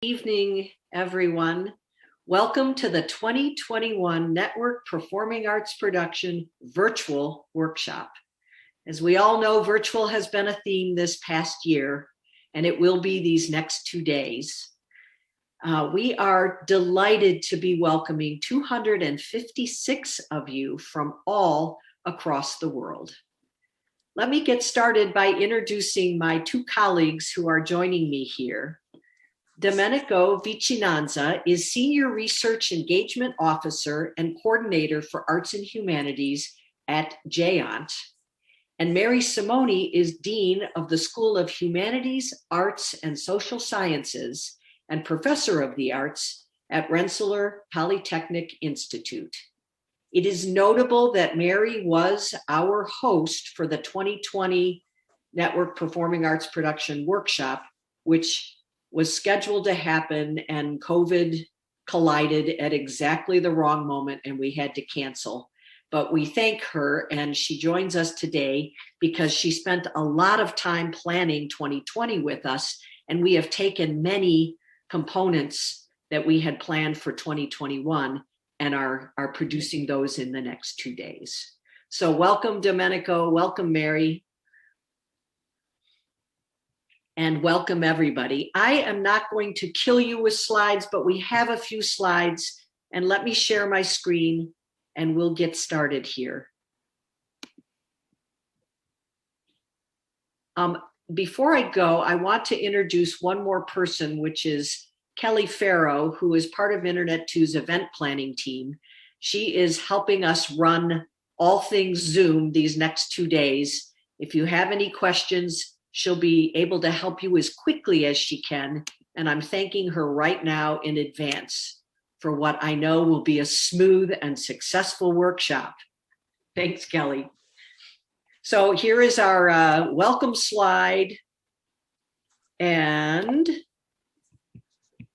Evening, everyone. Welcome to the 2021 Network Performing Arts Production Virtual Workshop. As we all know, virtual has been a theme this past year, and it will be these next 2 days. We are delighted to be welcoming 256 of you from all across the world. Let me get started by introducing my two colleagues who are joining me here. Domenico Vicinanza is Senior Research Engagement Officer and Coordinator for Arts and Humanities at GEANT. And Mary Simoni is Dean of the School of Humanities, Arts, and Social Sciences and Professor of the Arts at Rensselaer Polytechnic Institute. It is notable that Mary was our host for the 2020 Network Performing Arts Production Workshop, which was scheduled to happen, and COVID collided at exactly the wrong moment and we had to cancel. But we thank her, and she joins us today because she spent a lot of time planning 2020 with us, and we have taken many components that we had planned for 2021 and are producing those in the next 2 days. So welcome, Domenico, welcome, Mary. And welcome everybody. I am not going to kill you with slides, but we have a few slides, and let me share my screen and we'll get started here. Before I go, I want to introduce one more person, which is Kelly Farrow, who is part of Internet2's event planning team. She is helping us run all things Zoom these next 2 days. If you have any questions, she'll be able to help you as quickly as she can, and I'm thanking her right now in advance for what I know will be a smooth and successful workshop. Thanks, Kelly. So here is our welcome slide, and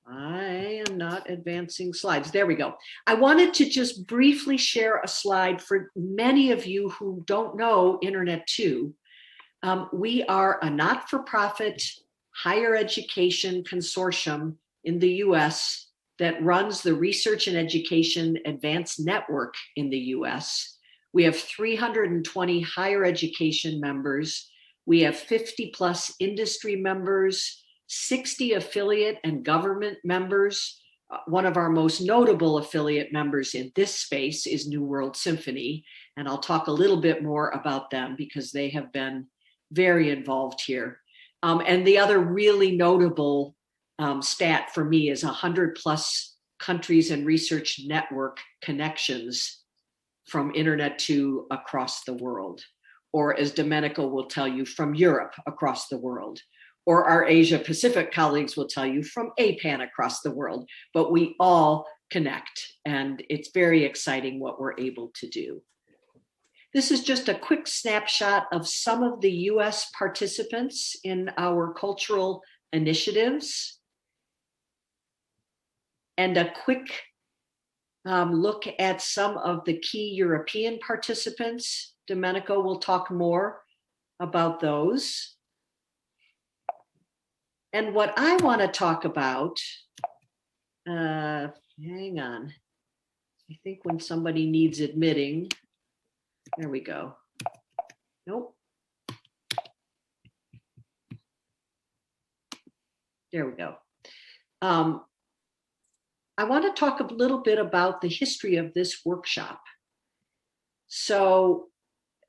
I am not advancing slides. There we go. I wanted to just briefly share a slide for many of you who don't know Internet2. We are a not-for-profit higher education consortium in the US that runs the Research and Education Advanced Network in the US. We have 320 higher education members. We have 50 plus industry members, 60 affiliate and government members. One of our most notable affiliate members in this space is New World Symphony, and I'll talk a little bit more about them because they have been very involved here. And the other really notable stat for me is 100 plus countries and research network connections from Internet2 across the world, or as Domenico will tell you, from Europe across the world, or our Asia Pacific colleagues will tell you from APAN across the world, but we all connect, and it's very exciting what we're able to do. This is just a quick snapshot of some of the US participants in our cultural initiatives, and a quick look at some of the key European participants. Domenico will talk more about those. And what I want to talk about, hang on, I think when somebody needs admitting, there we go. Nope. There we go. I want to talk a little bit about the history of this workshop. So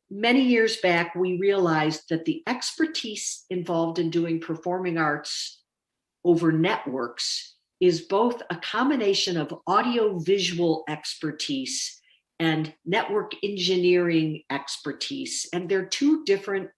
many years back, we realized that the expertise involved in doing performing arts over networks is both a combination of audio-visual expertise and network engineering expertise, and they're two different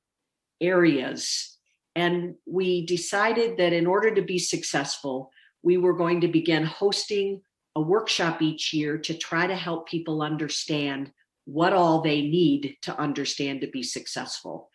areas. And we decided that in order to be successful, we were going to begin hosting a workshop each year to try to help people understand what all they need to understand to be successful.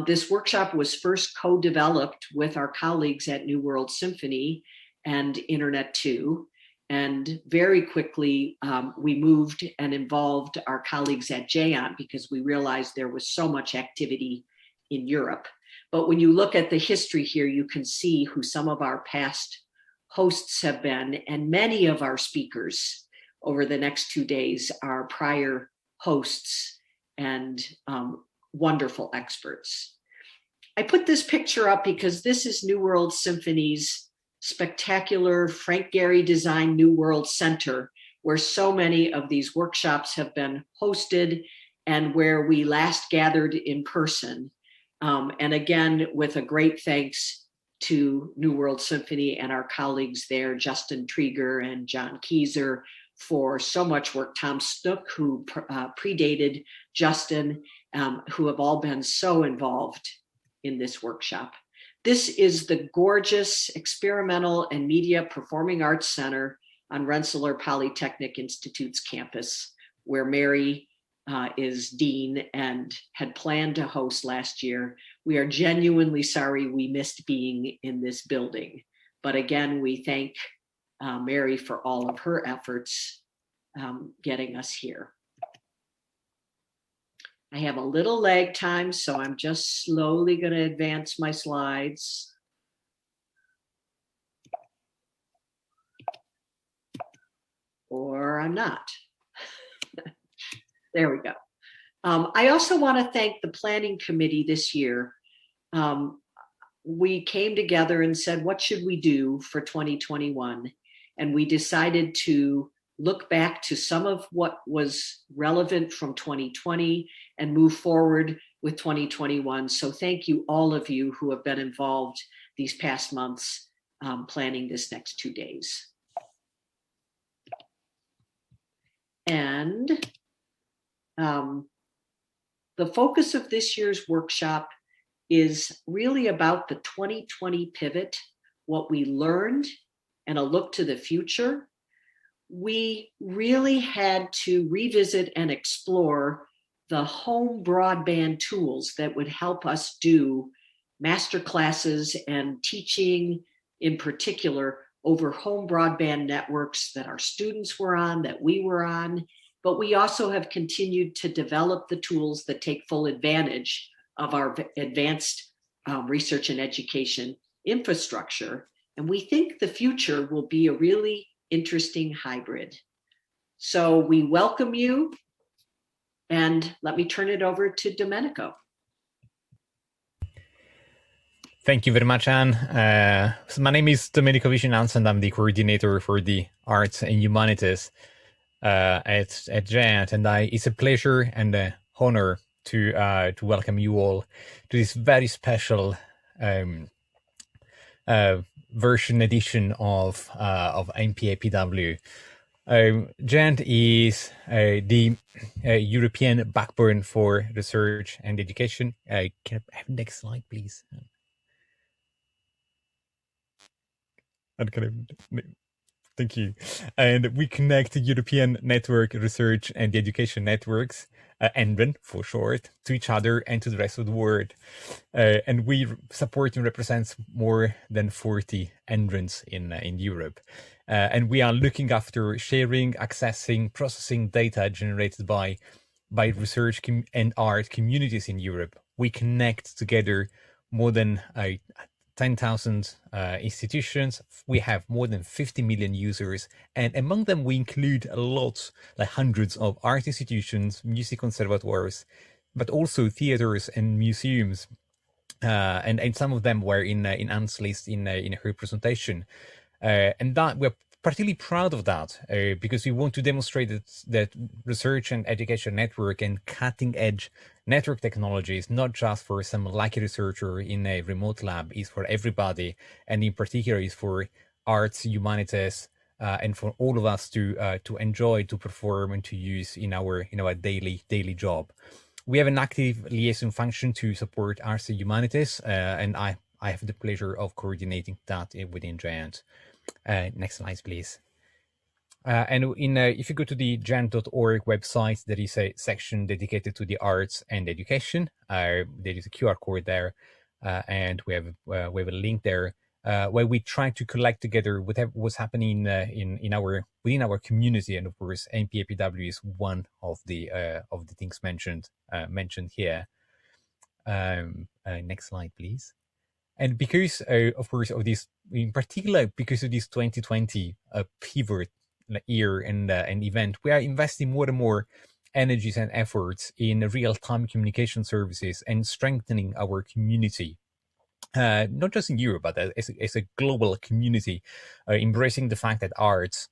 This workshop was first co-developed with our colleagues at New World Symphony and Internet2. And very quickly, we moved and involved our colleagues at GEANT because we realized there was so much activity in Europe. But when you look at the history here, you can see who some of our past hosts have been, and many of our speakers over the next 2 days are prior hosts and wonderful experts. I put this picture up because this is New World Symphony's spectacular Frank Gehry designed New World Center, where so many of these workshops have been hosted and where we last gathered in person. And again, with a great thanks to New World Symphony and our colleagues there, Justin Trieger and John Kieser, for so much work. Tom Snook, who predated Justin, who have all been so involved in this workshop. This is the gorgeous Experimental and Media Performing Arts Center on Rensselaer Polytechnic Institute's campus, where Mary is dean and had planned to host last year. We are genuinely sorry we missed being in this building. But again, we thank Mary for all of her efforts getting us here. I have a little lag time, so I'm just slowly going to advance my slides. Or I'm not. There we go. I also want to thank the planning committee this year. We came together and said, what should we do for 2021? And we decided to look back to some of what was relevant from 2020 and move forward with 2021. So thank you, all of you who have been involved these past months planning this next 2 days. And the focus of this year's workshop is really about the 2020 pivot, what we learned, and a look to the future. We really had to revisit and explore the home broadband tools that would help us do master classes and teaching in particular over home broadband networks that our students were on, that we were on. But we also have continued to develop the tools that take full advantage of our advanced research and education infrastructure. And we think the future will be a really interesting hybrid. So we welcome you, and let me turn it over to Domenico. Thank you very much, Anne. So my name is Domenico Vicinanza, and I'm the coordinator for the Arts and Humanities at Giant. And it's a pleasure and an honor to welcome you all to this very special version edition of NPAPW. Giant is the European backbone for research and education. Can I have the next slide, please? Thank you. And we connect European network research and education networks, ENREN for short, to each other and to the rest of the world. And we support and represent more than 40 ENRENs in Europe. And we are looking after sharing, accessing, processing data generated by research and art communities in Europe. We connect together more than 10,000 institutions. We have more than 50 million users, and among them we include a lot, like hundreds of art institutions, music conservatoires, but also theaters and museums. And some of them were in Anne's list in her presentation. And that we're particularly proud of that because we want to demonstrate that research and education network and cutting edge network technologies, not just for some lucky researcher in a remote lab, is for everybody, and in particular is for arts, humanities, and for all of us to enjoy, to perform, and to use in our daily job. We have an active liaison function to support arts and humanities, and I have the pleasure of coordinating that within Giant. Next slide, please. And if you go to the giant.org website, there is a section dedicated to the arts and education. There is a QR code there, and we have a link there where we try to collect together what's happening within our community, and of course, NPAPW is one of the things mentioned here. Next slide, please. And because, of course, of this, in particular, because of this 2020 pivot year and event, we are investing more and more energies and efforts in real-time communication services and strengthening our community, not just in Europe, but as a global community, embracing the fact that arts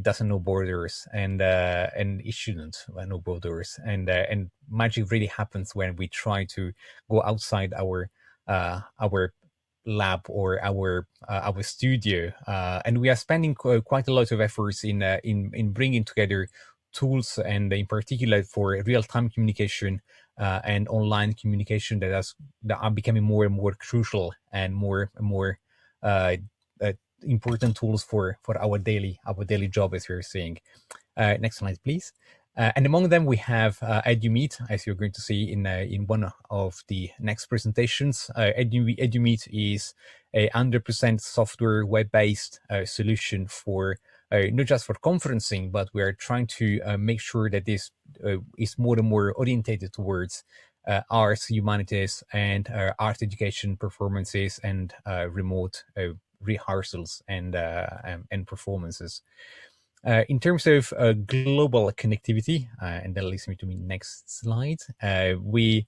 doesn't know borders, and it shouldn't know borders, and magic really happens when we try to go outside our lab or our studio, and we are spending quite a lot of efforts in bringing together tools, and in particular for real-time communication and online communication that are becoming more and more crucial and more and more uh, uh, important tools for our daily job, as we're seeing. Next slide, please. And among them, we have EduMeet, as you're going to see in one of the next presentations. EduMeet is a 100% software web-based solution for not just for conferencing, but we are trying to make sure that this is more and more orientated towards arts, humanities, and art education performances and remote rehearsals and performances. In terms of global connectivity, and that leads me to my next slide. We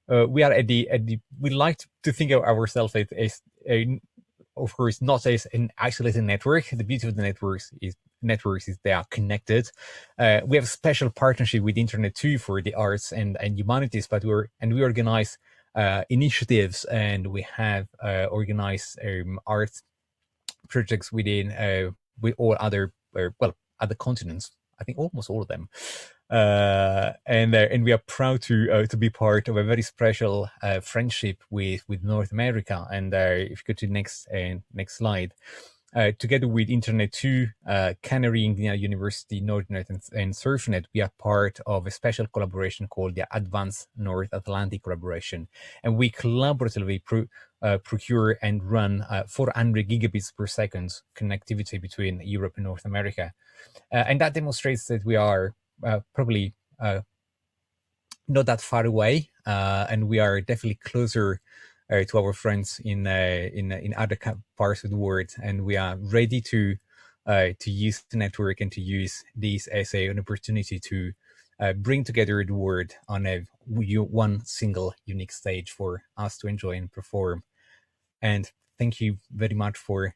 are we like to think of ourselves as of course, not as an isolated network. The beauty of the networks is they are connected. We have a special partnership with Internet2 for the arts and humanities, but we organize initiatives, and we have organized art projects with all other other continents. I think almost all of them, and we are proud to be part of a very special friendship with North America. And if you go to the next slide, together with Internet2, Canary Indiana University, NordNet, and SurfNet, we are part of a special collaboration called the Advanced North Atlantic Collaboration, and we collaboratively procure and run 400 gigabits per second connectivity between Europe and North America. And that demonstrates that we are probably not that far away, and we are definitely closer to our friends in other parts of the world, and we are ready to use the network and to use this as an opportunity to bring together the world on one single unique stage for us to enjoy and perform. And thank you very much for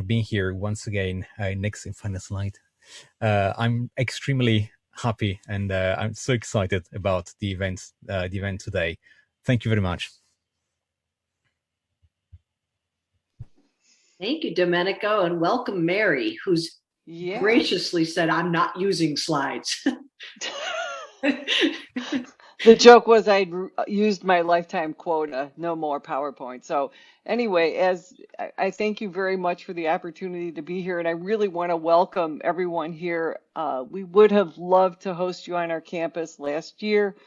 being here once again. Next and final slide. I'm extremely happy, and I'm so excited about the event today. Thank you very much. Thank you, Domenico, and welcome Mary, who's graciously said, I'm not using slides. The joke was I'd used my lifetime quota, no more PowerPoint. So anyway, as I thank you very much for the opportunity to be here, and I really want to welcome everyone here. We would have loved to host you on our campus last year,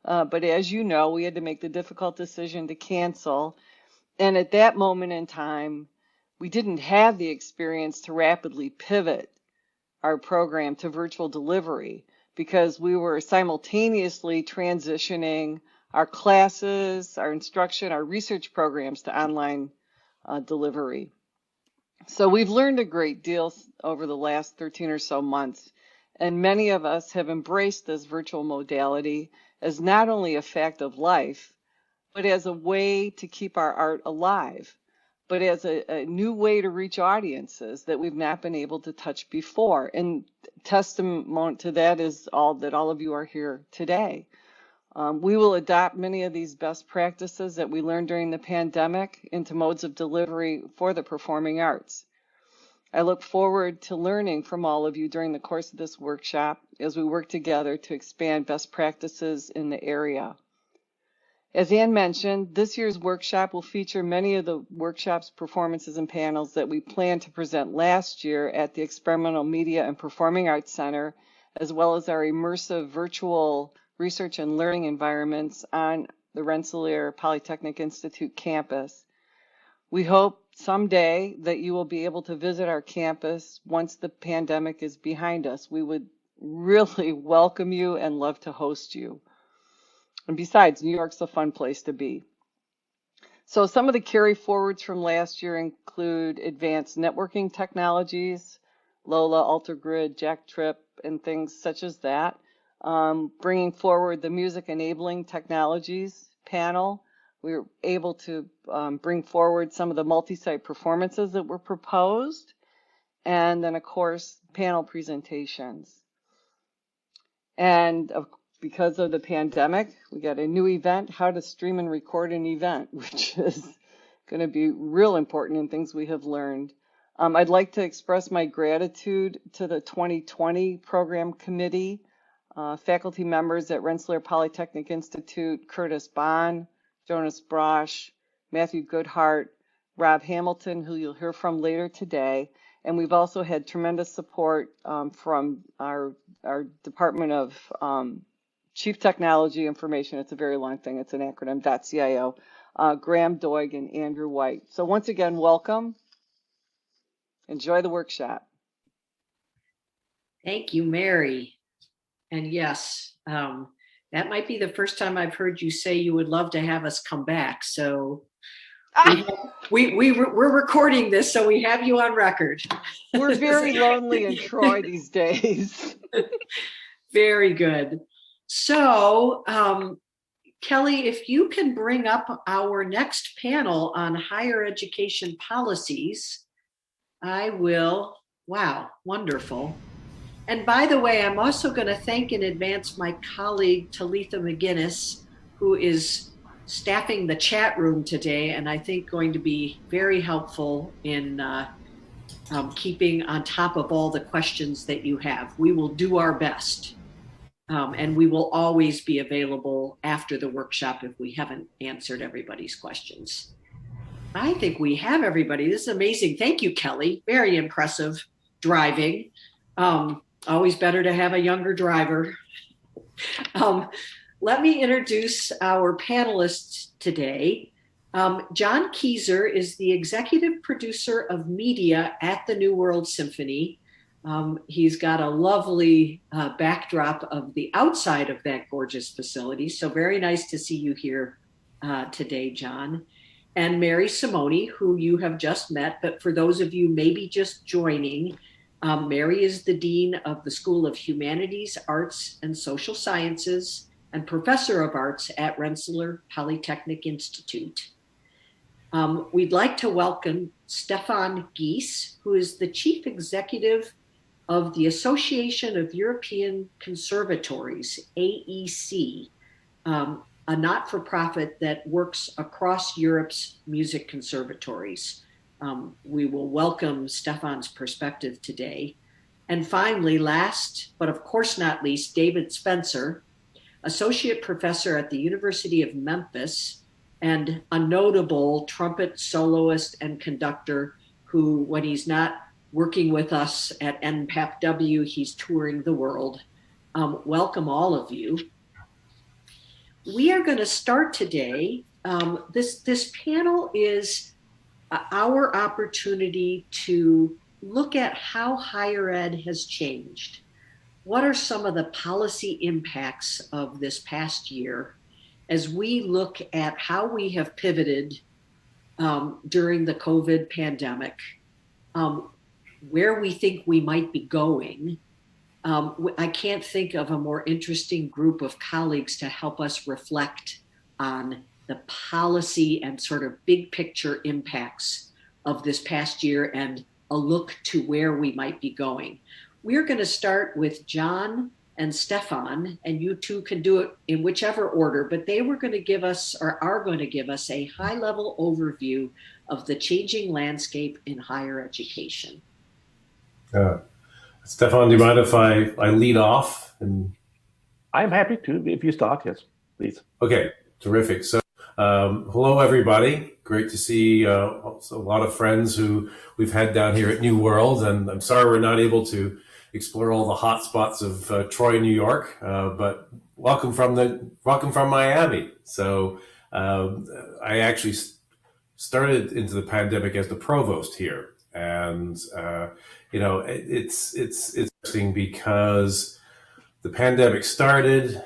but as you know, we had to make the difficult decision to cancel. And at that moment in time, we didn't have the experience to rapidly pivot our program to virtual delivery, because we were simultaneously transitioning our classes, our instruction, our research programs to online delivery. So we've learned a great deal over the last 13 or so months, and many of us have embraced this virtual modality as not only a fact of life, but as a way to keep our art alive, but as a new way to reach audiences that we've not been able to touch before. And testament to that is all of you are here today. We will adopt many of these best practices that we learned during the pandemic into modes of delivery for the performing arts. I look forward to learning from all of you during the course of this workshop as we work together to expand best practices in the area. As Anne mentioned, this year's workshop will feature many of the workshops, performances, and panels that we planned to present last year at the Experimental Media and Performing Arts Center, as well as our immersive virtual research and learning environments on the Rensselaer Polytechnic Institute campus. We hope someday that you will be able to visit our campus once the pandemic is behind us. We would really welcome you and love to host you. And besides, New York's a fun place to be. So some of the carry forwards from last year include advanced networking technologies, Lola, AlterGrid, Jack Trip, and things such as that. Bringing forward the music enabling technologies panel. We were able to bring forward some of the multi-site performances that were proposed. And then, of course, panel presentations. And because of the pandemic, we got a new event, how to stream and record an event, which is going to be real important in things we have learned. I'd like to express my gratitude to the 2020 program committee, faculty members at Rensselaer Polytechnic Institute, Curtis Bond, Jonas Brosh, Matthew Goodhart, Rob Hamilton, who you'll hear from later today. And we've also had tremendous support from our Department of Chief Technology Information. It's a very long thing. It's an acronym, .cio, Graham Doig and Andrew White. So once again, welcome. Enjoy the workshop. Thank you, Mary. And yes, that might be the first time I've heard you say you would love to have us come back. So we're recording this, so we have you on record. We're very lonely in Troy these days. Very good. So, Kelly, if you can bring up our next panel on higher education policies, I will. Wow, wonderful. And by the way, I'm also going to thank in advance my colleague, Talitha McGinnis, who is staffing the chat room today, and I think going to be very helpful in keeping on top of all the questions that you have. We will do our best, and we will always be available after the workshop if we haven't answered everybody's questions. I think we have everybody. This is amazing. Thank you, Kelly. Very impressive driving. Always better to have a younger driver. Let me introduce our panelists today. John Keyser is the executive producer of media at the New World Symphony. He's got a lovely backdrop of the outside of that gorgeous facility. So very nice to see you here today, John. And Mary Simone, who you have just met, but for those of you maybe just joining, Mary is the Dean of the School of Humanities, Arts, and Social Sciences and Professor of Arts at Rensselaer Polytechnic Institute. We'd like to welcome Stefan Gies, who is the Chief Executive of the Association of European Conservatories, AEC, a not-for-profit that works across Europe's music conservatories. We will welcome Stefan's perspective today. And finally, last, but of course not least, David Spencer, Associate Professor at the University of Memphis and a notable trumpet soloist and conductor who, when he's not working with us at NPAPW, he's touring the world. Welcome all of you. We are going to start today. This panel is our opportunity to look at how higher ed has changed. What are some of the policy impacts of this past year as we look at how we have pivoted during the COVID pandemic, where we think we might be going? I can't think of a more interesting group of colleagues to help us reflect on the policy and sort of big picture impacts of this past year and a look to where we might be going. We're going to start with John and Stefan, and you two can do it in whichever order, but they were going to give us, or are going to give us, a high-level overview of the changing landscape in higher education. Stefan, do you mind if I lead off? And I'm happy to, if you start, yes, please. Okay, terrific. So, hello, everybody. Great to see a lot of friends who we've had down here at New World, and I'm sorry we're not able to explore all the hot spots of Troy, New York, but welcome from Miami. So, I actually started into the pandemic as the provost here, and it's interesting because the pandemic started,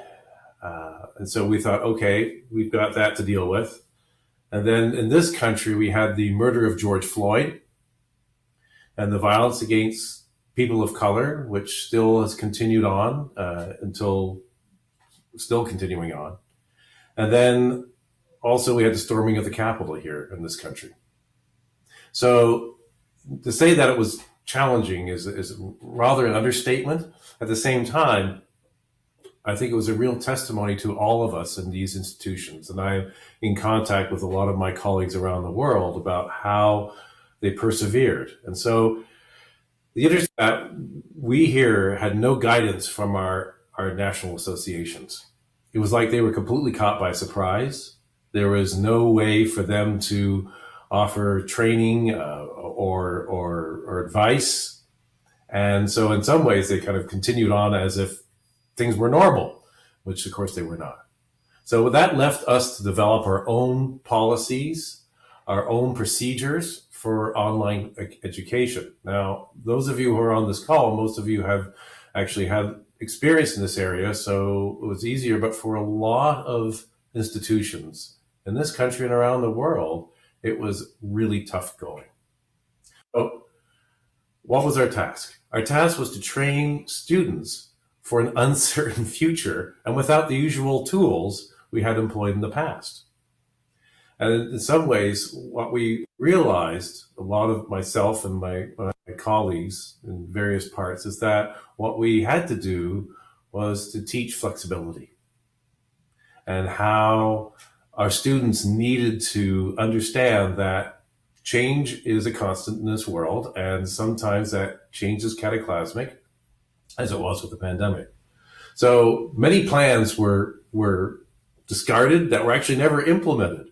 and so we thought, okay, we've got that to deal with. And then in this country, we had the murder of George Floyd and the violence against people of color, which still has continued on still continuing on. And then also we had the storming of the Capitol here in this country. So to say that it was challenging is rather an understatement. At the same time, I think it was a real testimony to all of us in these institutions. And I'm in contact with a lot of my colleagues around the world about how they persevered. And so the interesting that we here had no guidance from our national associations. It was like they were completely caught by surprise. There was no way for them to offer training or advice. And so in some ways, they kind of continued on as if things were normal, which of course they were not. So that left us to develop our own policies, our own procedures for online education. Now, those of you who are on this call, most of you have actually had experience in this area, so it was easier. But for a lot of institutions in this country and around the world, it was really tough going. So what was our task? Our task was to train students for an uncertain future and without the usual tools we had employed in the past. And in some ways, what we realized, a lot of myself and my colleagues in various parts, is that what we had to do was to teach flexibility and how our students needed to understand that change is a constant in this world, and sometimes that change is cataclysmic, as it was with the pandemic. So many plans were discarded that were actually never implemented.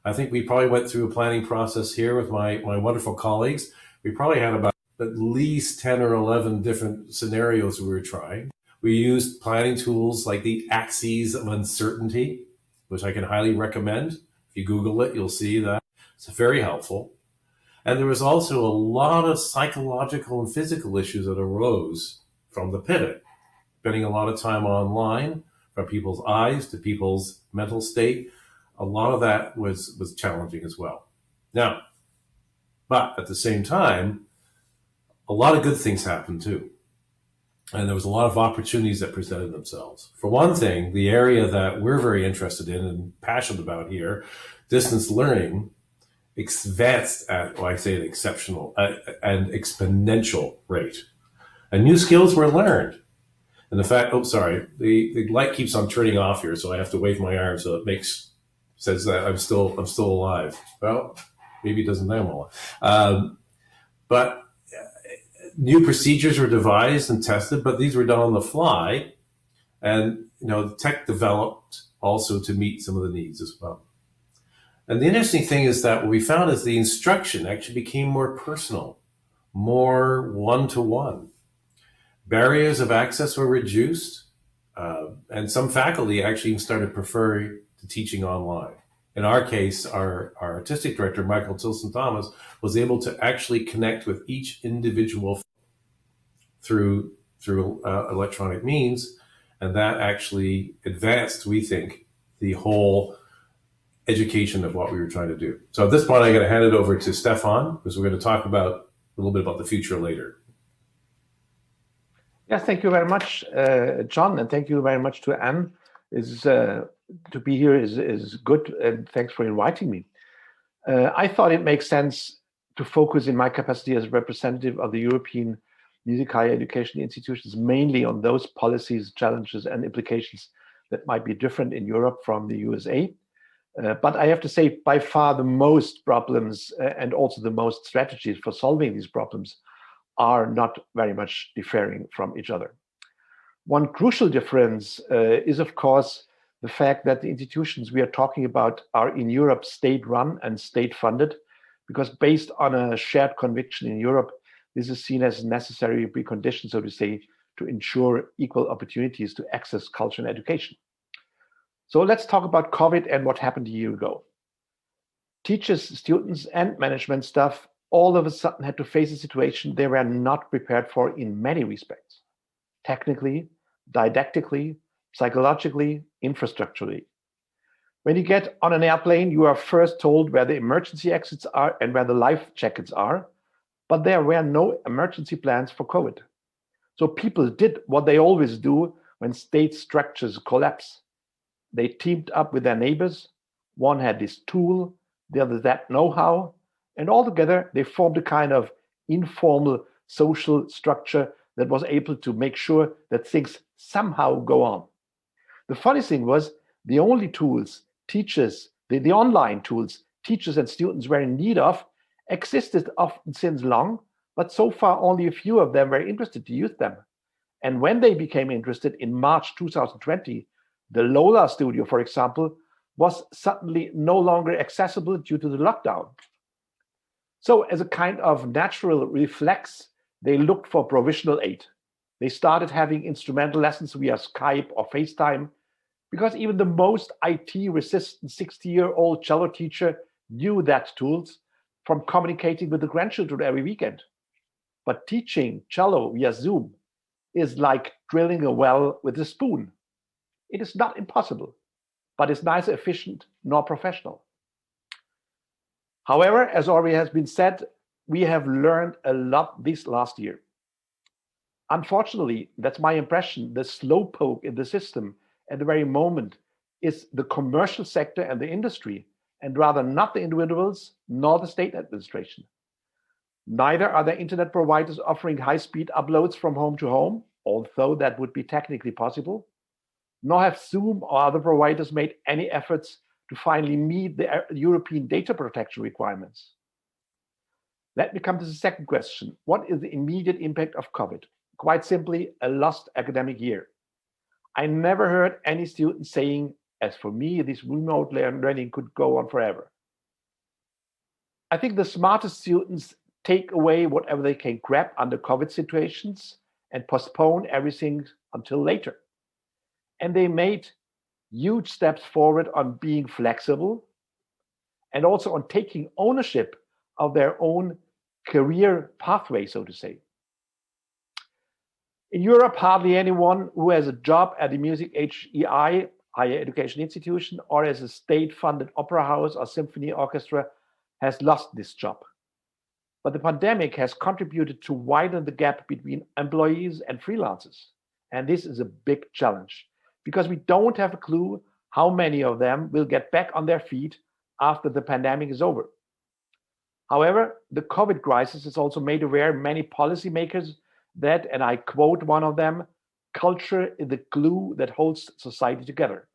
I think we probably went through a planning process here with my wonderful colleagues. We probably had about at least 10 or 11 different scenarios we were trying. We used planning tools like the axes of uncertainty, which I can highly recommend. If you Google it, you'll see that. It's very helpful. And there was also a lot of psychological and physical issues that arose from the pivot, spending a lot of time online, from people's eyes to people's mental state. A lot of that was challenging as well. Now, but at the same time, a lot of good things happened too. And there was a lot of opportunities that presented themselves. For one thing, the area that we're very interested in and passionate about here, distance learning, advanced at, well, I say an exceptional and exponential rate. And new skills were learned. And the fact, the light keeps on turning off here, so I have to wave my arm so it says that I'm still alive. Well, maybe it doesn't know I'm alive. But new procedures were devised and tested, but these were done on the fly. And, the tech developed also to meet some of the needs as well. And the interesting thing is that what we found is the instruction actually became more personal, more one-to-one. Barriers of access were reduced, and some faculty actually even started preferring to teaching online. In our case, our artistic director, Michael Tilson Thomas, was able to actually connect with each individual through electronic means, and that actually advanced, we think, the whole education of what we were trying to do. So at this point, I'm going to hand it over to Stefan, because we're going to talk about a little bit about the future later. Yes, thank you very much, John, and thank you very much to Anne. To be here is good, and thanks for inviting me. I thought it makes sense to focus in my capacity as representative of the European music higher education institutions mainly on those policies, challenges, and implications that might be different in Europe from the USA. But I have to say, by far the most problems and also the most strategies for solving these problems are not very much differing from each other. One crucial difference is, of course, the fact that the institutions we are talking about are in Europe state-run and state-funded, because based on a shared conviction in Europe, this is seen as a necessary precondition, so to say, to ensure equal opportunities to access culture and education. So let's talk about COVID and what happened a year ago. Teachers, students, and management staff all of a sudden had to face a situation they were not prepared for in many respects. Technically, didactically, psychologically, infrastructurally. When you get on an airplane, you are first told where the emergency exits are and where the life jackets are, but there were no emergency plans for COVID. So people did what they always do when state structures collapse. They teamed up with their neighbors. One had this tool, the other that know-how, and all together they formed a kind of informal social structure that was able to make sure that things somehow go on. The funny thing was, the only tools teachers, the online tools teachers and students were in need of, existed often since long, but so far only a few of them were interested to use them. And when they became interested in March 2020, the Lola studio, for example, was suddenly no longer accessible due to the lockdown. So as a kind of natural reflex, they looked for provisional aid. They started having instrumental lessons via Skype or FaceTime, because even the most IT-resistant 60-year-old cello teacher knew that tools from communicating with the grandchildren every weekend. But teaching cello via Zoom is like drilling a well with a spoon. It is not impossible, but it's neither efficient nor professional. However, as already has been said, we have learned a lot this last year. Unfortunately, that's my impression, the slowpoke in the system at the very moment is the commercial sector and the industry, and rather not the individuals nor the state administration. Neither are there internet providers offering high-speed uploads from home to home, although that would be technically possible, nor have Zoom or other providers made any efforts to finally meet the European data protection requirements. Let me come to the second question. What is the immediate impact of COVID? Quite simply, a lost academic year. I never heard any student saying, as for me, this remote learning could go on forever. I think the smartest students take away whatever they can grab under COVID situations and postpone everything until later. And they made huge steps forward on being flexible and also on taking ownership of their own career pathway, so to say. In Europe, hardly anyone who has a job at a music HEI, higher education institution, or as a state-funded opera house or symphony orchestra has lost this job. But the pandemic has contributed to widen the gap between employees and freelancers. And this is a big challenge because we don't have a clue how many of them will get back on their feet after the pandemic is over. However, the COVID crisis has also made aware many policymakers that, and I quote one of them, culture is the glue that holds society together.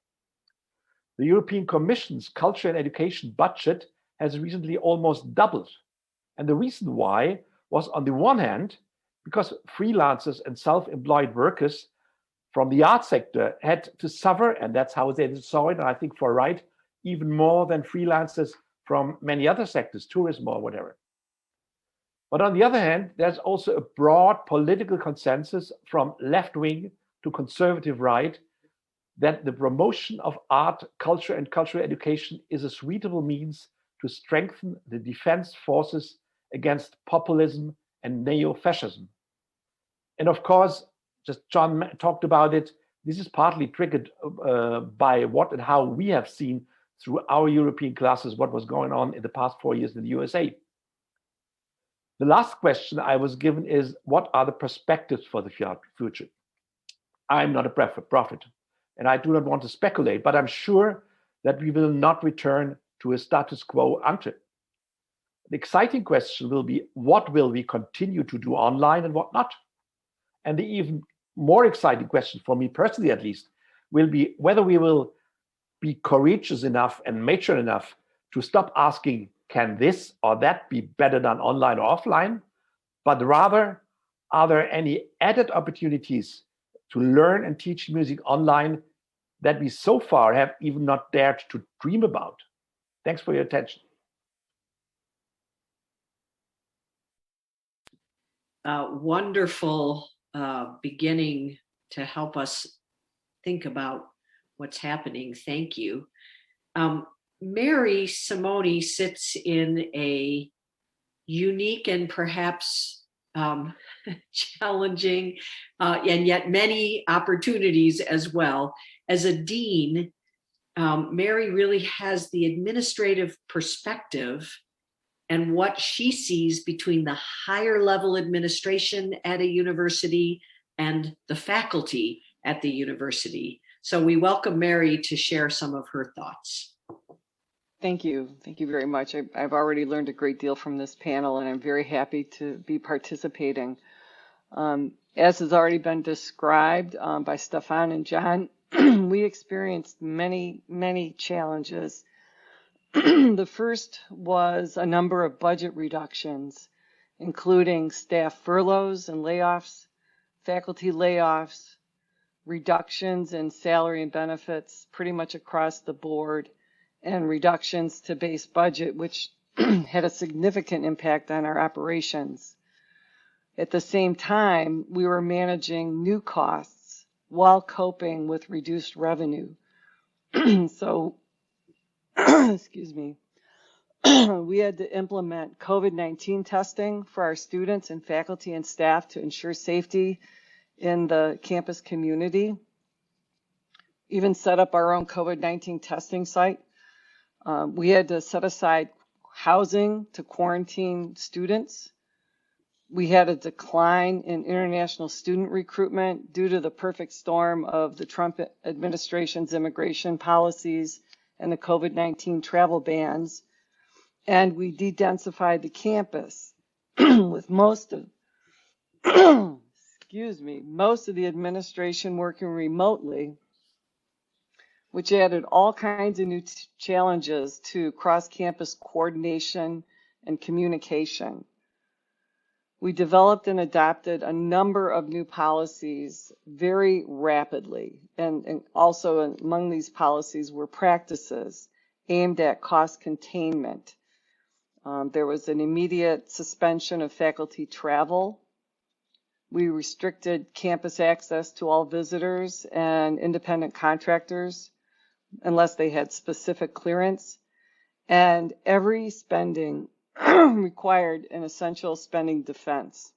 The European Commission's culture and education budget has recently almost doubled. And the reason why was, on the one hand, because freelancers and self-employed workers from the art sector had to suffer, and that's how they saw it, and I think for right, even more than freelancers from many other sectors, tourism or whatever. But on the other hand, there's also a broad political consensus from left-wing to conservative right that the promotion of art, culture, and cultural education is a suitable means to strengthen the defense forces against populism and neo-fascism. And of course, just John talked about it, this is partly triggered by what and how we have seen through our European classes what was going on in the past 4 years in the USA. The last question I was given is, what are the perspectives for the future? I'm not a prophet, and I do not want to speculate, but I'm sure that we will not return to a status quo ante. The exciting question will be, what will we continue to do online and what not? And the even more exciting question, for me personally at least, will be whether we will be courageous enough and mature enough to stop asking, can this or that be better done online or offline? But rather, are there any added opportunities to learn and teach music online that we so far have even not dared to dream about? Thanks for your attention. Wonderful beginning to help us think about what's happening. Thank you. Mary Simoni sits in a unique and perhaps challenging and yet many opportunities as well as a dean Mary really has the administrative perspective and what she sees between the higher level administration at a university and the faculty at the university. So we welcome Mary to share some of her thoughts. Thank you. Thank you very much. I've already learned a great deal from this panel, and I'm very happy to be participating. As has already been described by Stefan and John, we experienced many, many challenges. The first was a number of budget reductions, including staff furloughs and layoffs, faculty layoffs, reductions in salary and benefits pretty much across the board, and reductions to base budget, which had a significant impact on our operations. At the same time, we were managing new costs while coping with reduced revenue. So, excuse me, we had to implement COVID-19 testing for our students and faculty and staff to ensure safety in the campus community. Even set up our own COVID-19 testing site. We had to set aside housing to quarantine students. We had a decline in international student recruitment due to the perfect storm of the Trump administration's immigration policies and the COVID-19 travel bans. And we de-densified the campus with most of the administration working remotely, which added all kinds of new challenges to cross-campus coordination and communication. We developed and adopted a number of new policies very rapidly, and also among these policies were practices aimed at cost containment. There was an immediate suspension of faculty travel. We restricted campus access to all visitors and independent contractors unless they had specific clearance, and every spending required an essential spending defense.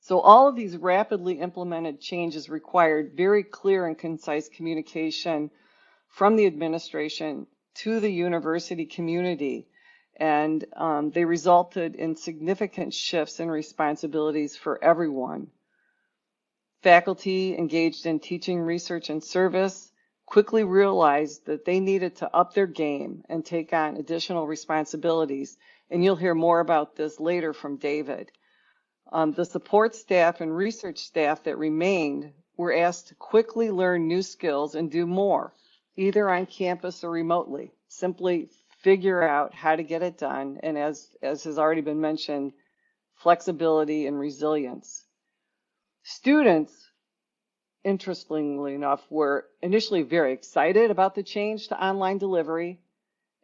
So all of these rapidly implemented changes required very clear and concise communication from the administration to the university community, and they resulted in significant shifts in responsibilities for everyone. Faculty engaged in teaching, research, and service quickly realized that they needed to up their game and take on additional responsibilities. And you'll hear more about this later from David. The support staff and research staff that remained were asked to quickly learn new skills and do more, either on campus or remotely. Simply figure out how to get it done. And as has already been mentioned, flexibility and resilience. Students, interestingly enough, were initially very excited about the change to online delivery,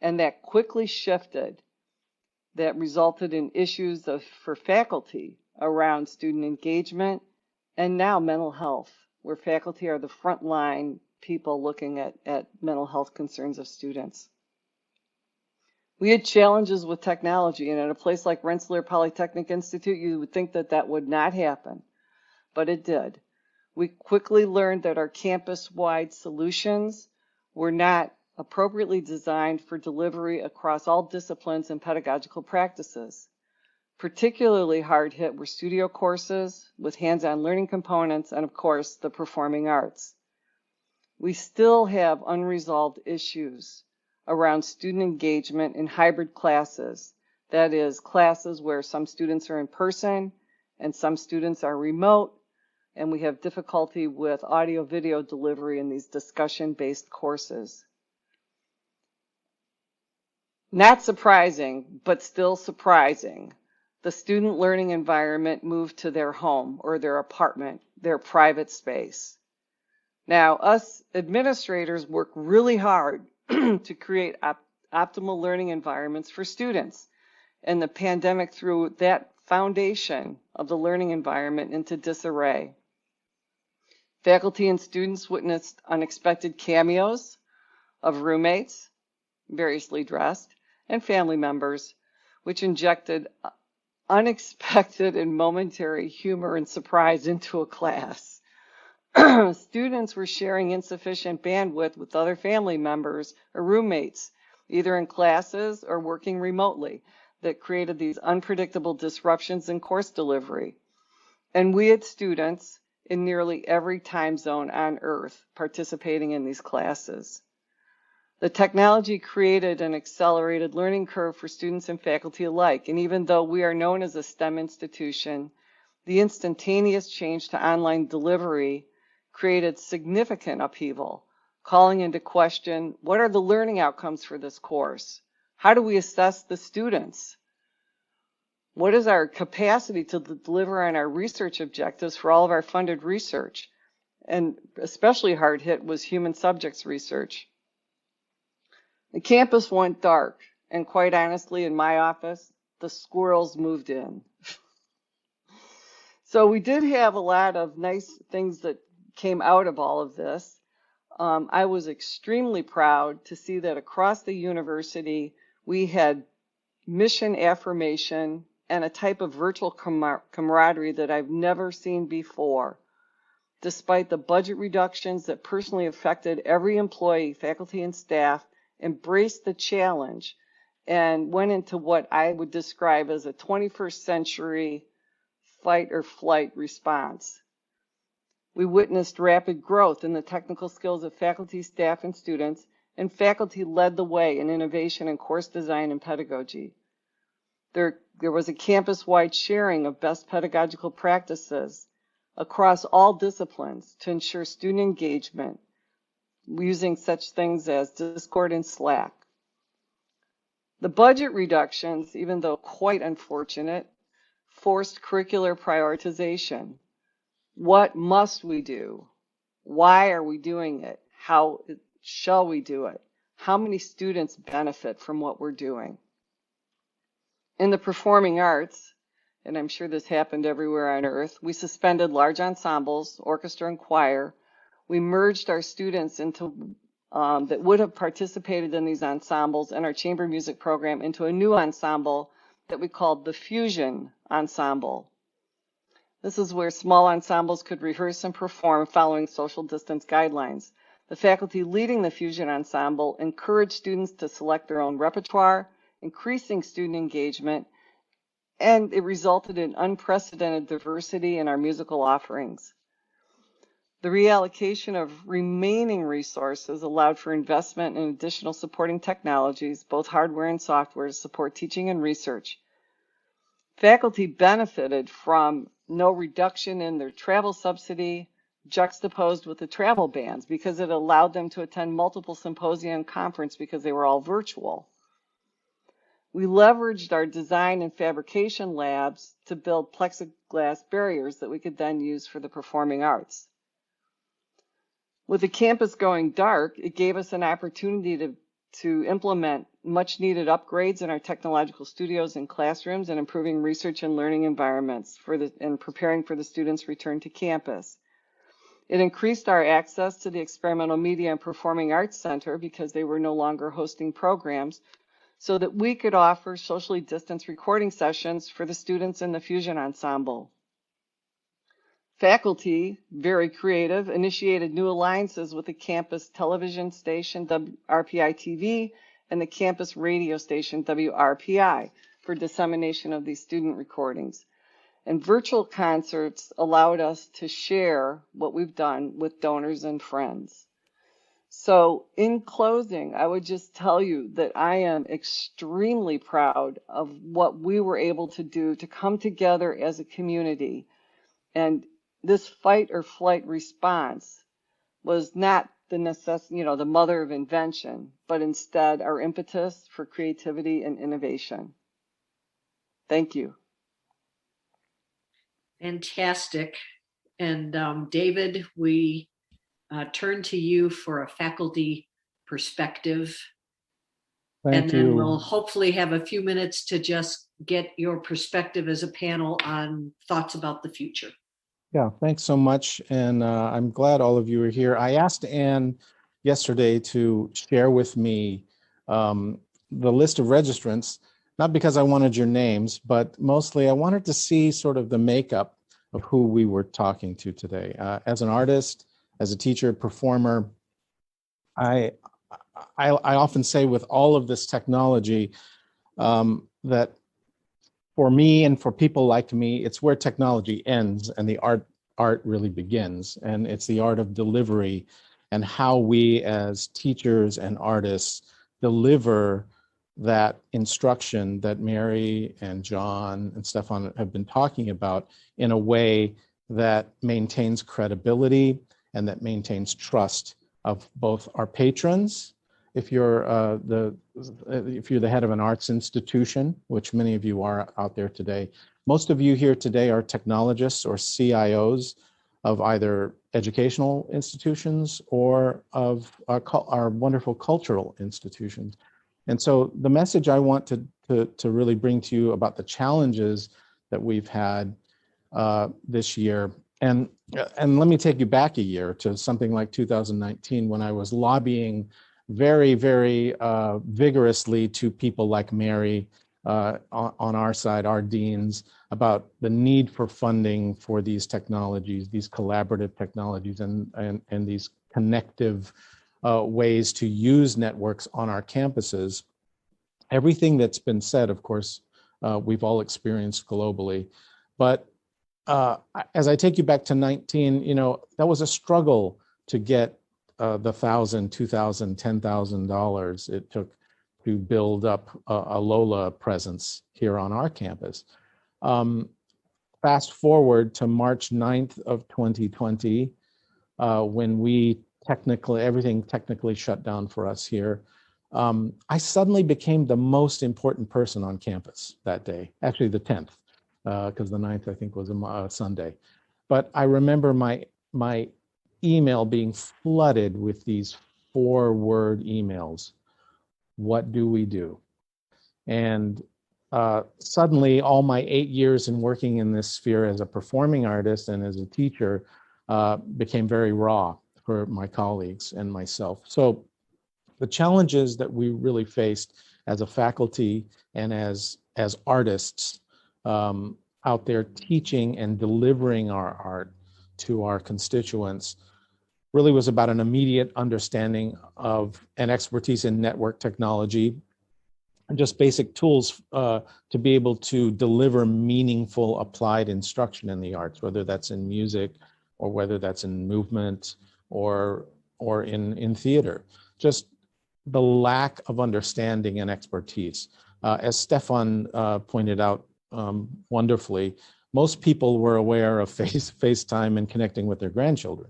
and that quickly shifted. That resulted in issues for faculty around student engagement and now mental health, where faculty are the frontline people looking at mental health concerns of students. We had challenges with technology, and at a place like Rensselaer Polytechnic Institute, you would think that that would not happen, but it did. We quickly learned that our campus-wide solutions were not appropriately designed for delivery across all disciplines and pedagogical practices. Particularly hard hit were studio courses with hands-on learning components and, of course, the performing arts. We still have unresolved issues around student engagement in hybrid classes. That is, classes where some students are in person and some students are remote, and we have difficulty with audio-video delivery in these discussion-based courses. Not surprising, but still surprising, the student learning environment moved to their home or their apartment, their private space. Now, us administrators work really hard to create optimal learning environments for students, and the pandemic threw that foundation of the learning environment into disarray. Faculty and students witnessed unexpected cameos of roommates, variously dressed, and family members, which injected unexpected and momentary humor and surprise into a class. Students were sharing insufficient bandwidth with other family members or roommates, either in classes or working remotely, that created these unpredictable disruptions in course delivery. And we had students in nearly every time zone on Earth participating in these classes. The technology created an accelerated learning curve for students and faculty alike, and even though we are known as a STEM institution, the instantaneous change to online delivery created significant upheaval, calling into question, what are the learning outcomes for this course? How do we assess the students? What is our capacity to deliver on our research objectives for all of our funded research? And especially hard hit was human subjects research. The campus went dark, and quite honestly, in my office, the squirrels moved in. So we did have a lot of nice things that came out of all of this. I was extremely proud to see that across the university, we had mission affirmation and a type of virtual camaraderie that I've never seen before. Despite the budget reductions that personally affected every employee, faculty, and staff, embraced the challenge and went into what I would describe as a 21st century fight or flight response. We witnessed rapid growth in the technical skills of faculty, staff, and students, and faculty led the way in innovation in course design and pedagogy. There was a campus-wide sharing of best pedagogical practices across all disciplines to ensure student engagement, using such things as Discord and Slack. The budget reductions, even though quite unfortunate, forced curricular prioritization. What must we do? Why are we doing it? How shall we do it? How many students benefit from what we're doing? In the performing arts, and I'm sure this happened everywhere on earth, we suspended large ensembles, orchestra and choir. We merged our students into that would have participated in these ensembles and our chamber music program into a new ensemble that we called the Fusion Ensemble. This is where small ensembles could rehearse and perform following social distance guidelines. The faculty leading the Fusion Ensemble encouraged students to select their own repertoire, increasing student engagement, and it resulted in unprecedented diversity in our musical offerings. The reallocation of remaining resources allowed for investment in additional supporting technologies, both hardware and software, to support teaching and research. Faculty benefited from no reduction in their travel subsidy, juxtaposed with the travel bans, because it allowed them to attend multiple symposia and conference because they were all virtual. We leveraged our design and fabrication labs to build plexiglass barriers that we could then use for the performing arts. With the campus going dark, it gave us an opportunity to implement much needed upgrades in our technological studios and classrooms and improving research and learning environments and preparing for the students' return to campus. It increased our access to the Experimental Media and Performing Arts Center because they were no longer hosting programs, so that we could offer socially distanced recording sessions for the students in the Fusion Ensemble. Faculty, very creative, initiated new alliances with the campus television station, WRPI-TV, and the campus radio station, WRPI, for dissemination of these student recordings. And virtual concerts allowed us to share what we've done with donors and friends. So in closing, I would just tell you that I am extremely proud of what we were able to do to come together as a community. And this fight or flight response was not the the mother of invention, but instead our impetus for creativity and innovation. Thank you. Fantastic. And David, we turn to you for a faculty perspective. Thank and then you. we'll hopefully have a few minutes to just get your perspective as a panel on thoughts about the future. Yeah, thanks so much. And I'm glad all of you are here. I asked Anne yesterday to share with me the list of registrants, not because I wanted your names, but mostly I wanted to see sort of the makeup of who we were talking to today. As an artist, as a teacher, performer, I often say with all of this technology that for me and for people like me, it's where technology ends and the art really begins. And it's the art of delivery and how we as teachers and artists deliver that instruction that Mary and John and Stefan have been talking about in a way that maintains credibility and that maintains trust of both our patrons. If you're the head of an arts institution, which many of you are out there today, most of you here today are technologists or CIOs of either educational institutions or of our wonderful cultural institutions. And so the message I want to really bring to you about the challenges that we've had this year, and let me take you back a year to something like 2019 when I was lobbying very, very vigorously to people like Mary on our side, our deans, about the need for funding for these technologies, these collaborative technologies, and these connective ways to use networks on our campuses. Everything that's been said, of course, we've all experienced globally. But as I take you back to 19, that was a struggle to get the $1,000, $2,000, $10,000 it took to build up a Lola presence here on our campus. Fast forward to March 9th of 2020, when everything technically shut down for us here. I suddenly became the most important person on campus that day, actually the 10th, because the 9th I think was a Sunday. But I remember my email being flooded with these 4-word emails. What do we do? And suddenly all my 8 years in working in this sphere as a performing artist and as a teacher became very raw for my colleagues and myself. So the challenges that we really faced as a faculty and as artists out there teaching and delivering our art to our constituents really was about an immediate understanding of and expertise in network technology and just basic tools to be able to deliver meaningful applied instruction in the arts, whether that's in music or whether that's in movement or in theater. Just the lack of understanding and expertise. As Stefan pointed out wonderfully, most people were aware of FaceTime and connecting with their grandchildren.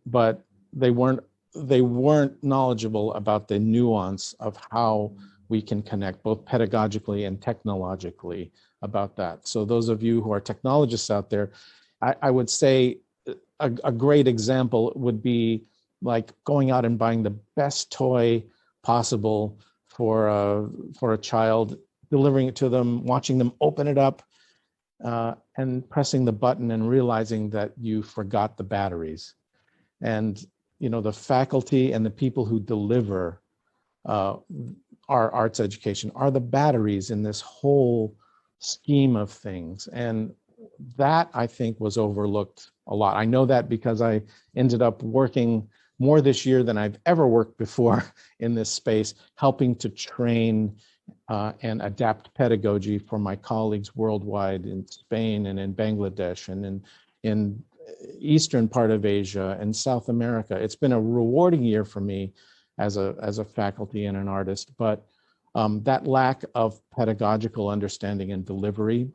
But they weren't knowledgeable about the nuance of how we can connect both pedagogically and technologically about that. So those of you who are technologists out there, I would say a great example would be like going out and buying the best toy possible for a child, delivering it to them, watching them open it up, and pressing the button and realizing that you forgot the batteries. And the faculty and the people who deliver our arts education are the batteries in this whole scheme of things. And that, I think, was overlooked a lot. I know that because I ended up working more this year than I've ever worked before in this space, helping to train and adapt pedagogy for my colleagues worldwide in Spain and in Bangladesh and in eastern part of Asia and South America. It's been a rewarding year for me as a faculty and an artist, but that lack of pedagogical understanding and delivery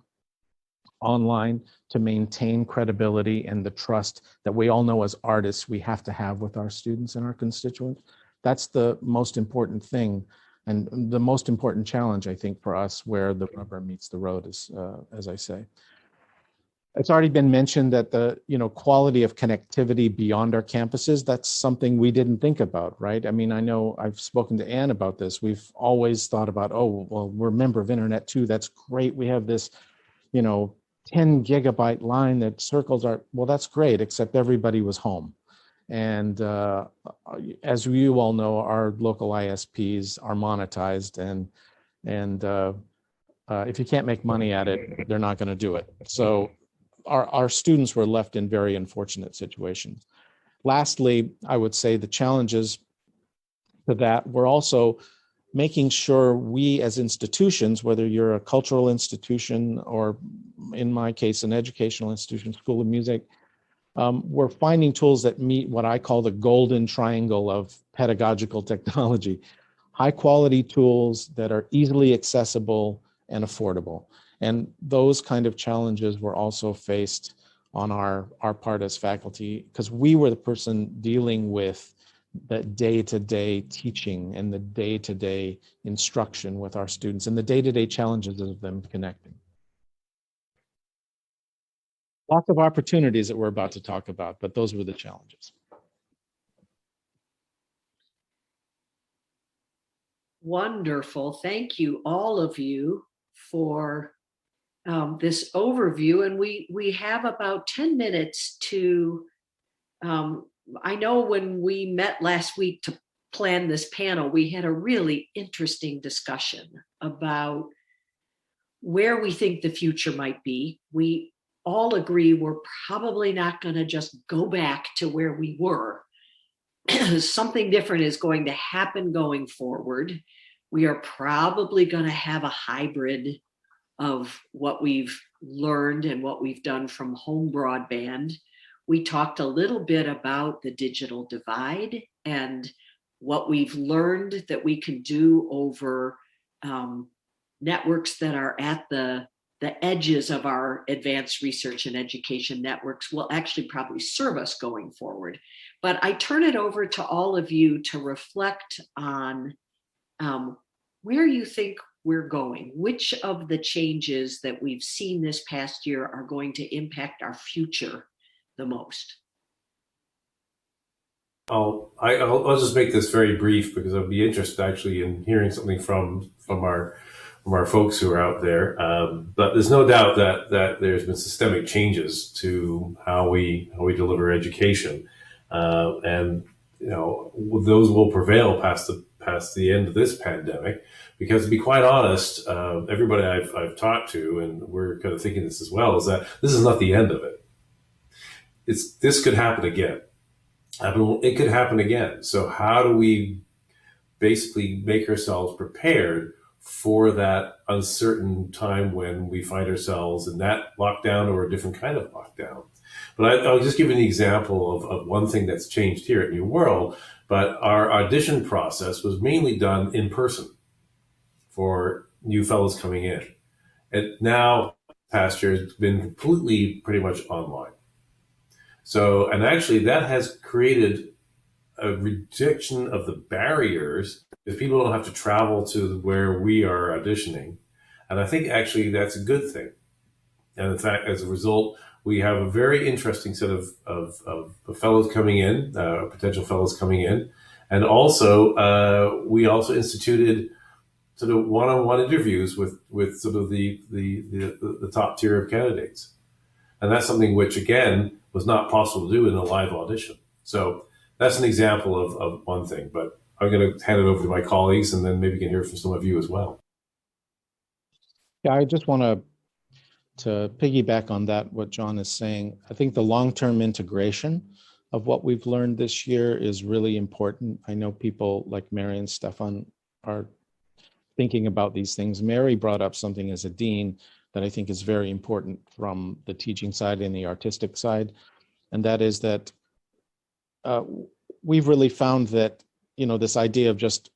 online to maintain credibility and the trust that we all know as artists we have to have with our students and our constituents, that's the most important thing and the most important challenge, I think, for us, where the rubber meets the road, as I say. It's already been mentioned that the quality of connectivity beyond our campuses, that's something we didn't think about, right? I mean, I know I've spoken to Anne about this. We've always thought about, oh, well, we're a member of Internet too. That's great. We have this, 10 gigabyte line that circles our, well, that's great, except everybody was home. And as you all know, our local ISPs are monetized and if you can't make money at it, they're not going to do it. So our students were left in very unfortunate situations. Lastly, I would say the challenges to that were also making sure we as institutions, whether you're a cultural institution or in my case, an educational institution, School of Music, we're finding tools that meet what I call the golden triangle of pedagogical technology. High quality tools that are easily accessible and affordable. And those kind of challenges were also faced on our part as faculty, because we were the person dealing with the day-to-day teaching and the day-to-day instruction with our students and the day-to-day challenges of them connecting. Lots of opportunities that we're about to talk about, but those were the challenges. Wonderful. Thank you, all of you, for this overview. And we have about 10 minutes to, I know when we met last week to plan this panel, we had a really interesting discussion about where we think the future might be. We all agree we're probably not going to just go back to where we were. Something different is going to happen going forward. We are probably going to have a hybrid of what we've learned and what we've done from home broadband. We talked a little bit about the digital divide and what we've learned that we can do over networks that are at the edges of our advanced research and education networks will actually probably serve us going forward. But I turn it over to all of you to reflect on where you think we're going. Which of the changes that we've seen this past year are going to impact our future the most? I'll just make this very brief because I'd be interested actually in hearing something from our folks who are out there. But there's no doubt that there's been systemic changes to how we deliver education, and those will prevail past the end of this pandemic. Because to be quite honest, everybody I've talked to, and we're kind of thinking this as well, is that this is not the end of it. This could happen again. It could happen again. So how do we basically make ourselves prepared for that uncertain time when we find ourselves in that lockdown or a different kind of lockdown? But I'll just give you an example of one thing that's changed here at New World. But our audition process was mainly done in person for new fellows coming in. And now, past year, it's been completely pretty much online. So, and actually that has created a reduction of the barriers if people don't have to travel to where we are auditioning. And I think actually that's a good thing. And in fact, as a result, we have a very interesting set of fellows coming in, potential fellows coming in. And also, we also instituted sort of one-on-one interviews with sort of the top tier of candidates. And that's something which, again, was not possible to do in a live audition. So that's an example of one thing. But I'm going to hand it over to my colleagues, and then maybe we can hear from some of you as well. Yeah, I just want to piggyback on that, what John is saying. I think the long-term integration of what we've learned this year is really important. I know people like Mary and Stefan are thinking about these things. Mary brought up something as a dean that I think is very important from the teaching side and the artistic side. And that is that we've really found that, this idea of just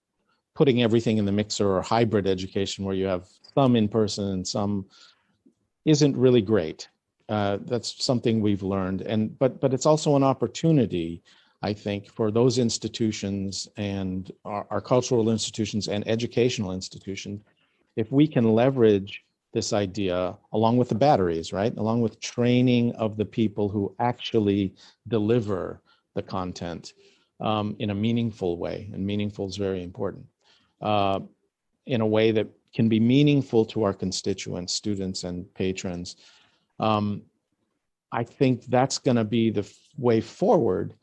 putting everything in the mixer or hybrid education where you have some in person and some isn't really great. That's something we've learned. But it's also an opportunity, I think, for those institutions and our cultural institutions and educational institutions, if we can leverage this idea along with the batteries, right? Along with training of the people who actually deliver the content in a meaningful way. And meaningful is very important. In a way that can be meaningful to our constituents, students and patrons. I think that's going to be the way forward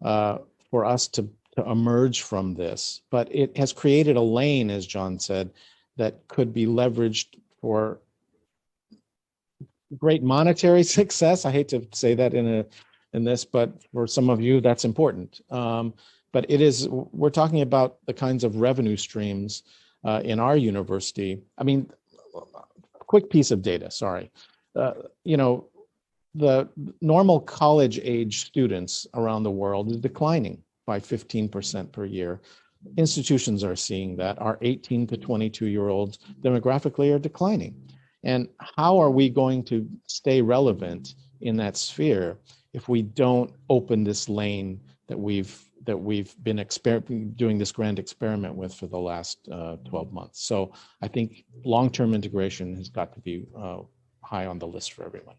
for us to emerge from this. But it has created a lane, as John said, that could be leveraged for great monetary success. I hate to say that in this, but for some of you, that's important. But we're talking about the kinds of revenue streams in our university. I mean, quick piece of data, sorry. The normal college age students around the world is declining by 15% per year. Institutions are seeing that. Our 18 to 22-year-olds demographically are declining. And how are we going to stay relevant in that sphere if we don't open this lane that we've been doing this grand experiment with for the last 12 months? So I think long-term integration has got to be high on the list for everyone.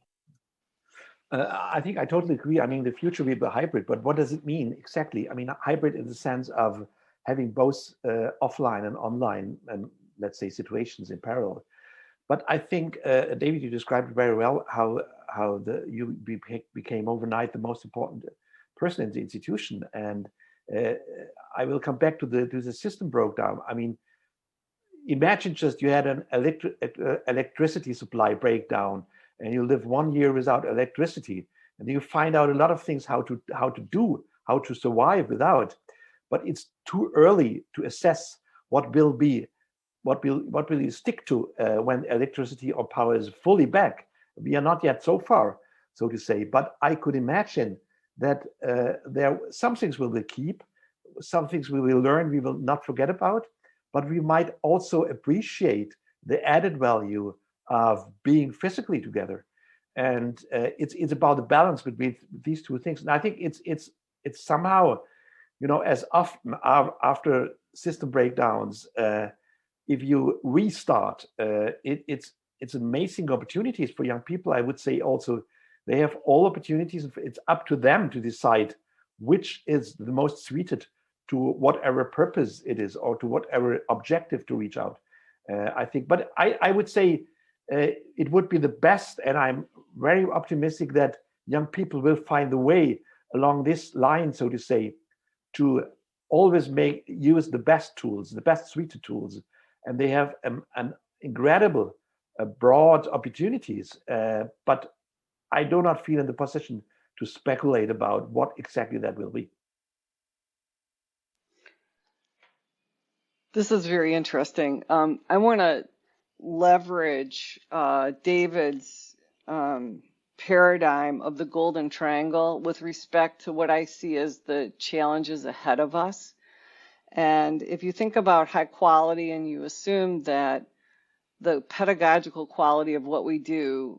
I think I totally agree. I mean, the future will be hybrid, but what does it mean exactly? I mean, hybrid in the sense of having both offline and online, and let's say situations in parallel. But I think, David, you described very well how you became overnight the most important person in the institution. And I will come back to the system broke down. I mean, imagine just you had an electricity supply breakdown, and you live 1 year without electricity, and you find out a lot of things how to survive without. But it's too early to assess what will you stick to when electricity or power is fully back. We are not yet so far, so to say. But I could imagine that some things we will keep, some things we will learn, we will not forget about, but we might also appreciate the added value of being physically together. And it's about the balance between these two things. And I think it's somehow, as often after system breakdowns, if you restart, it's amazing opportunities for young people. I would say also they have all opportunities. It's up to them to decide which is the most suited to whatever purpose it is or to whatever objective to reach out. I think, but I would say it would be the best, and I'm very optimistic that young people will find the way along this line, so to say, to always use the best tools, the best suited tools, and they have an incredible broad opportunities. But I do not feel in the position to speculate about what exactly that will be. This is very interesting. I want to leverage David's paradigm of the golden triangle with respect to what I see as the challenges ahead of us. And if you think about high quality and you assume that the pedagogical quality of what we do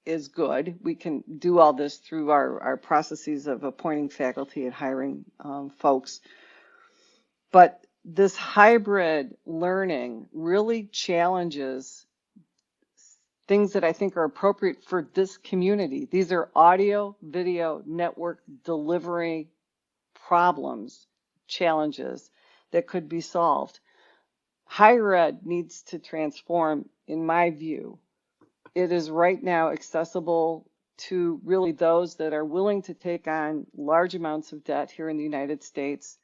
is good, we can do all this through our processes of appointing faculty and hiring folks. But this hybrid learning really challenges things that I think are appropriate for this community. These are audio, video, network delivery problems, challenges that could be solved. Higher ed needs to transform, in my view. It is right now accessible to really those that are willing to take on large amounts of debt here in the United States.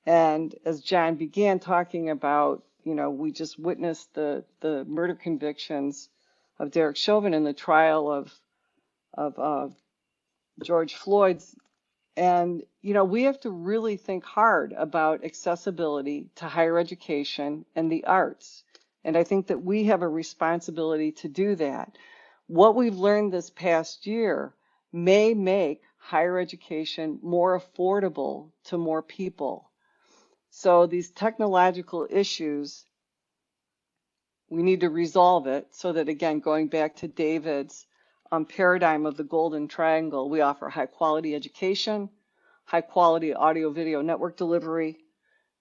And as John began talking about, we just witnessed the murder convictions of Derek Chauvin in the trial of George Floyd's. And, we have to really think hard about accessibility to higher education and the arts. And I think that we have a responsibility to do that. What we've learned this past year may make higher education more affordable to more people. So these technological issues, we need to resolve it so that, again, going back to David's paradigm of the golden triangle, we offer high quality education, high quality audio video network delivery,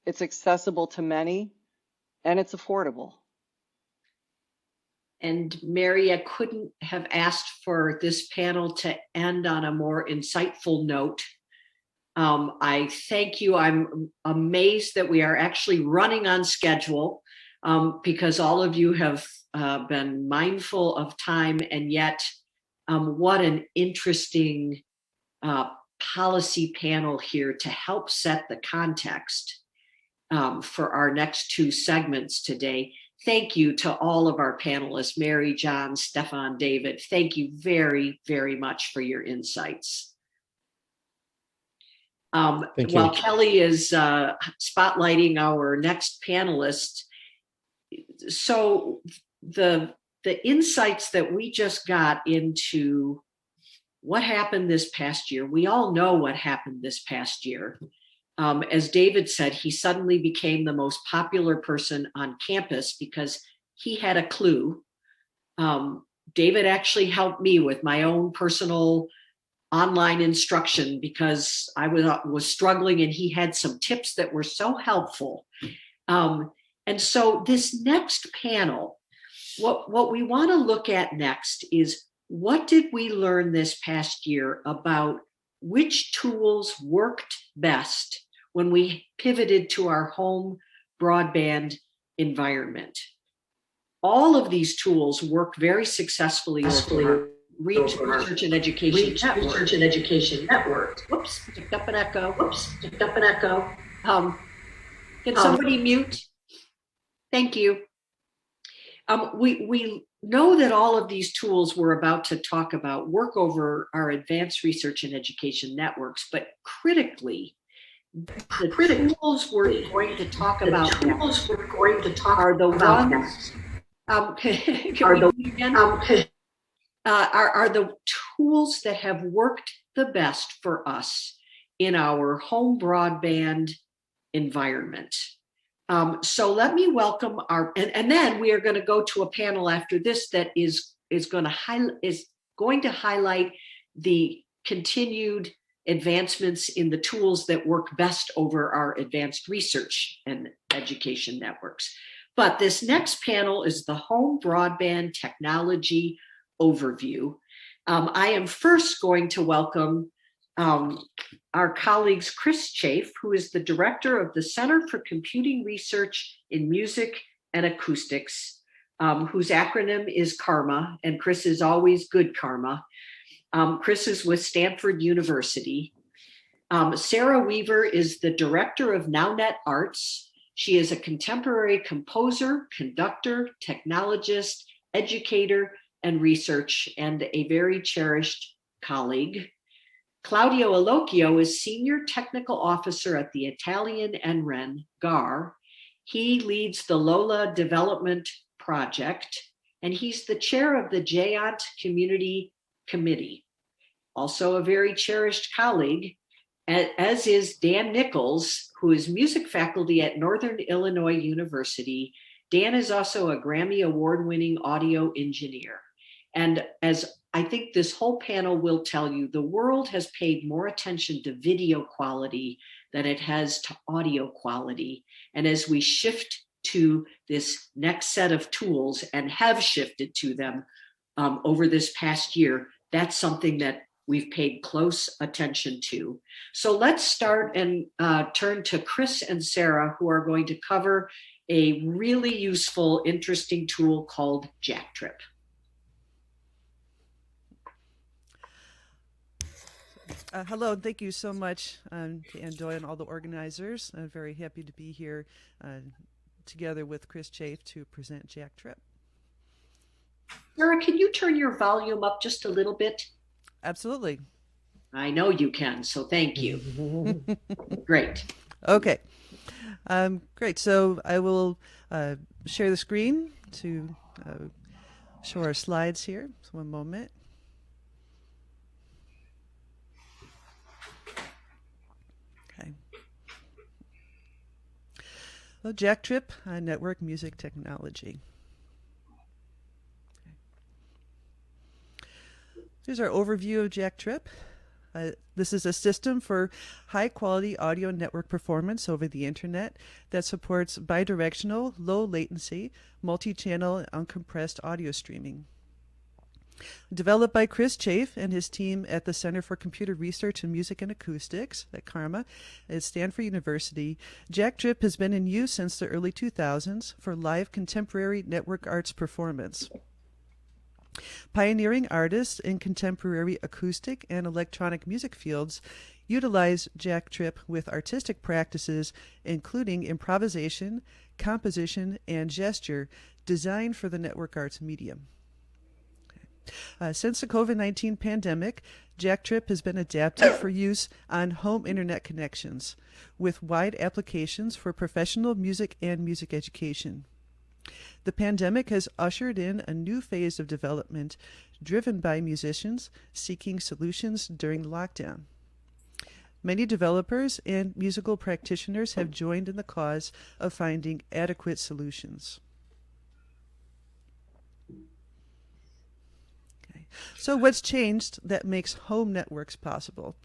it's accessible to many, and it's affordable. And Mary, I couldn't have asked for this panel to end on a more insightful note. I thank you. I'm amazed that we are actually running on schedule because all of you have been mindful of time, and yet what an interesting policy panel here to help set the context for our next two segments today. thank you to all of our panelists, Mary, John, Stefan, David. Thank you very, very much for your insights. Thank you. While Kelly is spotlighting our next panelist, so the insights that we just got into what happened this past year, we all know what happened this past year. As David said, he suddenly became the most popular person on campus because he had a clue. David actually helped me with my own personal online instruction because I was struggling, and he had some tips that were so helpful. And so this next panel, what we want to look at next is, what did we learn this past year about which tools worked best when we pivoted to our home broadband environment? All of these tools work very successfly with Research and Education Network. Whoops, picked up an echo. Can somebody mute? Thank you. We know that all of these tools we're about to talk about work over our advanced research and education networks, but critically, the tools we're going to talk about are the ones. Are the tools that have worked the best for us in our home broadband environment. So let me welcome our, and then we are going to go to a panel after this that is going to highlight the continued advancements in the tools that work best over our advanced research and education networks. But this next panel is the home broadband technology overview. I am first going to welcome our colleagues Chris Chafe, who is the director of the Center for Computing Research in Music and Acoustics, whose acronym is CARMA, and Chris is always good karma. Chris is with Stanford University. Sarah Weaver is the director of NowNet Arts. She is a contemporary composer, conductor, technologist, educator, and research, and a very cherished colleague. Claudio Alocchio is Senior Technical Officer at the Italian NREN, GAR. He leads the Lola Development Project, and he's the chair of the JANT Community Committee. Also a very cherished colleague, as is Dan Nichols, who is music faculty at Northern Illinois University. Dan is also a Grammy Award-winning audio engineer. And as I think this whole panel will tell you, the world has paid more attention to video quality than it has to audio quality. And as we shift to this next set of tools, and have shifted to them over this past year, that's something that we've paid close attention to. So let's start and turn to Chris and Sarah, who are going to cover a really useful, interesting tool called JackTrip. Hello, and thank you so much to Ann Doyle and all the organizers. I'm very happy to be here together with Chris Chafe to present JackTrip. Sarah, can you turn your volume up just a little bit? Absolutely. I know you can, so thank you. Great. Okay. Great. So I will share the screen to show our slides here. So one moment. Okay. Well, JackTrip, network music technology. Here's our overview of JackTrip. This is a system for high-quality audio network performance over the internet that supports bidirectional, low-latency, multi-channel, and uncompressed audio streaming. Developed by Chris Chafe and his team at the Center for Computer Research in Music and Acoustics at CARMA at Stanford University, JackTrip has been in use since the early 2000s for live contemporary network arts performance. Pioneering artists in contemporary acoustic and electronic music fields utilize JackTrip with artistic practices including improvisation, composition, and gesture designed for the network arts medium. Since the COVID-19 pandemic, Jack Trip has been adapted for use on home internet connections, with wide applications for professional music and music education. The pandemic has ushered in a new phase of development driven by musicians seeking solutions during lockdown. Many developers and musical practitioners have joined in the cause of finding adequate solutions. So what's changed that makes home networks possible?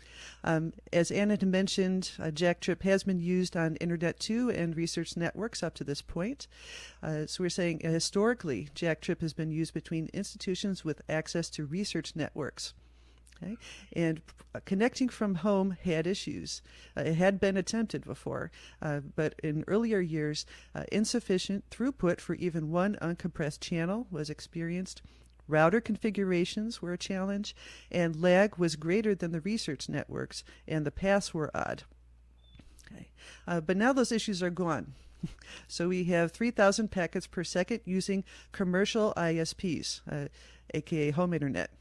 As Anna had mentioned, Jack Trip has been used on Internet 2 and research networks up to this point. So we're saying historically, Jack Trip has been used between institutions with access to research networks. Okay? And connecting from home had issues. It had been attempted before, but in earlier years, insufficient throughput for even one uncompressed channel was experienced. Router configurations were a challenge, and lag was greater than the research networks, and the paths were odd. Okay. But now those issues are gone. So we have 3,000 packets per second using commercial ISPs, aka home internet.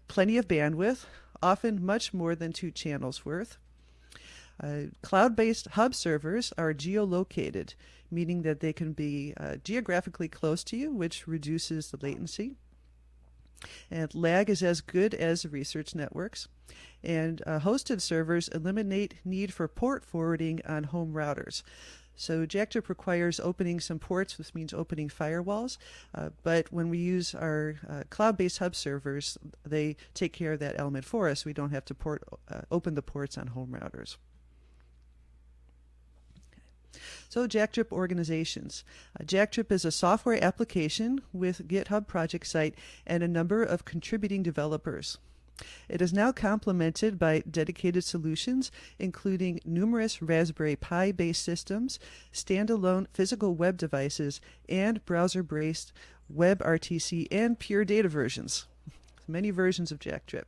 Plenty of bandwidth, often much more than 2 channels worth. Cloud-based hub servers are geolocated, meaning that they can be geographically close to you, which reduces the latency. And lag is as good as research networks. And hosted servers eliminate need for port forwarding on home routers. So JackTrip requires opening some ports, which means opening firewalls. But when we use our cloud-based hub servers, they take care of that element for us. We don't have to open the ports on home routers. So JackTrip organizations. JackTrip is a software application with GitHub project site and a number of contributing developers. It is now complemented by dedicated solutions, including numerous Raspberry Pi-based systems, standalone physical web devices, and browser-based WebRTC and pure data versions. Many versions of JackTrip.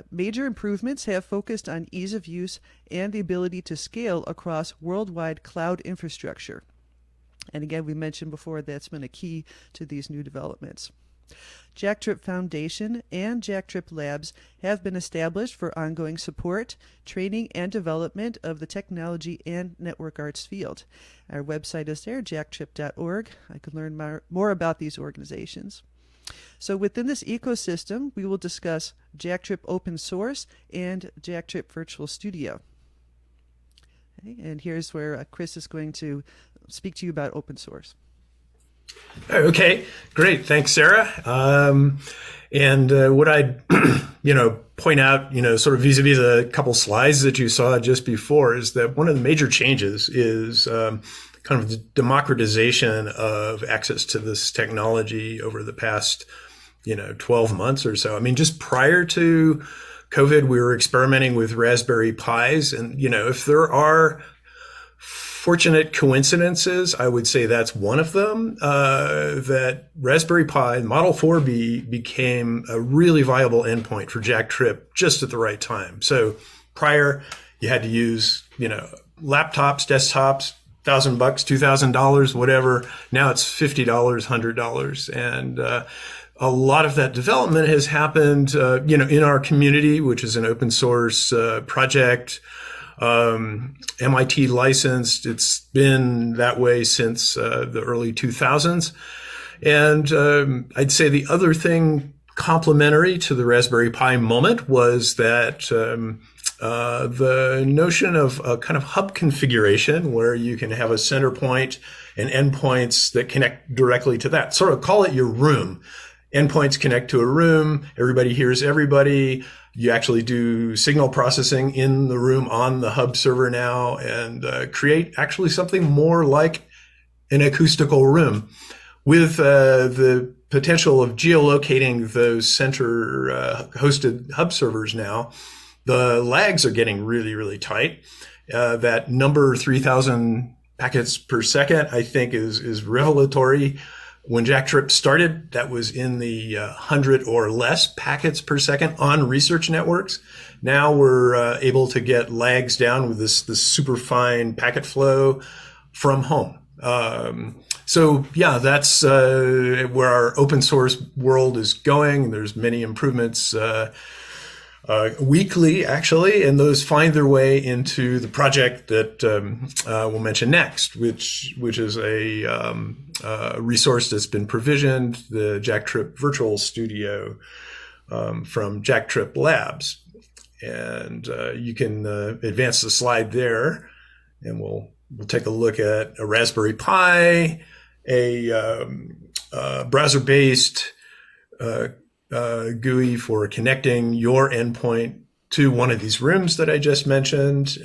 Major improvements have focused on ease of use and the ability to scale across worldwide cloud infrastructure. And again, we mentioned before that's been a key to these new developments. JackTrip Foundation and JackTrip Labs have been established for ongoing support, training, and development of the technology and network arts field. Our website is there, jacktrip.org. I can learn more about these organizations. So within this ecosystem, we will discuss JackTrip Open Source and JackTrip Virtual Studio. Okay, and here's where Chris is going to speak to you about open source. Okay, great. Thanks, Sarah. And what I'd, point out, sort of vis-a-vis the couple slides that you saw just before is that one of the major changes is kind of the democratization of access to this technology over the past, 12 months or so. I mean, just prior to COVID, we were experimenting with Raspberry Pis. And, if there are fortunate coincidences, I would say that's one of them, that Raspberry Pi Model 4B became a really viable endpoint for JackTrip just at the right time. So prior, you had to use, laptops, desktops, $1,000, $2,000, whatever. Now it's $50, $100. And a lot of that development has happened, in our community, which is an open source project. MIT licensed. It's been that way since the early 2000s. And I'd say the other thing complementary to the Raspberry Pi moment was that the notion of a kind of hub configuration where you can have a center point and endpoints that connect directly to that. Sort of call it your room. Endpoints connect to a room. Everybody hears everybody. You actually do signal processing in the room on the hub server now and create actually something more like an acoustical room with the potential of geolocating those center hosted hub servers now. The lags are getting really, really tight. That number 3,000 packets per second, I think, is revelatory. When JackTrip started, that was in the 100 or less packets per second on research networks. Now we're able to get lags down with this super fine packet flow from home. So yeah, that's where our open source world is going. There's many improvements weekly, actually, and those find their way into the project that we'll mention next, which is a resource that's been provisioned, the Jack Tripp Virtual Studio from Jack Tripp Labs. And you can advance the slide there, and we'll take a look at a Raspberry Pi, a browser-based GUI for connecting your endpoint to one of these rooms that I just mentioned.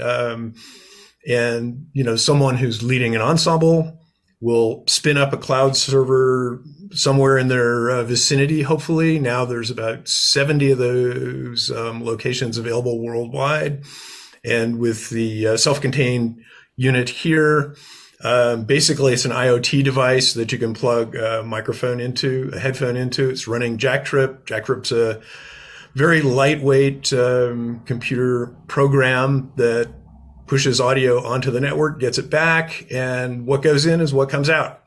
And, someone who's leading an ensemble will spin up a cloud server somewhere in their vicinity, hopefully. Now there's about 70 of those locations available worldwide. And with the self-contained unit here, basically it's an IoT device that you can plug a microphone into, a headphone into. It's running Jack Tripp. Jack Tripp's a very lightweight computer program that pushes audio onto the network, gets it back, and what goes in is what comes out,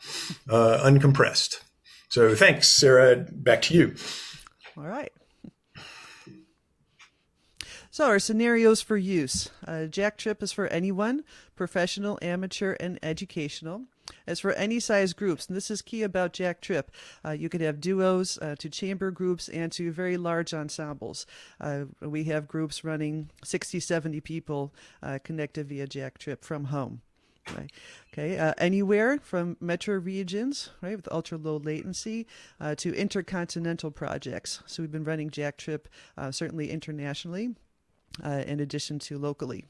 uncompressed. So thanks, Sarah. Back to you. All right. So our scenarios for use. Jack Tripp is for anyone, professional, amateur, and educational. As for any size groups, and this is key about Jack Tripp, you can have duos to chamber groups and to very large ensembles. We have groups running 60, 70 people connected via Jack Tripp from home. Right. Okay. Anywhere from metro regions, right, with ultra low latency, to intercontinental projects. So we've been running Jack Tripp certainly internationally, in addition to locally.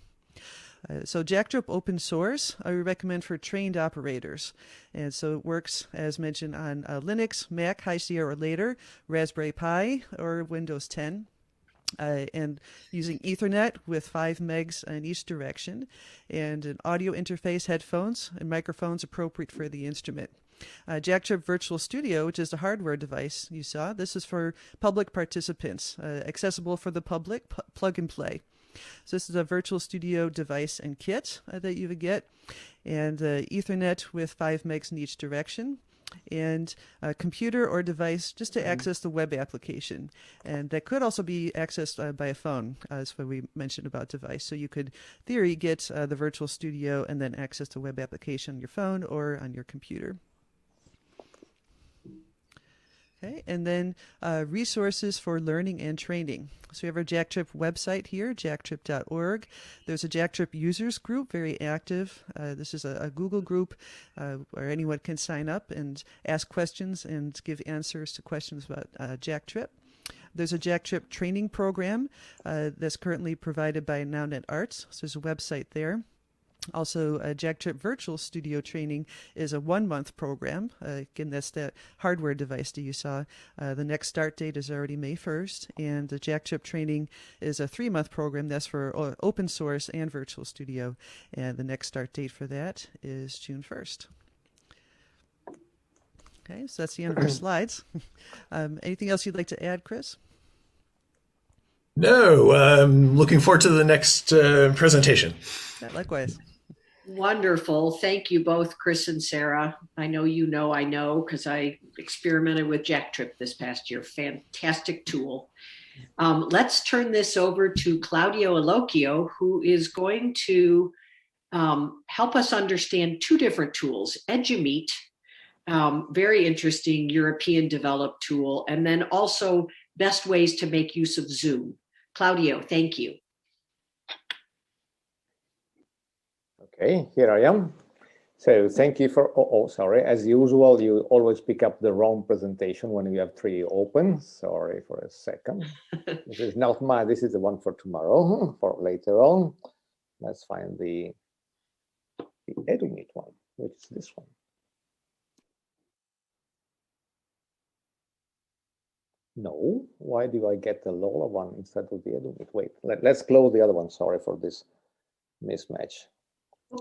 So Jack Tripp open source, I would recommend for trained operators. And so it works, as mentioned, on Linux, Mac, High Sierra or later, Raspberry Pi, or Windows 10. And using Ethernet with 5 megs in each direction, and an audio interface, headphones, and microphones appropriate for the instrument. Jack Tripp Virtual Studio, which is the hardware device you saw, this is for public participants, accessible for the public, plug and play. So this is a Virtual Studio device and kit that you would get, and Ethernet with 5 megs in each direction, and a computer or device just to access the web application. And that could also be accessed by a phone, as what we mentioned about device. So you could, in theory, get the Virtual Studio and then access the web application on your phone or on your computer. Okay, and then resources for learning and training. So we have our Jack Tripp website here, jacktripp.org. There's a Jack Tripp users group, very active. This is a Google group where anyone can sign up and ask questions and give answers to questions about Jack Tripp. There's a Jack Tripp training program that's currently provided by NowNet Arts. So there's a website there. Also, Jack Tripp Virtual Studio Training is a 1-month program. Again, that's that hardware device that you saw. The next start date is already May 1st. And the Jack Tripp Training is a 3-month program. That's for open source and Virtual Studio. And the next start date for that is June 1st. Okay, so that's the end of our slides. Anything else you'd like to add, Chris? No, I'm looking forward to the next presentation. Yeah, likewise. Wonderful. Thank you both, Chris and Sarah. I know I know, because I experimented with Jack Tripp this past year. Fantastic tool. Let's turn this over to Claudio Alocchio, who is going to help us understand 2 different tools. Edumeet, very interesting European developed tool, and then also best ways to make use of Zoom. Claudio, thank you. Okay, here I am. So thank you for, sorry, as usual, you always pick up the wrong presentation when you have 3 open. Sorry for a second. This is not mine, this is the one for tomorrow, for later on. Let's find the Edumeet one, which is this one. No, why do I get the Lola one instead of the Edumeet? Wait, let's close the other one. Sorry for this mismatch.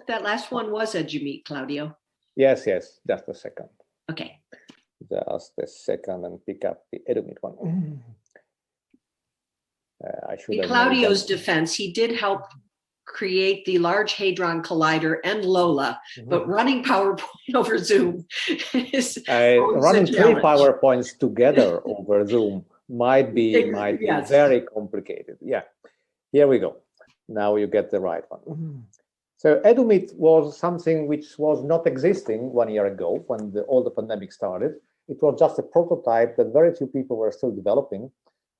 That last one was Edumeet, Claudio. Yes, just a second. Okay. Just a second and pick up the Edumeet one. I should. In Claudio's defense, he did help create the Large Hadron Collider and Lola, but running PowerPoint over Zoom is always running a 3 challenge. PowerPoints together over Zoom might be Yes. very complicated. Yeah, here we go. Now you get the right one. So EduMeet was something which was not existing 1 year ago when all the pandemic started. It was just a prototype that very few people were still developing.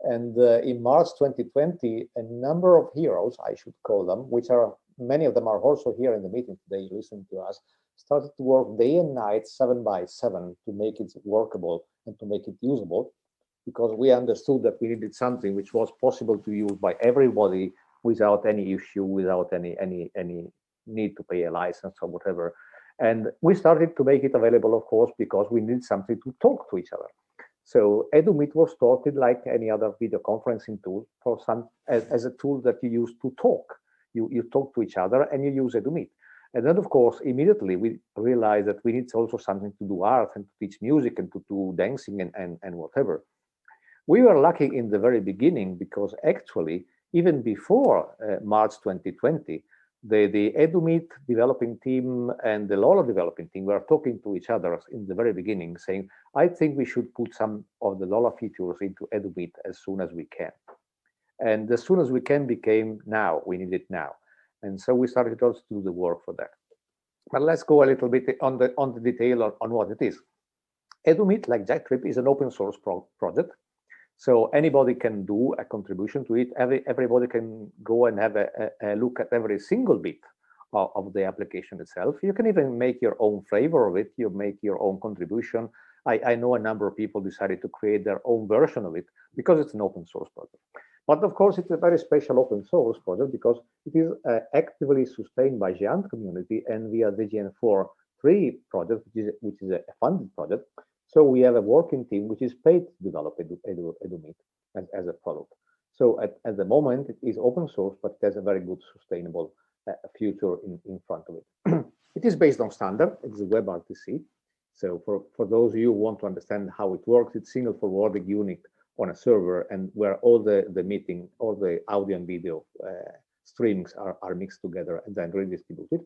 And in March 2020, a number of heroes, I should call them, which are many of them are also here in the meeting today listening to us, started to work day and night, 7 by 7, to make it workable and to make it usable, because we understood that we needed something which was possible to use by everybody without any issue, without any need to pay a license or whatever. And we started to make it available, of course, because we need something to talk to each other. So EduMeet was started like any other video conferencing tool for as a tool that you use to talk. You talk to each other and you use EduMeet. And then, of course, immediately we realized that we need also something to do art and to teach music and to do dancing and whatever. We were lucky in the very beginning because actually, even before March 2020, the EduMeet developing team and the Lola developing team were talking to each other in the very beginning, saying, I think we should put some of the Lola features into EduMeet as soon as we can. And as soon as we can became now, we need it now. And so we started also to do the work for that. But let's go a little bit on the detail on what it is. EduMeet, like Jack Trip, is an open source project. So anybody can do a contribution to it. Everybody can go and have a look at every single bit of the application itself. You can even make your own flavor of it. You make your own contribution. I know a number of people decided to create their own version of it because it's an open source project. But of course, it's a very special open source project because it is actively sustained by Giant community and via the GN4.3 project, which is a funded project. So we have a working team which is paid to develop EduMeet as a product. So at the moment, it is open source, but it has a very good sustainable future in front of it. It is based on standard. It's a WebRTC. So for those of you who want to understand how it works, it's single forwarding unit on a server, and where all the meeting, all the audio and video streamings are mixed together and then redistributed.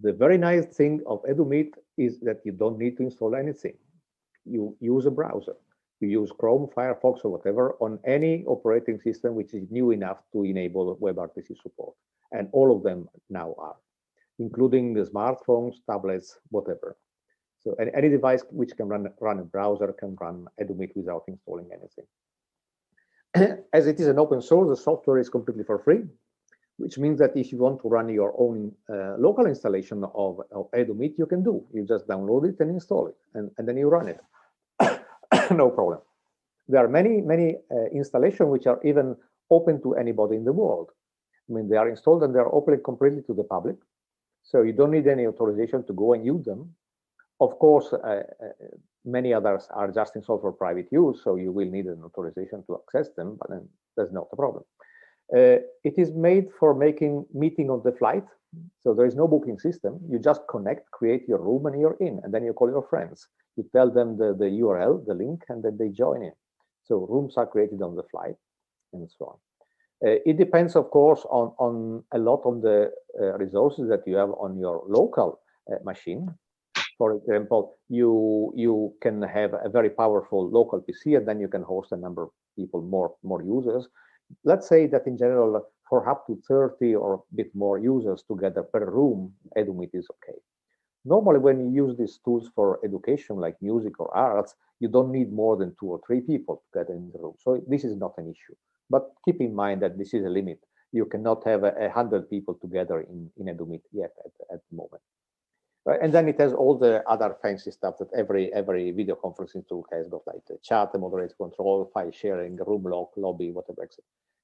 The very nice thing of EduMeet is that you don't need to install anything. You use a browser. You use Chrome, Firefox, or whatever on any operating system which is new enough to enable WebRTC support. And all of them now are, including the smartphones, tablets, whatever. So any device which can run a browser can run EduMeet without installing anything. As it is an open source, the software is completely for free, which means that if you want to run your own local installation of EduMeet, you can do. You just download it and install it, and then you run it. No problem. There are many installations which are even open to anybody in the world. I mean, they are installed and they are open completely to the public. So you don't need any authorization to go and use them. Of course, many others are just installed for private use, so you will need an authorization to access them, but then that's not a problem. It is made for making meeting on the flight. So there is no booking system. You just connect, create your room, and you're in. And then you call your friends. You tell them the URL, the link, and then they join in. So rooms are created on the flight, and so on. It depends, of course, on a lot of the resources that you have on your local machine. For example, you can have a very powerful local PC, and then you can host a number of people, more users. Let's say that in general, for up to 30 or a bit more users together per room, EduMeet is okay. Normally, when you use these tools for education, like music or arts, you don't need more than 2 or 3 people together in the room. So this is not an issue. But keep in mind that this is a limit. You cannot have 100 people together in EduMeet yet at the moment. And then it has all the other fancy stuff that every video conferencing tool has got, like the chat, the moderator control, file sharing, room lock, lobby, whatever.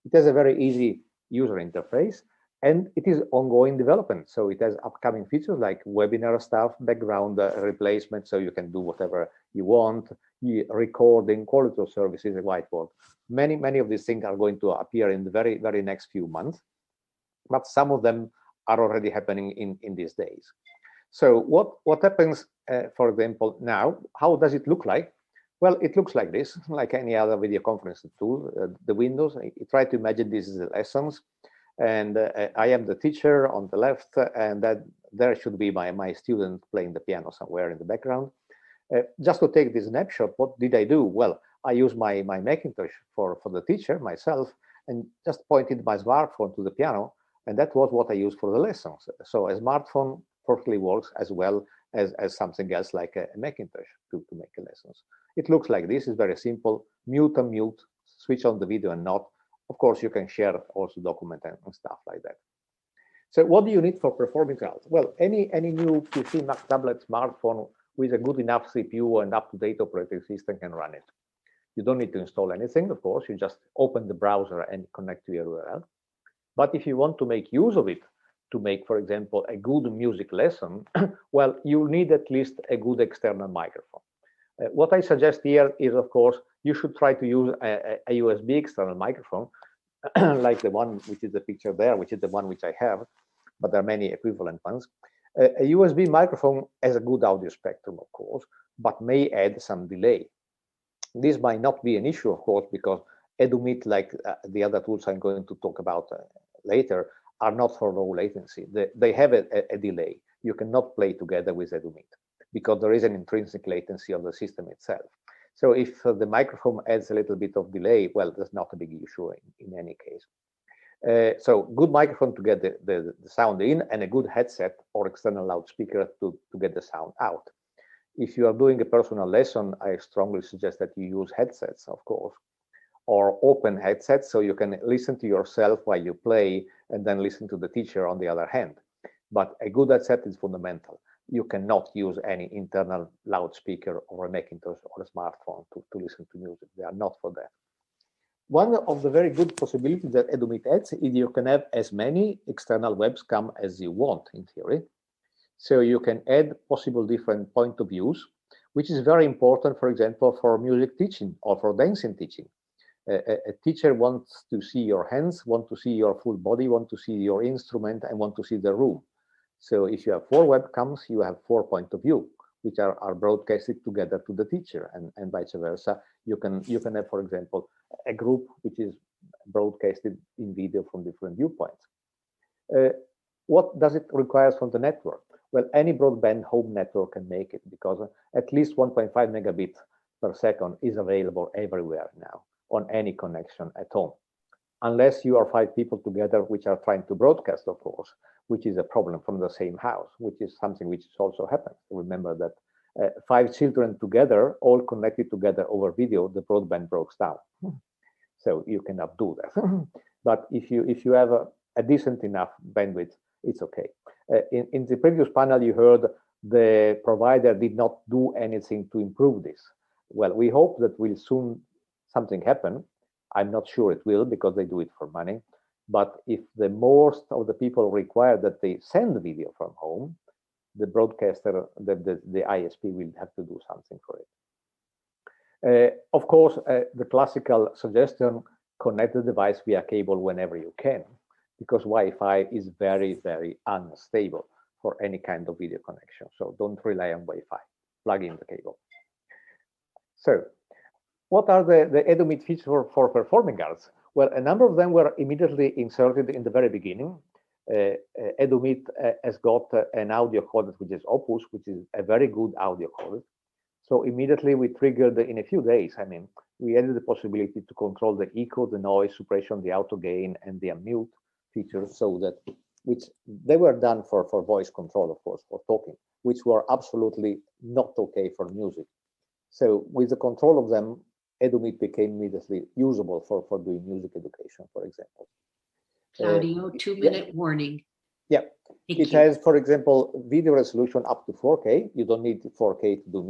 It has a very easy user interface, and it is ongoing development. So it has upcoming features like webinar stuff, background replacement, so you can do whatever you want, recording, quality of services, a whiteboard. Many of these things are going to appear in the very next few months, but some of them are already happening in these days. So what happens, for example, now, how does it look like? Well, it looks like this, like any other video conferencing tool. The windows, you try to imagine this as the lessons. And I am the teacher on the left, and that there should be my student playing the piano somewhere in the background. Just to take this snapshot, what did I do? Well, I used my Macintosh for the teacher, myself, and just pointed my smartphone to the piano, and that was what I used for the lessons. So a smartphone perfectly works as well as something else like a Macintosh to make lessons. It looks like this. It's very simple. Mute and mute, switch on the video and not. Of course, you can share also document and stuff like that. So what do you need for performing arts? Well, any new PC, Mac, tablet, smartphone with a good enough CPU and up-to-date operating system can run it. You don't need to install anything, of course. You just open the browser and connect to your URL. But if you want to make use of it to make, for example, a good music lesson, well, you need at least a good external microphone. What I suggest here is, of course, you should try to use a USB external microphone, like the one which is the picture there, which is the one which I have, but there are many equivalent ones. A USB microphone has a good audio spectrum, of course, but may add some delay. This might not be an issue, of course, because EduMeet, like the other tools I'm going to talk about later, are not for low latency. They have a delay. You cannot play together with EduMeet because there is an intrinsic latency of the system itself. So if the microphone adds a little bit of delay, well, that's not a big issue in any case. So good microphone to get the sound in, and a good headset or external loudspeaker to get the sound out. If you are doing a personal lesson, I strongly suggest that you use headsets, of course, or open headsets so you can listen to yourself while you play and then listen to the teacher on the other hand. But a good headset is fundamental. You cannot use any internal loudspeaker or a Macintosh or a smartphone to listen to music. They are not for that. One of the very good possibilities that EduMeet adds is you can have as many external webcams as you want, in theory. So you can add possible different point of views, which is very important, for example, for music teaching or for dancing teaching. A teacher wants to see your hands, want to see your full body, want to see your instrument, and want to see the room. So if you have 4 webcams, you have 4 points of view, which are broadcasted together to the teacher, and vice versa. You can have, for example, a group which is broadcasted in video from different viewpoints. What does it require from the network? Well, any broadband home network can make it, because at least 1.5 megabits per second is available everywhere now on any connection at home, unless you are 5 people together which are trying to broadcast, of course, which is a problem from the same house, which is something which also happens. Remember that 5 children together, all connected together over video, the broadband breaks down. So you cannot do that. But if you have a decent enough bandwidth, it's okay. In the previous panel, you heard the provider did not do anything to improve this. Well, we hope that will soon something happen. I'm not sure it will, because they do it for money. But if the most of the people require that they send video from home, the broadcaster, the ISP will have to do something for it. Of course, the classical suggestion, connect the device via cable whenever you can, because Wi-Fi is very, very unstable for any kind of video connection. So don't rely on Wi-Fi, plug in the cable. So what are the EduMeet features for performing arts? Well, a number of them were immediately inserted in the very beginning. EduMeet has got an audio codec, which is Opus, which is a very good audio codec. So immediately we triggered, in a few days, we added the possibility to control the echo, the noise suppression, the auto gain, and the unmute features, so that, which they were done for voice control, of course, for talking, which were absolutely not okay for music. So with the control of them, EduMeet became immediately usable for doing music education, for example. Claudio, 2-minute warning. Yeah, Thank you. has, for example, video resolution up to 4K. You don't need 4K to do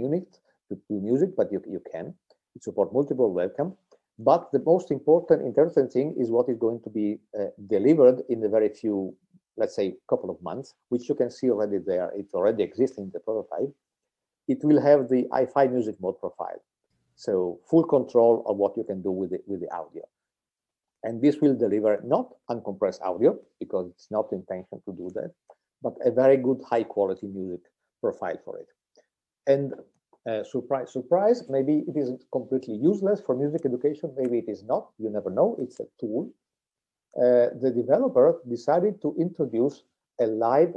music, but you can. It supports multiple webcam. But the most important, interesting thing is what is going to be delivered in the very few, let's say, couple of months, which you can see already there. It already exists in the prototype. It will have the hi-fi music mode profile. So full control of what you can do with the audio. And this will deliver not uncompressed audio, because it's not the intention to do that, but a very good high quality music profile for it. And surprise, surprise, maybe it is completely useless for music education, maybe it is not, you never know, it's a tool. the developer decided to introduce a live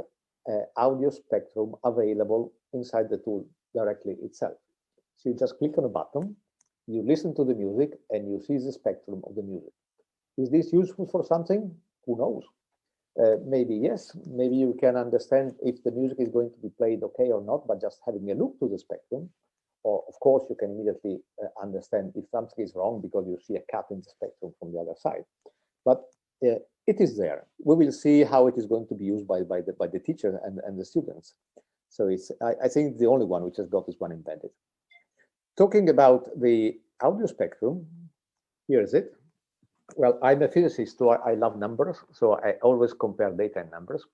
audio spectrum available inside the tool directly itself. So you just click on a button, you listen to the music, and you see the spectrum of the music. Is this useful for something? Who knows? Maybe yes, maybe you can understand if the music is going to be played okay or not, but just having a look to the spectrum. Or of course, you can immediately understand if something is wrong because you see a cut in the spectrum from the other side. But it is there. We will see how it is going to be used by the teacher and the students. So it's I think the only one which has got this one embedded. Talking about the audio spectrum, here is it. Well, I'm a physicist, so I love numbers, so I always compare data and numbers.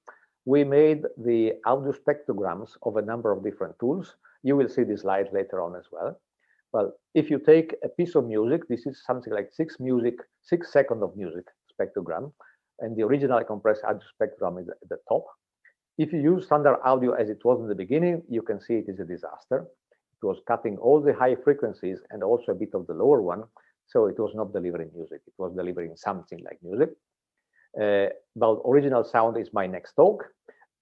We made the audio spectrograms of a number of different tools. You will see this slide later on as well. Well, if you take a piece of music, this is something like 6 seconds of music spectrogram, and the original compressed audio spectrum is at the top. If you use standard audio as it was in the beginning, you can see it is a disaster. It was cutting all the high frequencies and also a bit of the lower one, so it was not delivering music. It was delivering something like music. About original sound is my next talk.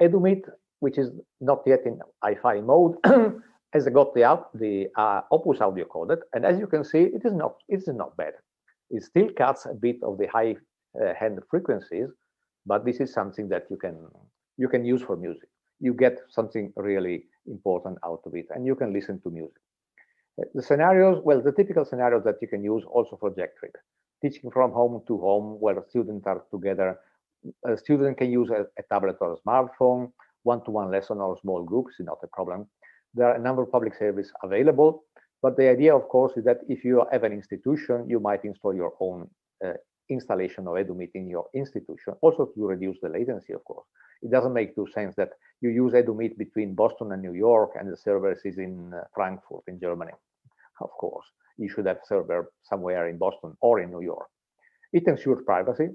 Edumit, which is not yet in hi-fi mode, has got the Opus audio codec, and as you can see, it is not bad. It still cuts a bit of the high hand frequencies, but this is something that you can use for music. You get something really important out of it, and you can listen to music. The scenarios, well, the typical scenarios that you can use also for JackTrip. Teaching from home to home, where students are together. A student can use a tablet or a smartphone, one-to-one lesson or small groups is not a problem. There are a number of public services available, but the idea, of course, is that if you have an institution, you might install your own installation of Edumit in your institution, also to reduce the latency, of course. It doesn't make too sense that you use Edumit between Boston and New York and the server is in Frankfurt in Germany. Of course, you should have a server somewhere in Boston or in New York. It ensures privacy.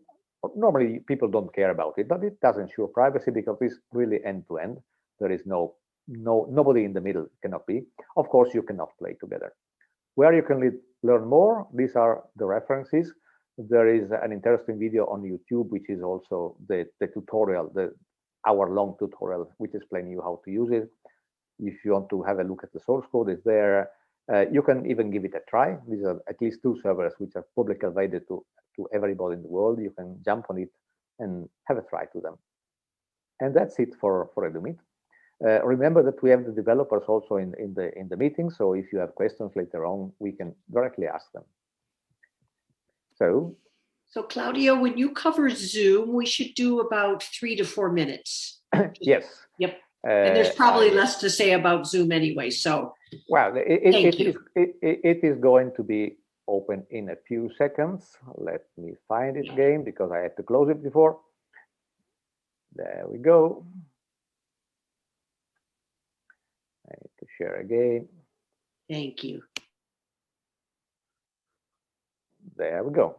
Normally, people don't care about it, but it does ensure privacy because it's really end-to-end. There is nobody in the middle, cannot be. Of course, you cannot play together. Where you can learn more, these are the references. There is an interesting video on YouTube, which is also the tutorial, the hour-long tutorial, which explains you how to use it. If you want to have a look at the source code, it's there. You can even give it a try. These are at least 2 servers which are publicly available to everybody in the world. You can jump on it and have a try to them. And that's it for Edumit. Remember that we have the developers also in the meeting, so if you have questions later on, we can directly ask them. So Claudio, when you cover Zoom, we should do about 3 to 4 minutes. Yes. Yep. And there's probably less to say about Zoom anyway. So well, it is going to be open in a few seconds. Let me find it again because I had to close it before. There we go. I need to share again. Thank you. There we go.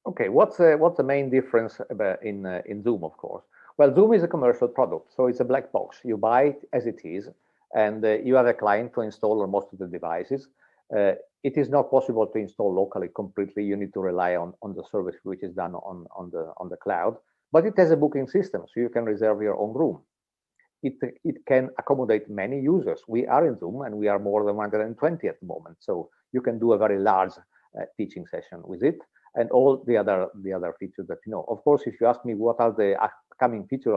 Okay, what's the main difference in Zoom, of course? Well, Zoom is a commercial product, so it's a black box. You buy it as it is, and you have a client to install on most of the devices. It is not possible to install locally completely. You need to rely on the service which is done on the cloud. But it has a booking system, so you can reserve your own room. It can accommodate many users. We are in Zoom, and we are more than 120 at the moment, so you can do a very large teaching session with it. And all the other features that you know. Of course, if you ask me what are the upcoming features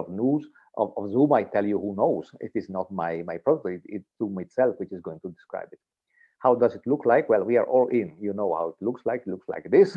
of Zoom, I tell you who knows. It is not my product. It's Zoom itself which is going to describe it. How does it look like? Well, we are all in. You know how it looks like. It looks like this.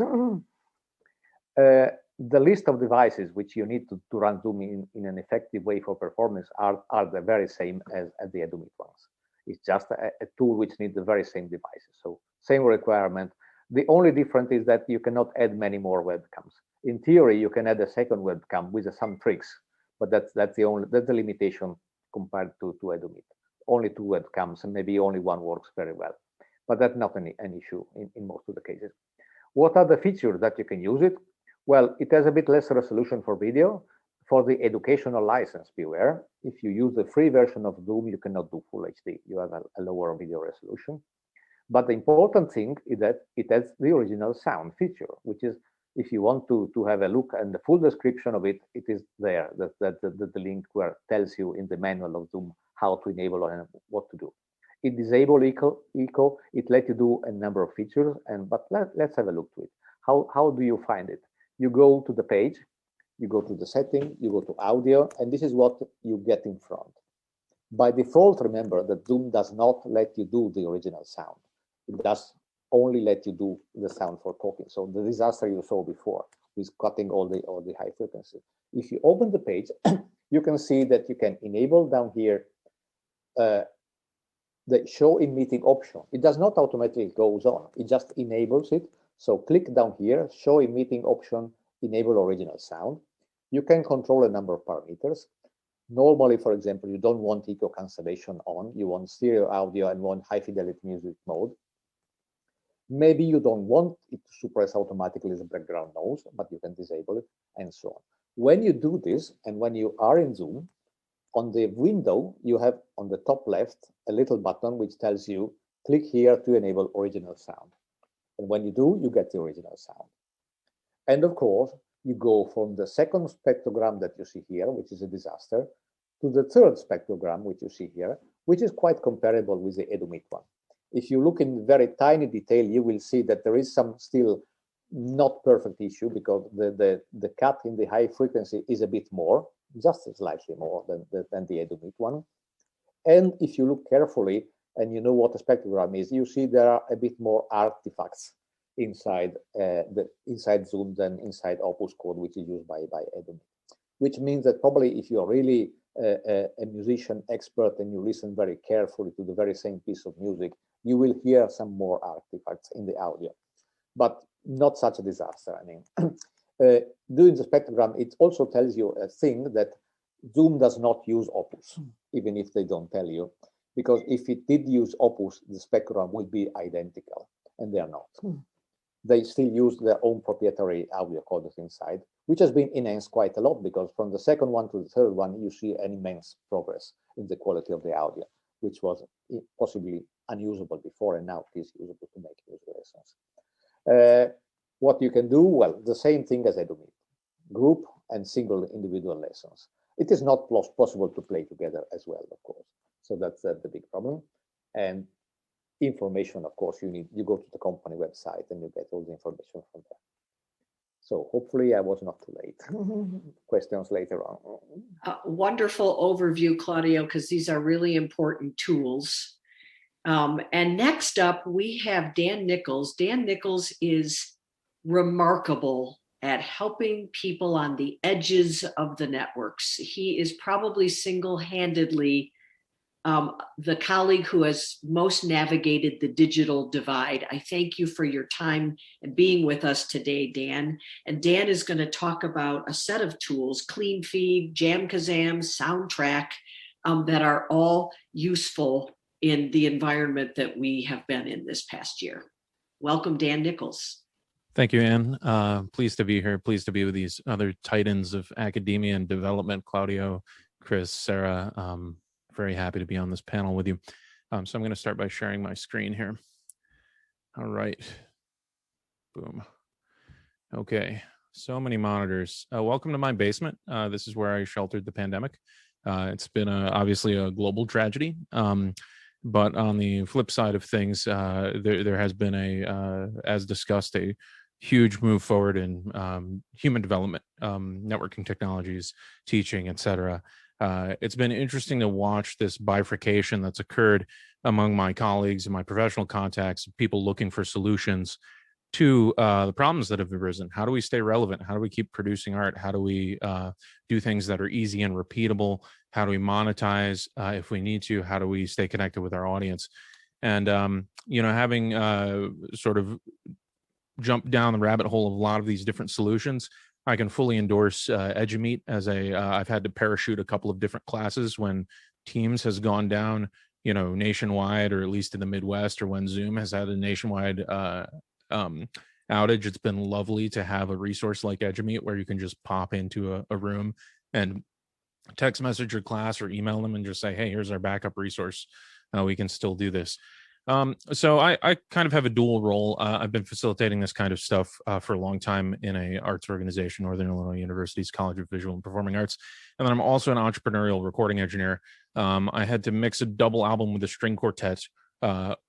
The list of devices which you need to run Zoom in an effective way for performance are the very same as the Edumit ones. It's just a tool which needs the very same devices. So same requirement. The only difference is that you cannot add many more webcams. In theory, you can add a second webcam with some tricks, but that's the limitation compared to Edumit. Only 2 webcams, and maybe only one works very well. But that's not an issue in most of the cases. What are the features that you can use it? Well, it has a bit less resolution for video. For the educational license, beware. If you use the free version of Zoom, you cannot do full HD. You have a lower video resolution. But the important thing is that it has the original sound feature, which is, if you want to have a look and the full description of it, it is there. The link where tells you in the manual of Zoom how to enable and what to do. It disables echo. It lets you do a number of features, but let's have a look to it. How do you find it? You go to the page, you go to the setting, you go to audio, and this is what you get in front. By default, remember that Zoom does not let you do the original sound. It does only let you do the sound for talking. So the disaster you saw before with cutting all the high frequency. If you open the page, you can see that you can enable down here the show in meeting option. It does not automatically goes on. It just enables it. So click down here, show in meeting option, enable original sound. You can control a number of parameters. Normally, for example, you don't want echo cancellation on. You want stereo audio and want high fidelity music mode. Maybe you don't want it to suppress automatically the background noise, but you can disable it and so on. When you do this, and when you are in Zoom, on the window, you have on the top left a little button which tells you, click here to enable original sound. And when you do, you get the original sound. And of course, you go from the second spectrogram that you see here, which is a disaster, to the third spectrogram, which you see here, which is quite comparable with the EduMeet one. If you look in very tiny detail, you will see that there is some still not perfect issue because the cut in the high frequency is a bit more, just slightly more than the EduMeet one. And if you look carefully and you know what a spectrogram is, you see there are a bit more artifacts inside inside Zoom than inside Opus code, which is used by EduMeet. Which means that probably if you're really a musician expert and you listen very carefully to the very same piece of music, you will hear some more artifacts in the audio, but not such a disaster. I mean, doing the spectrogram, it also tells you a thing that Zoom does not use Opus, even if they don't tell you, because if it did use Opus, the spectrogram would be identical, and they are not. They still use their own proprietary audio coders inside, which has been enhanced quite a lot because from the second one to the third one, you see an immense progress in the quality of the audio, which was possibly unusable before, and now it is usable to make user lessons. What you can do, well, the same thing as EduMeet, group and single individual lessons. It is not possible to play together as well, of course. So that's the big problem. And information, of course, you go to the company website and you get all the information from there. So hopefully I was not too late. Questions later on. Wonderful overview, Claudio, because these are really important tools. And next up, we have Dan Nichols. Dan Nichols is remarkable at helping people on the edges of the networks. He is probably single-handedly the colleague who has most navigated the digital divide. I thank you for your time and being with us today, Dan. And Dan is going to talk about a set of tools, Clean Feed, JamKazam, Soundtrack, that are all useful in the environment that we have been in this past year. Welcome, Dan Nichols. Thank you, Anne. Pleased to be here. Pleased to be with these other titans of academia and development, Claudio, Chris, Sarah. Very happy to be on this panel with you. So I'm going to start by sharing my screen here. All right. Boom. Okay. So many monitors. Welcome to my basement. This is where I sheltered the pandemic. It's been obviously a global tragedy. But on the flip side of things, there has been as discussed, a huge move forward in human development, networking technologies, teaching, et cetera. It's been interesting to watch this bifurcation that's occurred among my colleagues and my professional contacts, people looking for solutions to the problems that have arisen. How do we stay relevant? How do we keep producing art? How do we do things that are easy and repeatable? How do we monetize if we need to? How do we stay connected with our audience? And, having sort of jumped down the rabbit hole of a lot of these different solutions, I can fully endorse EduMeet as I've had to parachute a couple of different classes when Teams has gone down, nationwide, or at least in the Midwest, or when Zoom has had a nationwide outage. It's been lovely to have a resource like EduMeet where you can just pop into a room and text message your class or email them and just say, hey, here's our backup resource. We can still do this. So I kind of have a dual role. I've been facilitating this kind of stuff for a long time in a arts organization, Northern Illinois University's College of Visual and Performing Arts. And then I'm also an entrepreneurial recording engineer. I had to mix a double album with a string quartet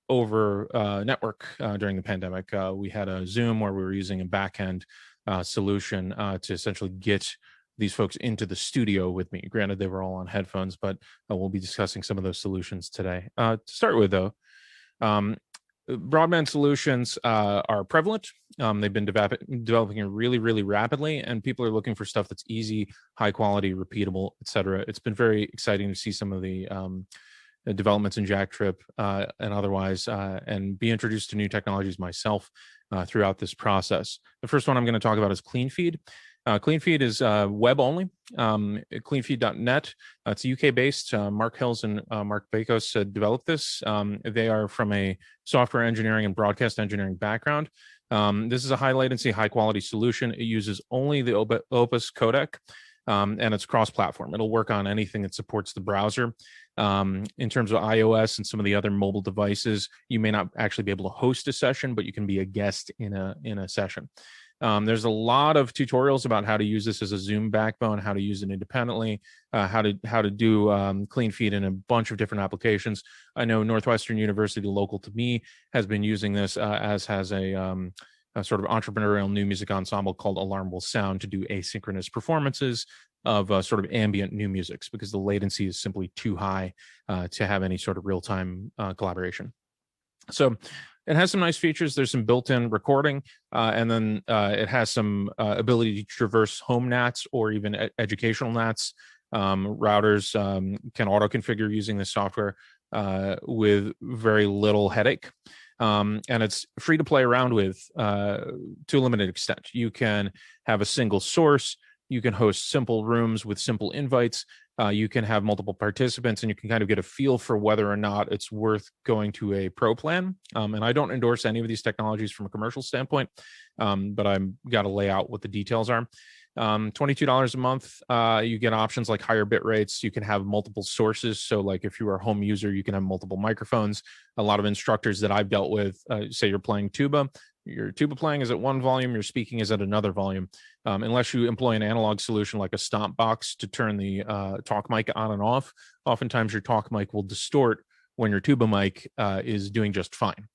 over network during the pandemic. We had a Zoom where we were using a backend solution to essentially get these folks into the studio with me. Granted, they were all on headphones, but we'll be discussing some of those solutions today. To start with, though, broadband solutions are prevalent. They've been developing really, really rapidly, and people are looking for stuff that's easy, high quality, repeatable, etc. It's been very exciting to see some of the developments in Jack Trip and otherwise, and be introduced to new technologies myself throughout this process. The first one I'm going to talk about is CleanFeed. CleanFeed is web only. Cleanfeed.net. It's UK-based. Mark Hills and Mark Bakos developed this. They are from a software engineering and broadcast engineering background. This is a high latency, high quality solution. It uses only the Opus codec, and it's cross-platform. It'll work on anything that supports the browser. In terms of iOS and some of the other mobile devices, you may not actually be able to host a session, but you can be a guest in a session. There's a lot of tutorials about how to use this as a Zoom backbone, how to use it independently, how to do CleanFeed in a bunch of different applications. I know Northwestern University, local to me, has been using this, as has a sort of entrepreneurial new music ensemble called Alarm Will Sound to do asynchronous performances of sort of ambient new musics, because the latency is simply too high to have any sort of real-time collaboration. So it has some nice features. There's some built-in recording, and then it has some ability to traverse home NATs or even educational NATs. Routers can auto-configure using this software with very little headache. And it's free to play around with to a limited extent. You can have a single source. You can host simple rooms with simple invites. You can have multiple participants, and you can kind of get a feel for whether or not it's worth going to a pro plan. And I don't endorse any of these technologies from a commercial standpoint, but I've got to lay out what the details are. $22 a month, you get options like higher bit rates. You can have multiple sources. So like if you are a home user, you can have multiple microphones. A lot of instructors that I've dealt with, say you're playing tuba, your tuba playing is at one volume, your speaking is at another volume. Unless you employ an analog solution like a stomp box to turn the talk mic on and off, oftentimes your talk mic will distort when your tuba mic is doing just fine.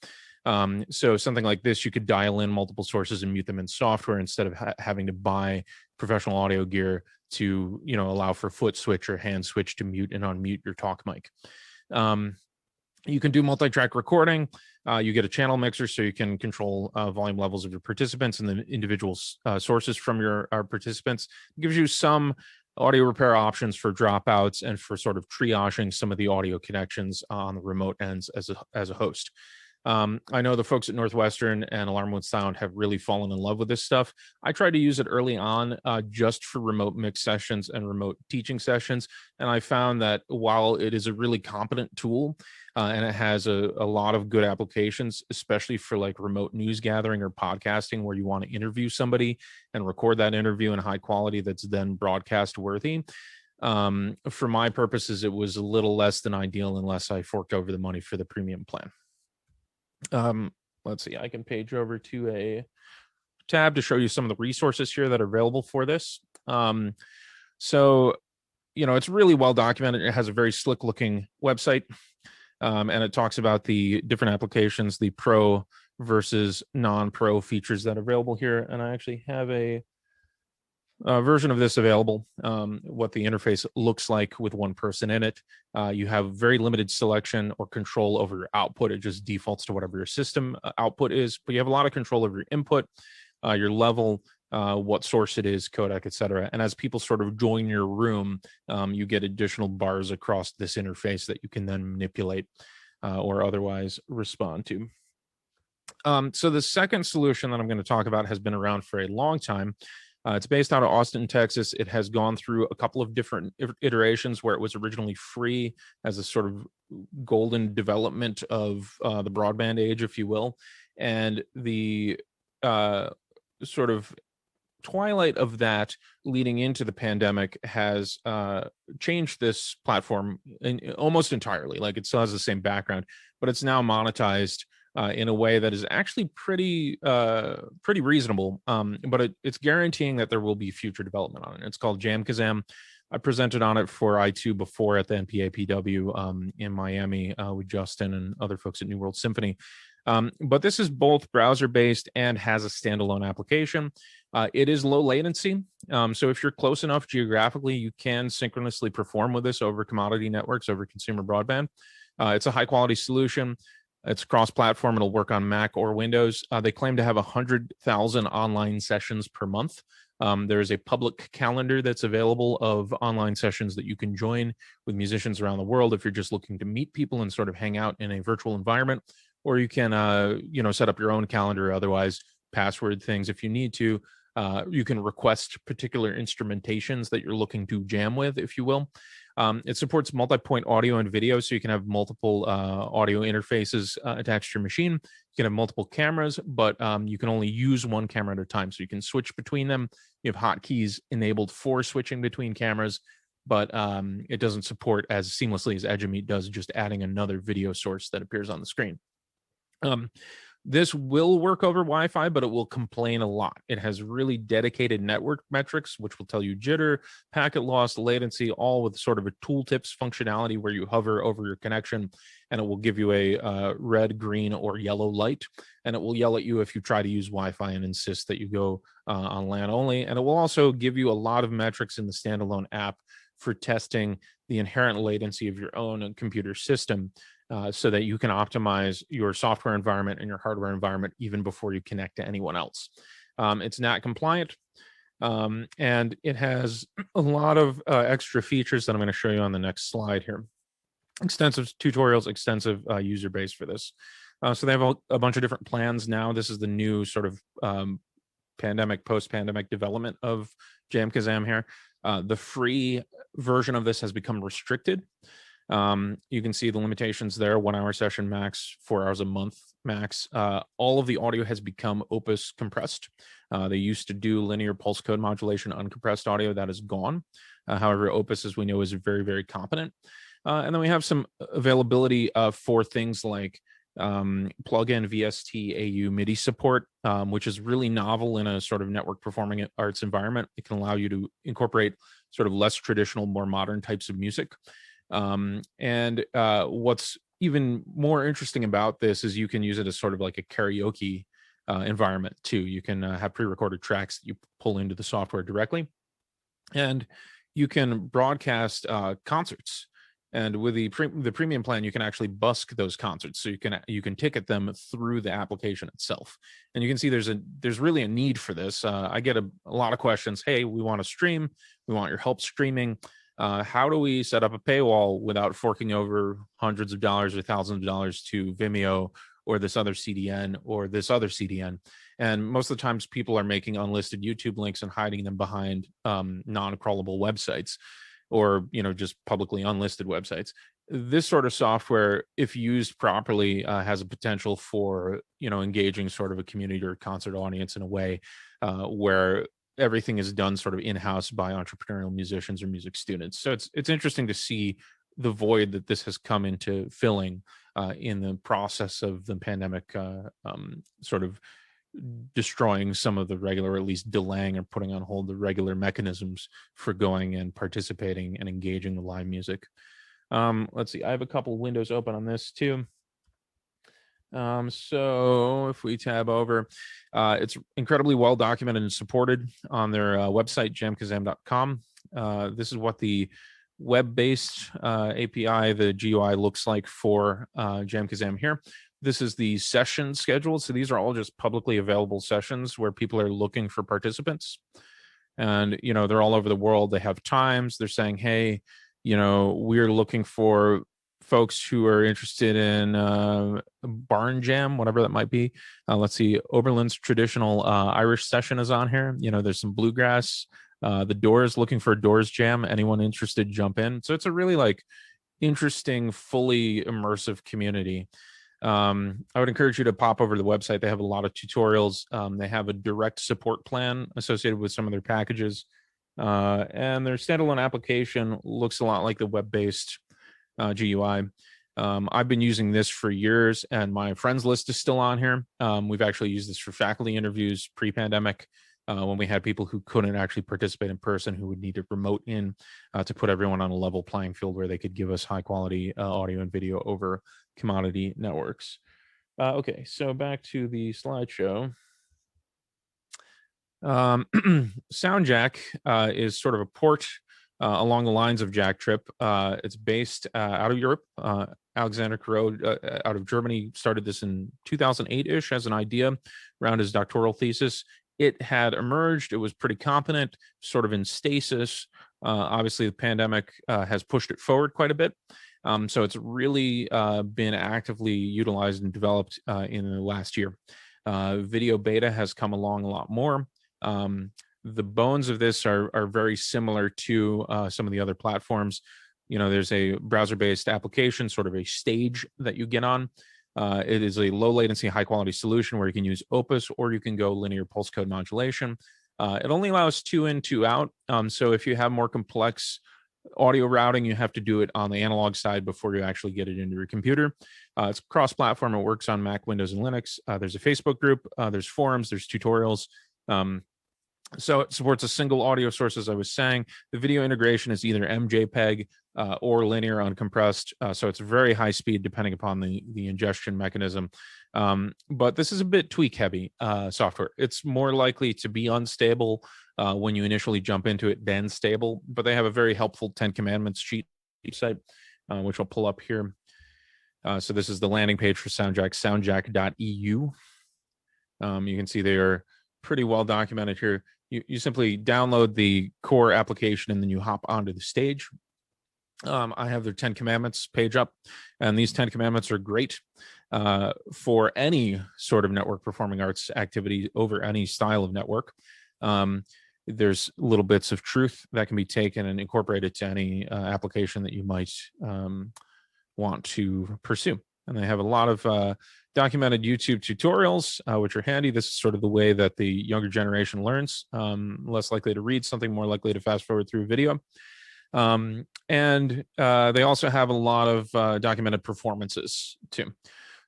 So something like this, you could dial in multiple sources and mute them in software instead of having to buy professional audio gear to, allow for foot switch or hand switch to mute and unmute your talk mic. You can do multi-track recording. You get a channel mixer, so you can control volume levels of your participants and the individual sources from your participants. It gives you some audio repair options for dropouts and for sort of triaging some of the audio connections on the remote ends as a host. I know the folks at Northwestern and Alarm Will Sound have really fallen in love with this stuff. I tried to use it early on just for remote mix sessions and remote teaching sessions. And I found that while it is a really competent tool and it has a lot of good applications, especially for like remote news gathering or podcasting where you want to interview somebody and record that interview in high quality that's then broadcast worthy. For my purposes, it was a little less than ideal unless I forked over the money for the premium plan. Let's see, I can page over to a tab to show you some of the resources here that are available for this. So, it's really well documented. It has a very slick looking website, and it talks about the different applications, the pro versus non-pro features that are available here. And I actually have a version of this available, what the interface looks like with one person in it. You have very limited selection or control over your output. It just defaults to whatever your system output is, but you have a lot of control over your input, your level, what source it is, codec, etc. And as people sort of join your room, you get additional bars across this interface that you can then manipulate or otherwise respond to. So the second solution that I'm going to talk about has been around for a long time. It's based out of Austin, Texas. It has gone through a couple of different iterations where it was originally free as a sort of golden development of the broadband age, if you will. And the sort of twilight of that leading into the pandemic has changed this platform almost entirely. Like, it still has the same background, but it's now monetized in a way that is actually pretty reasonable. But it's guaranteeing that there will be future development on it. It's called JamKazam. I presented on it for I2 before at the NPAPW in Miami with Justin and other folks at New World Symphony. But this is both browser-based and has a standalone application. It is low latency. So if you're close enough geographically, you can synchronously perform with this over commodity networks, over consumer broadband. It's a high-quality solution. It's cross-platform. It'll work on Mac or Windows. They claim to have 100,000 online sessions per month. There is a public calendar that's available of online sessions that you can join with musicians around the world if you're just looking to meet people and sort of hang out in a virtual environment. Or you can, set up your own calendar, otherwise password things if you need to. You can request particular instrumentations that you're looking to jam with, if you will. It supports multi-point audio and video, so you can have multiple audio interfaces attached to your machine. You can have multiple cameras, but you can only use one camera at a time, so you can switch between them. You have hotkeys enabled for switching between cameras, but it doesn't support as seamlessly as Edge does, just adding another video source that appears on the screen. This will work over Wi-Fi, but it will complain a lot. It has really dedicated network metrics, which will tell you jitter, packet loss, latency, all with sort of a tooltips functionality where you hover over your connection and it will give you a red, green, or yellow light. And it will yell at you if you try to use Wi-Fi and insist that you go on LAN only. And it will also give you a lot of metrics in the standalone app for testing the inherent latency of your own computer system. So that you can optimize your software environment and your hardware environment even before you connect to anyone else. It's NAT compliant, and it has a lot of extra features that I'm going to show you on the next slide here. Extensive tutorials, extensive user base for this. So they have a bunch of different plans now. This is the new sort of post-pandemic development of JamKazam here. The free version of this has become restricted. You can see the limitations there: 1 hour session max, 4 hours a month max. All of the audio has become Opus compressed. They used to do linear pulse code modulation, uncompressed audio. That is gone. However, Opus, as we know, is very, very competent. And then we have some availability for things like plug-in VST AU MIDI support, which is really novel in a sort of network performing arts environment. It can allow you to incorporate sort of less traditional, more modern types of music. And what's even more interesting about this is you can use it as sort of like a karaoke environment too. You can have pre-recorded tracks that you pull into the software directly, and you can broadcast concerts. And with the premium plan, you can actually busk those concerts, so you can ticket them through the application itself. And you can see there's really a need for this. I get a lot of questions. Hey, we want to stream. We want your help streaming. How do we set up a paywall without forking over hundreds of dollars or thousands of dollars to Vimeo or this other CDN or this other CDN? And most of the times people are making unlisted YouTube links and hiding them behind non-crawlable websites or, just publicly unlisted websites. This sort of software, if used properly, has a potential for, engaging sort of a community or concert audience in a way where everything is done sort of in-house by entrepreneurial musicians or music students. So it's interesting to see the void that this has come into filling in the process of the pandemic, sort of destroying some of the regular, or at least delaying or putting on hold the regular mechanisms for going and participating and engaging the live music. Let's see, I have a couple windows open on this too. So if we tab over, it's incredibly well documented and supported on their website, jamkazam.com. This is what the web-based API, the GUI, looks like for JamKazam here. This is the session schedule. So these are all just publicly available sessions where people are looking for participants. And, they're all over the world. They have times. They're saying, hey, we're looking for folks who are interested in barn jam, whatever that might be. Let's see, Oberlin's traditional Irish session is on here. There's some bluegrass. The Doors, looking for a Doors jam. Anyone interested, jump in. So it's a really interesting, fully immersive community. I would encourage you to pop over to the website. They have a lot of tutorials. They have a direct support plan associated with some of their packages. And their standalone application looks a lot like the web-based GUI. I've been using this for years, and my friends list is still on here. We've actually used this for faculty interviews pre-pandemic, when we had people who couldn't actually participate in person, who would need to remote in to put everyone on a level playing field where they could give us high quality audio and video over commodity networks. Okay, so back to the slideshow. SoundJack is sort of a port along the lines of JackTrip. It's based out of Europe. Alexander Corot out of Germany started this in 2008-ish as an idea around his doctoral thesis. It had emerged. It was pretty competent, sort of in stasis. Obviously, the pandemic has pushed it forward quite a bit. So it's really been actively utilized and developed in the last year. Video beta has come along a lot more. The bones of this are very similar to some of the other platforms. You know, there's a browser-based application, sort of a stage that you get on. It is a low latency, high quality solution where you can use Opus or you can go linear pulse code modulation. It only allows 2 in, 2 out. So if you have more complex audio routing, you have to do it on the analog side before you actually get it into your computer. It's cross-platform. It works on Mac, Windows, and Linux. There's a Facebook group. There's forums. There's tutorials. So it supports a single audio source, as I was saying. The video integration is either MJPEG or linear uncompressed. So it's very high speed depending upon the ingestion mechanism. But this is a bit tweak heavy software. It's more likely to be unstable when you initially jump into it than stable. But they have a very helpful 10 Commandments cheat site, which I'll pull up here. So this is the landing page for SoundJack, soundjack.eu. You can see they are pretty well documented here. You simply download the core application and then you hop onto the stage. I have their 10 Commandments page up, and these 10 Commandments are great for any sort of network performing arts activity over any style of network. There's little bits of truth that can be taken and incorporated to any application that you might want to pursue. And they have a lot of documented YouTube tutorials, which are handy. This is sort of the way that the younger generation learns, less likely to read something, more likely to fast forward through video. And they also have a lot of documented performances too.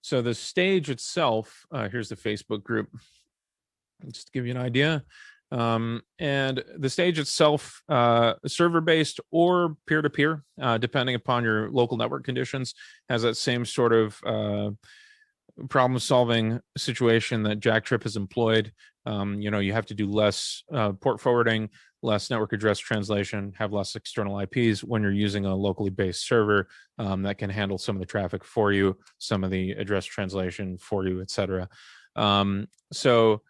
So the stage itself, here's the Facebook group, just to give you an idea. And the stage itself, server-based or peer-to-peer, depending upon your local network conditions, has that same sort of problem-solving situation that JackTrip has employed. You know, you have to do less port forwarding, less network address translation, have less external IPs when you're using a locally based server that can handle some of the traffic for you, some of the address translation for you, etc. So,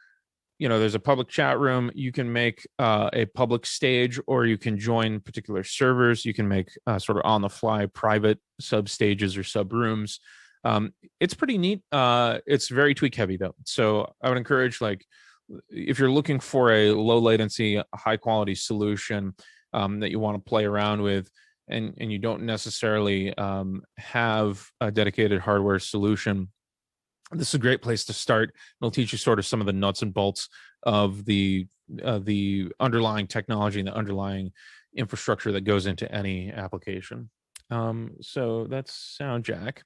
you know, there's a public chat room. You can make a public stage, or you can join particular servers. You can make sort of on the fly private sub stages or sub rooms. It's pretty neat. It's very tweak heavy though. So I would encourage, like, if you're looking for a low latency, high quality solution that you want to play around with, and you don't necessarily have a dedicated hardware solution, this is a great place to start. It'll teach you sort of some of the nuts and bolts of the underlying technology and the underlying infrastructure that goes into any application. So that's SoundJack.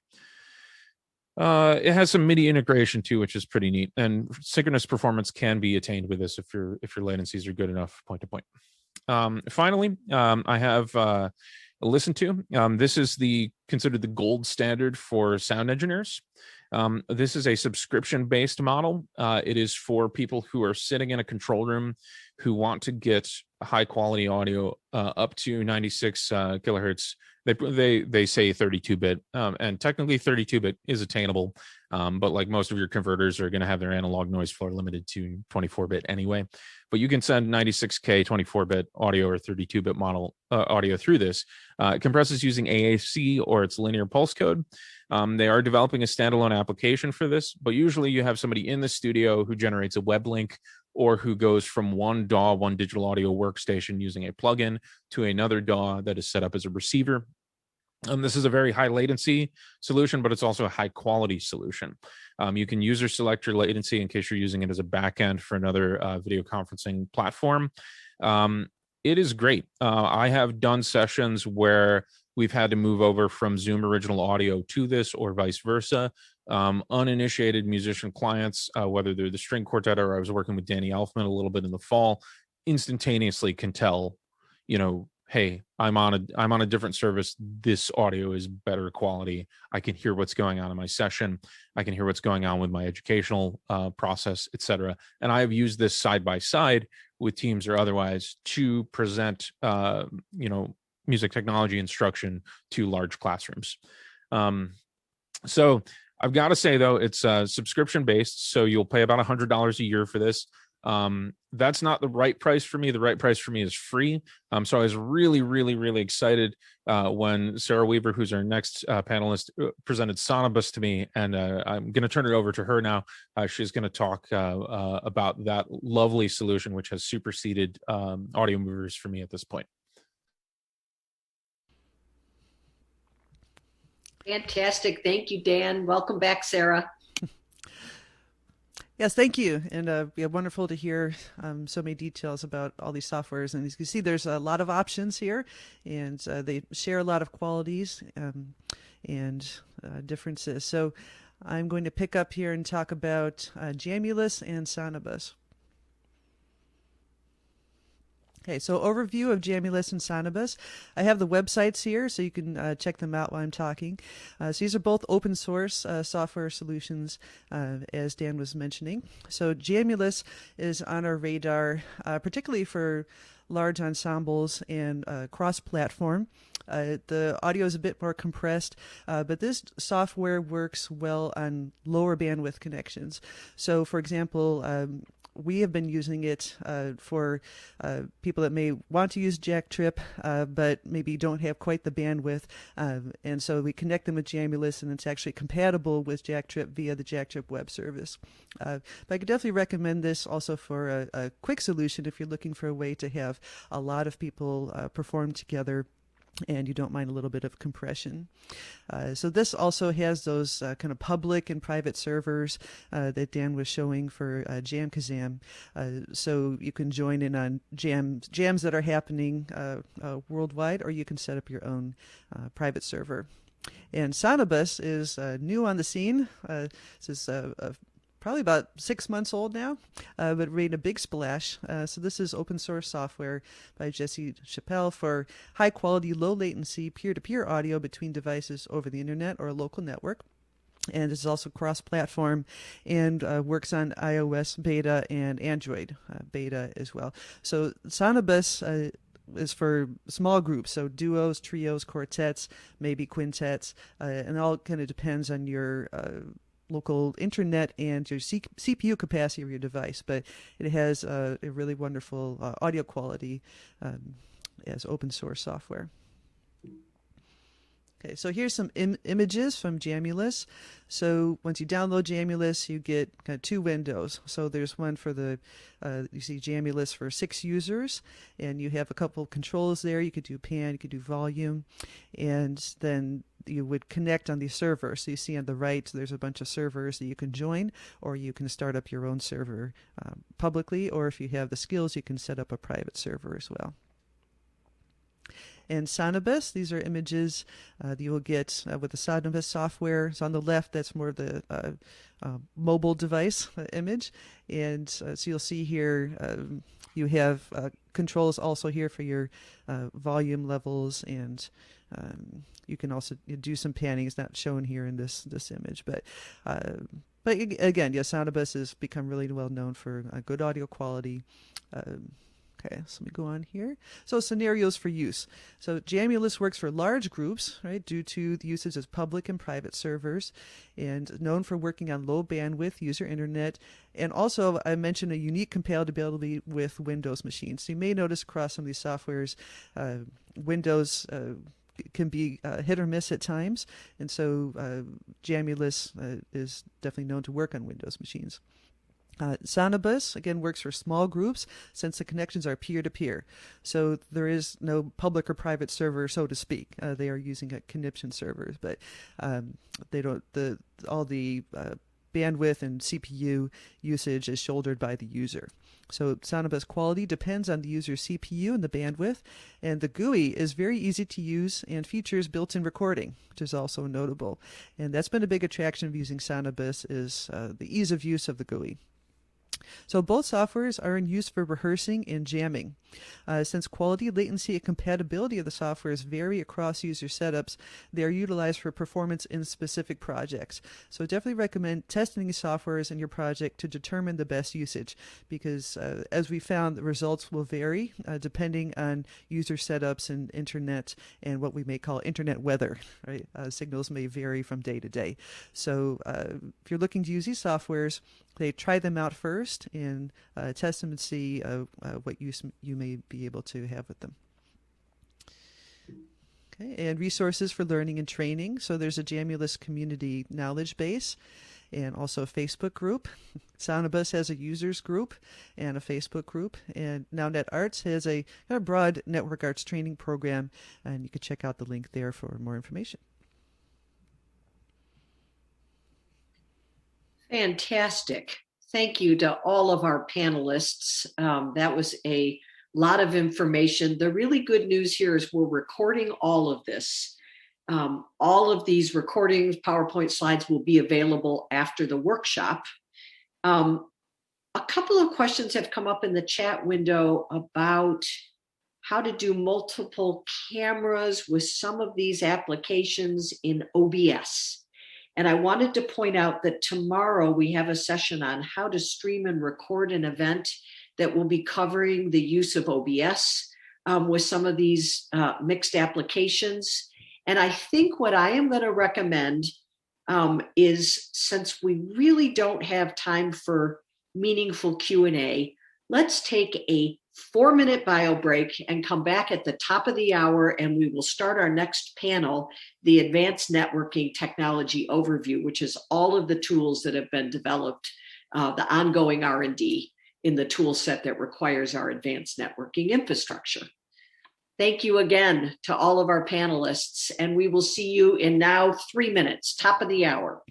It has some MIDI integration too, which is pretty neat, and synchronous performance can be attained with this if your latencies are good enough point to point. Finally, I have listened to. This is considered the gold standard for sound engineers. This is a subscription-based model. It is for people who are sitting in a control room who want to get high-quality audio up to 96 kilohertz. They say 32-bit, and technically 32-bit is attainable, but like most of your converters are going to have their analog noise floor limited to 24-bit anyway. But you can send 96K 24-bit audio or 32-bit model audio through this. It compresses using AAC or its linear pulse code. They are developing a standalone application for this, but usually you have somebody in the studio who generates a web link, or who goes from one DAW, one digital audio workstation using a plugin, to another DAW that is set up as a receiver. This is a very high latency solution, but it's also a high quality solution. You can user select your latency in case you're using it as a backend for another video conferencing platform. It is great. I have done sessions where we've had to move over from Zoom original audio to this or vice versa. Uninitiated musician clients, whether they're the string quartet or I was working with Danny Elfman a little bit in the fall, instantaneously can tell, hey, I'm on a different service. This audio is better quality. I can hear what's going on in my session. I can hear what's going on with my educational process, etc. And I have used this side by side with teams or otherwise to present, music technology instruction to large classrooms. So I've got to say though, it's subscription based. So you'll pay about $100 a year for this. That's not the right price for me. The right price for me is free. So I was really, really, really excited when Sarah Weaver, who's our next panelist, presented Sonobus to me, and I'm going to turn it over to her now. She's going to talk about that lovely solution, which has superseded audio movers for me at this point. Fantastic. Thank you, Dan. Welcome back, Sarah. Yes, thank you. And wonderful to hear so many details about all these softwares. And as you can see, there's a lot of options here, and they share a lot of qualities and differences. So I'm going to pick up here and talk about Jamulus and Sonobus. Okay, so overview of Jamulus and Sonobus. I have the websites here, so you can check them out while I'm talking. So these are both open source software solutions, as Dan was mentioning. So Jamulus is on our radar, particularly for large ensembles and cross-platform. The audio is a bit more compressed, but this software works well on lower bandwidth connections. So, for example, we have been using it for people that may want to use Jack Trip, but maybe don't have quite the bandwidth. And so we connect them with Jamulus, and it's actually compatible with Jack Trip via the Jack Trip web service. But I could definitely recommend this also for a quick solution if you're looking for a way to have a lot of people perform together and you don't mind a little bit of compression. So this also has those kind of public and private servers that Dan was showing for JamKazam. So you can join in on jams that are happening worldwide, or you can set up your own private server. And Sonobus is new on the scene. This is probably about 6 months old now, but made a big splash. So this is open source software by Jesse Chappelle for high quality, low latency, peer-to-peer audio between devices over the internet or a local network. And it's also cross-platform and works on iOS beta and Android beta as well. So Sonobus is for small groups, so duos, trios, quartets, maybe quintets, and it all kind of depends on your local internet and your CPU capacity of your device, but it has a really wonderful audio quality as open source software. Okay, so here's some images from Jamulus. So once you download Jamulus, you get kind of two windows. So there's one for the, you see Jamulus for 6 users, and you have a couple controls there. You could do pan, you could do volume, and then you would connect on the server. So you see on the right, there's a bunch of servers that you can join, or you can start up your own server publicly, or if you have the skills, you can set up a private server as well. And Sonobus, these are images that you will get with the Sonobus software. So on the left, that's more of the mobile device image. And so you'll see here, you have controls also here for your volume levels, and you can also do some panning. It's not shown here in this image, but again, yes, Sonobus has become really well known for good audio quality. Okay, so let me go on here. So scenarios for use. So Jamulus works for large groups, right, due to the usage of public and private servers, and known for working on low bandwidth user internet. And also, I mentioned a unique compatibility with Windows machines. So you may notice across some of these softwares, Windows can be hit or miss at times. And so Jamulus is definitely known to work on Windows machines. Sonobus, again, works for small groups since the connections are peer-to-peer. So there is no public or private server, so to speak. They are using a conniption servers, but they don't, all the bandwidth and CPU usage is shouldered by the user. So Sonobus quality depends on the user's CPU and the bandwidth, and the GUI is very easy to use and features built-in recording, which is also notable. And that's been a big attraction of using Sonobus is the ease of use of the GUI. So both softwares are in use for rehearsing and jamming. Since quality, latency, and compatibility of the softwares vary across user setups, they are utilized for performance in specific projects. So definitely recommend testing these softwares in your project to determine the best usage, because as we found, the results will vary depending on user setups and internet and what we may call internet weather. Right? Signals may vary from day to day. So if you're looking to use these softwares, they try them out first and test them and see what use you may be able to have with them. Okay, and resources for learning and training. So there's a Jamulus community knowledge base and also a Facebook group. Sonobus has a users group and a Facebook group. And now NetArts has a kind of broad network arts training program, and you can check out the link there for more information. Fantastic. Thank you to all of our panelists. That was a lot of information. The really good news here is we're recording all of this. All of these recordings, PowerPoint slides will be available after the workshop. A couple of questions have come up in the chat window about how to do multiple cameras with some of these applications in OBS. And I wanted to point out that tomorrow we have a session on how to stream and record an event that will be covering the use of OBS with some of these mixed applications. And I think what I am going to recommend is, since we really don't have time for meaningful Q&A, let's take a 4-minute bio break and come back at the top of the hour, and we will start our next panel, the Advanced Networking Technology Overview, which is all of the tools that have been developed, the ongoing R&D in the tool set that requires our advanced networking infrastructure. Thank you again to all of our panelists, and we will see you in now 3 minutes, top of the hour.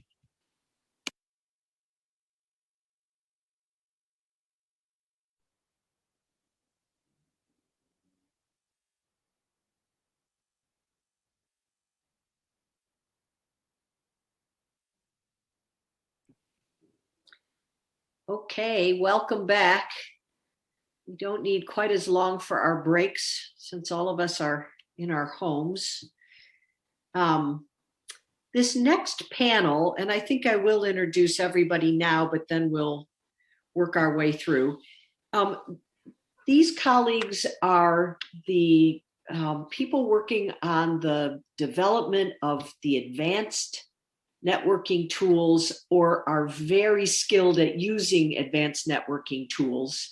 Okay, welcome back. We don't need quite as long for our breaks since all of us are in our homes. This next panel, and I think I will introduce everybody now, but then we'll work our way through. These colleagues are the people working on the development of the advanced networking tools, or are very skilled at using advanced networking tools.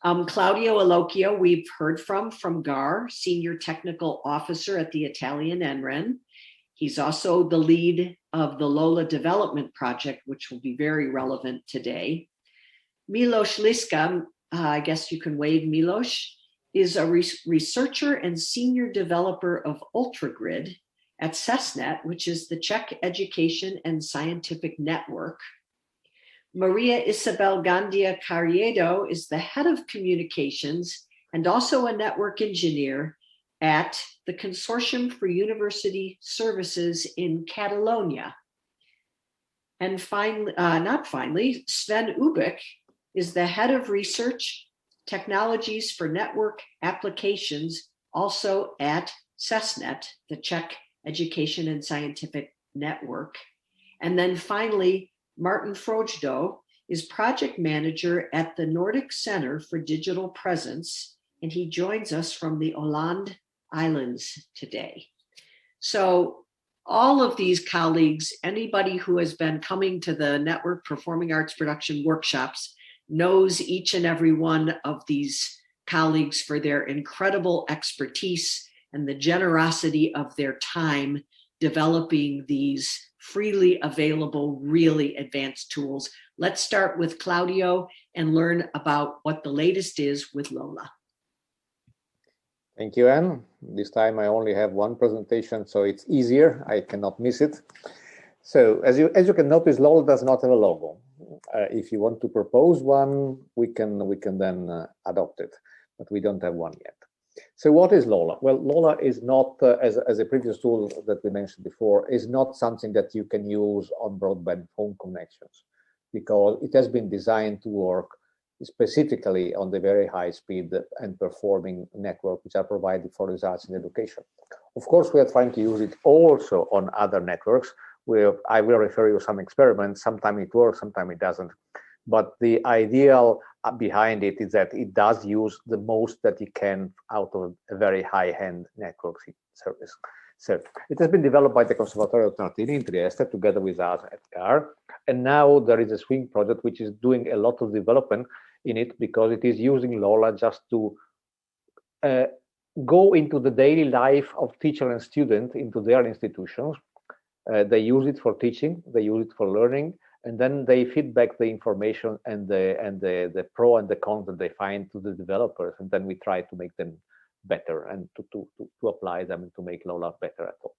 Claudio Alocchio, we've heard from GAR, Senior Technical Officer at the Italian NREN. He's also the lead of the LOLA Development Project, which will be very relevant today. Milos Liska, I guess you can wave Milos, is a researcher and senior developer of UltraGrid at CESNET, which is the Czech Education and Scientific Network. Maria Isabel Gandia Carriedo is the head of communications and also a network engineer at the Consortium for University Services in Catalonia. And finally, Sven Ubik is the head of research technologies for network applications, also at CESNET, the Czech Education and Scientific Network. And then finally, Martin Frojdo is project manager at the Nordic Center for Digital Presence, and he joins us from the Åland Islands today. So all of these colleagues, anybody who has been coming to the Network Performing Arts Production workshops knows each and every one of these colleagues for their incredible expertise and the generosity of their time developing these freely available, really advanced tools Let's start with Claudio and learn about what the latest is with Lola. Thank you, Anne. This time I only have one presentation, so it's easier. I cannot miss it. So as you can notice, Lola does not have a logo. If you want to propose one, we can then adopt it, but we don't have one yet. So what is Lola? Well, Lola is not, as a previous tool that we mentioned before, is not something that you can use on broadband phone connections, because it has been designed to work specifically on the very high speed and performing network which are provided for results in education. Of course, we are trying to use it also on other networks, where I will refer you some experiments. Sometimes it works, sometimes it doesn't. But the ideal behind it is that it does use the most that it can out of a very high-end network service. So it has been developed by the Conservatorio Tartini in Trieste together with us at CAR. And now there is a swing project which is doing a lot of development in it, because it is using Lola just to go into the daily life of teacher and student into their institutions. They use it for teaching, they use it for learning, and then they feedback the information and the pro and the cons that they find to the developers, and then we try to make them better and to apply them and to make Lola better at all.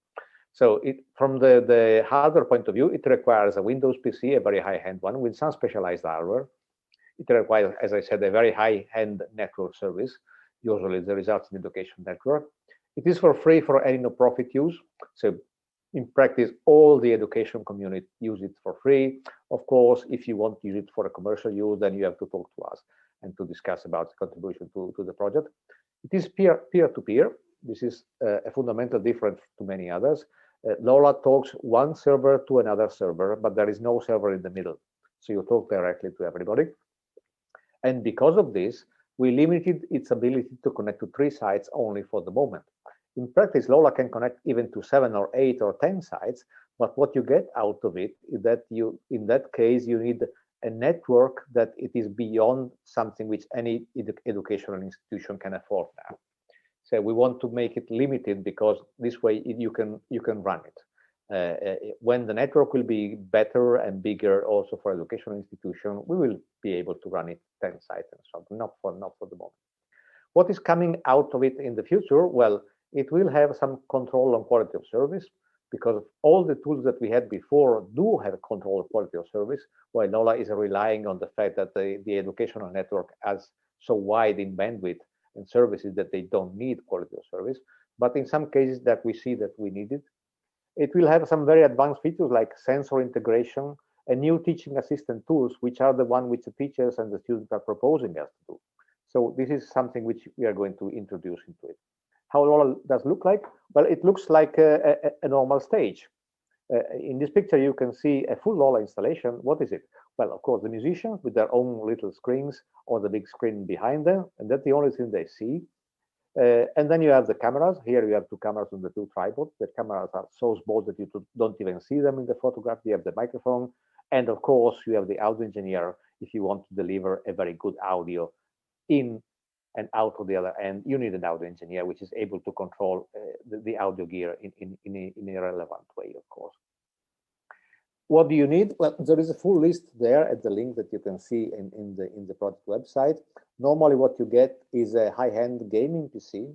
So from the hardware point of view, it requires a Windows PC, a very high-end one with some specialized hardware. It requires, as I said, a very high-end network service, usually the results in education network. It is for free for any no-profit use. So in practice, all the education community use it for free. Of course, if you want to use it for a commercial use, then you have to talk to us and to discuss about the contribution to the project. It is peer-to-peer. This is a fundamental difference to many others. Lola talks one server to another server, but there is no server in the middle. So you talk directly to everybody. And because of this, we limited its ability to connect to 3 sites only for the moment. In practice, Lola can connect even to 7 or 8 or 10 sites, but what you get out of it is that in that case, you need a network that it is beyond something which any educational institution can afford now. So we want to make it limited, because this way you can run it. When the network will be better and bigger also for educational institution, we will be able to run it 10 sites and so on, not for the moment. What is coming out of it in the future? Well, it will have some control on quality of service, because all the tools that we had before do have a control of quality of service, while Lola is relying on the fact that the educational network has so wide in bandwidth and services that they don't need quality of service. But in some cases that we see that we need it. It will have some very advanced features like sensor integration and new teaching assistant tools, which are the one which the teachers and the students are proposing us to do. So this is something which we are going to introduce into it. How Lola does look like? Well, it looks like a normal stage. In this picture, you can see a full Lola installation. What is it? Well, of course, the musicians with their own little screens or the big screen behind them, and that's the only thing they see. And then you have the cameras. Here you have 2 cameras on the 2 tripods. The cameras are so small that you don't even see them in the photograph. You have the microphone. And of course, you have the audio engineer if you want to deliver a very good audio in and out of the other end. You need an audio engineer which is able to control the audio gear in a relevant way, of course. What do you need? Well, there is a full list there at the link that you can see in the project website. Normally, what you get is a high-end gaming PC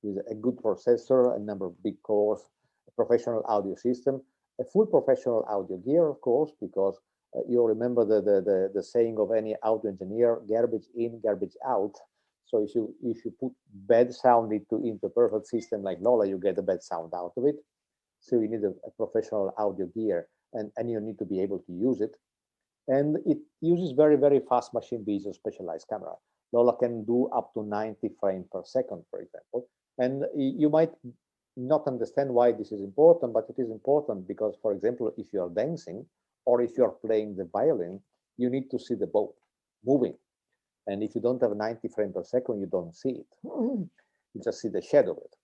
with a good processor, a number of big cores, a professional audio system, a full professional audio gear, of course, because you remember the saying of any audio engineer: garbage in, garbage out. So if you put bad sound into a perfect system like Lola, you get a bad sound out of it. So you need a professional audio gear, and you need to be able to use it. And it uses very, very fast machine vision specialized camera. Lola can do up to 90 frames per second, for example. And you might not understand why this is important, but it is important because, for example, if you are dancing or if you are playing the violin, you need to see the bow moving. And if you don't have 90 frames per second, you don't see it. You just see the shadow of it.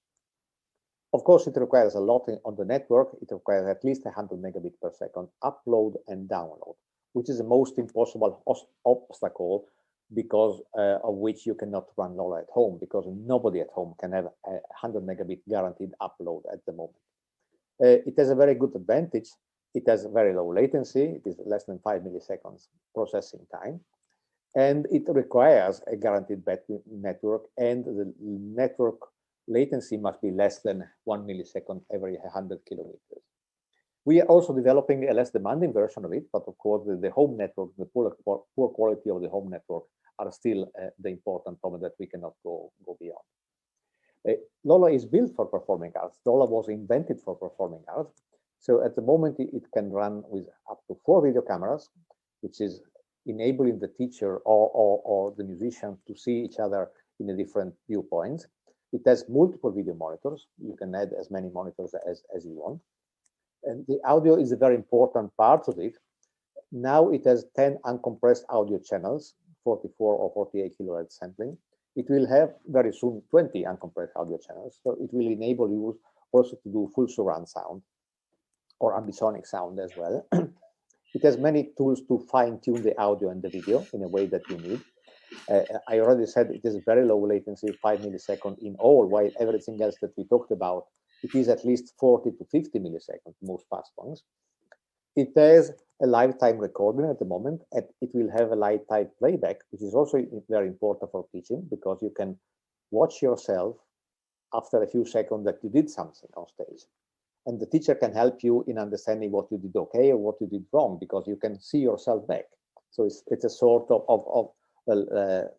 Of course, it requires a lot on the network. It requires at least 100 megabits per second upload and download, which is the most impossible obstacle because of which you cannot run Lola at home, because nobody at home can have a 100 megabit guaranteed upload at the moment. It has a very good advantage It has very low latency. It is less than 5 milliseconds processing time. And it requires a guaranteed bandwidth network, and the network latency must be less than 1 millisecond every 100 kilometers. We are also developing a less demanding version of it, but of course the home network, the poor quality of the home network are still the important problem that we cannot go beyond. LoLa is built for performing arts. LoLa was invented for performing arts. So at the moment it can run with up to 4 video cameras, which is enabling the teacher or the musician to see each other in a different viewpoints. It has multiple video monitors. You can add as many monitors as you want. And the audio is a very important part of it. Now it has 10 uncompressed audio channels, 44 or 48 kilohertz sampling. It will have very soon 20 uncompressed audio channels. So it will enable you also to do full surround sound or ambisonic sound as well. It has many tools to fine-tune the audio and the video in a way that you need. I already said it is very low latency, 5 milliseconds in all, while everything else that we talked about, it is at least 40 to 50 milliseconds, most fast ones. It has a lifetime recording at the moment, and it will have a lifetime playback, which is also very important for teaching, because you can watch yourself after a few seconds that you did something on stage. And the teacher can help you in understanding what you did okay or what you did wrong, because you can see yourself back. So it's a sort of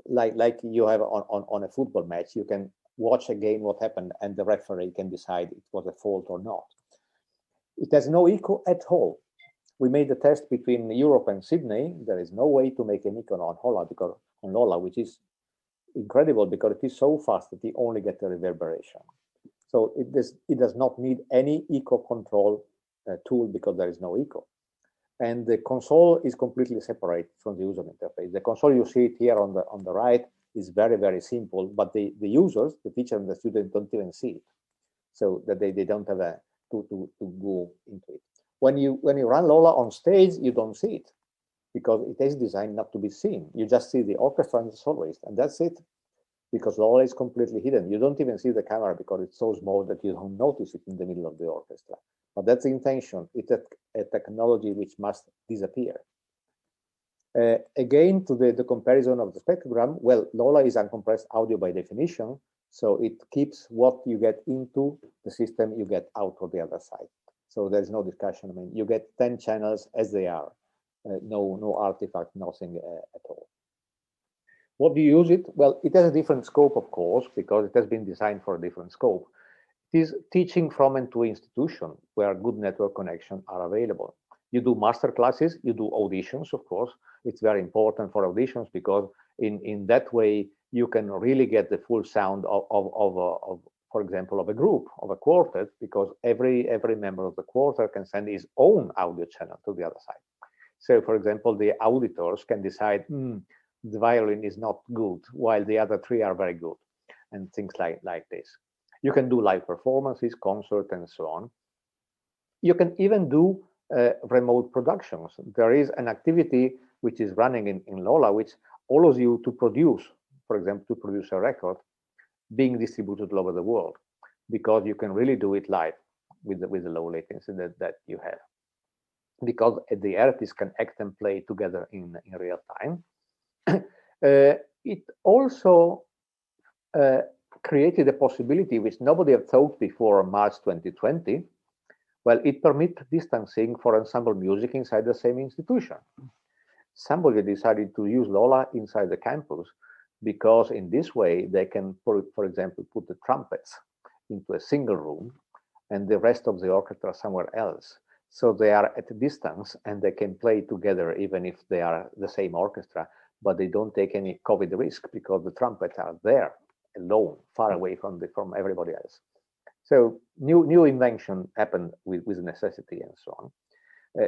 like you have on a football match. You can watch again what happened, and the referee can decide it was a fault or not. It has no echo at all. We made the test between Europe and Sydney. There is no way to make an echo on LoLa, which is incredible because it is so fast that you only get the reverberation. So it does not need any echo control tool because there is no echo. And the console is completely separate from the user interface. The console, you see it here on the right, is very, very simple, but the users, the teacher and the student, don't even see it. So that they don't have to go into it. When you run LoLa on stage, you don't see it because it is designed not to be seen. You just see the orchestra and the soloist, and that's it. Because LoLa is completely hidden. You don't even see the camera because it's so small that you don't notice it in the middle of the orchestra. But that's the intention. It's a technology which must disappear. Again, to the comparison of the spectrogram, well, LoLa is uncompressed audio by definition, so it keeps what you get into the system, you get out of the other side. So there's no discussion. I mean, you get 10 channels as they are. No artifact, nothing at all. What do you use it? Well, it has a different scope, of course, because it has been designed for a different scope. It is teaching from and to institution where good network connections are available. You do master classes, you do auditions, of course. It's very important for auditions because in that way, you can really get the full sound of for example, of a group, of a quartet, because every member of the quartet can send his own audio channel to the other side. So, for example, the auditors can decide, the violin is not good, while the other three are very good, and things like this. You can do live performances, concerts, and so on. You can even do remote productions. There is an activity which is running in LoLa, which allows you to produce, for example, to produce a record being distributed all over the world, because you can really do it live with the low latency that you have. Because the artists can act and play together in real time. It also created a possibility which nobody had thought before March 2020. Well, it permits distancing for ensemble music inside the same institution. Somebody decided to use LoLa inside the campus because in this way they can, for example, put the trumpets into a single room and the rest of the orchestra somewhere else. So they are at a distance and they can play together even if they are the same orchestra, but they don't take any COVID risk because the trumpets are there alone, far away from everybody else. So new invention happened with necessity and so on.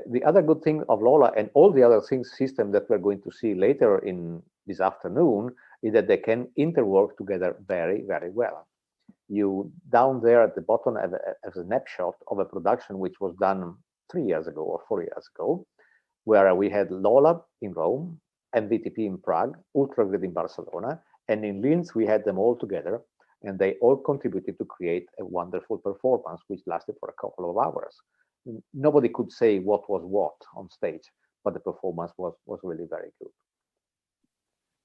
The other good thing of LoLa and all the other system that we're going to see later in this afternoon is that they can interwork together very, very well. You down there at the bottom have a snapshot of a production which was done 3 years ago or 4 years ago, where we had LoLa in Rome, MVTP in Prague, Ultragrid in Barcelona, and in Linz we had them all together, and they all contributed to create a wonderful performance which lasted for a couple of hours. nobody could say what was what on stage, but the performance was really very good.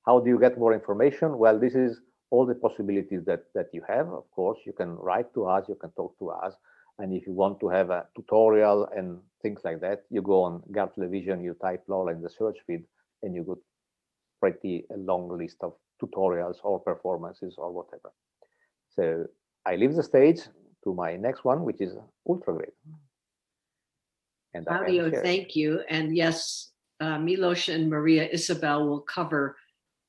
How do you get more information? Well, this is all the possibilities that you have. Of course, you can write to us, you can talk to us. And if you want to have a tutorial and things like that, you go on GAR Television, you type LoRa in the search feed, and you get pretty a long list of tutorials or performances or whatever. So I leave the stage to my next one, which is UltraGrid. And Claudio, thank you. And yes, Milos and Maria Isabel will cover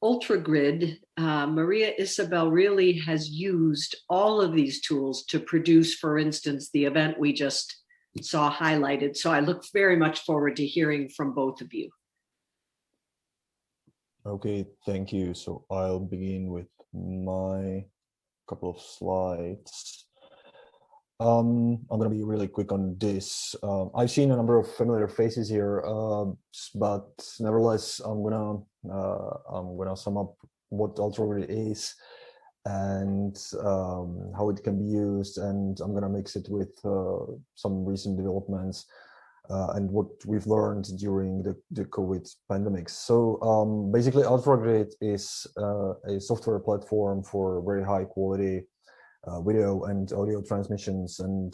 UltraGrid. Maria Isabel really has used all of these tools to produce, for instance, the event we just saw highlighted. So I look very much forward to hearing from both of you. Okay, thank you. So I'll begin with my couple of slides. I'm going to be really quick on this. I've seen a number of familiar faces here, but nevertheless, I'm gonna sum up what UltraGrid is and how it can be used, and I'm gonna mix it with some recent developments and what we've learned during the COVID pandemic. So basically, UltraGrid is a software platform for very high quality video and audio transmissions, and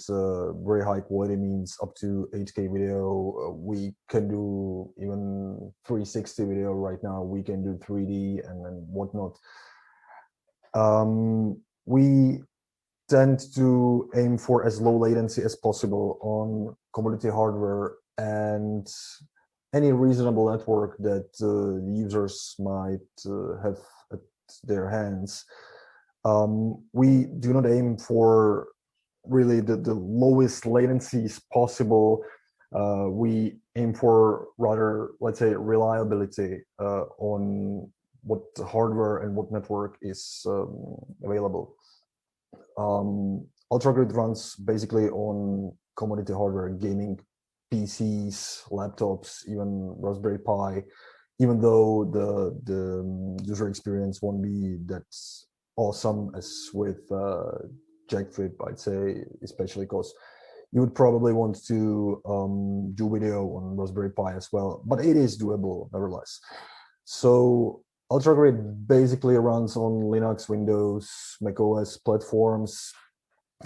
very high quality means up to 8K video. We can do even 360 video right now. We can do 3D and whatnot. We tend to aim for as low latency as possible on commodity hardware and any reasonable network that users might have at their hands. We do not aim for really the lowest latencies possible. We aim for rather, let's say, reliability on what hardware and what network is available. UltraGrid runs basically on commodity hardware, gaming PCs, laptops, even Raspberry Pi, even though the user experience won't be that awesome as with Jack Trip, I'd say, especially because you would probably want to do video on Raspberry Pi as well, but it is doable nevertheless. So UltraGrid basically runs on Linux, Windows, macOS platforms.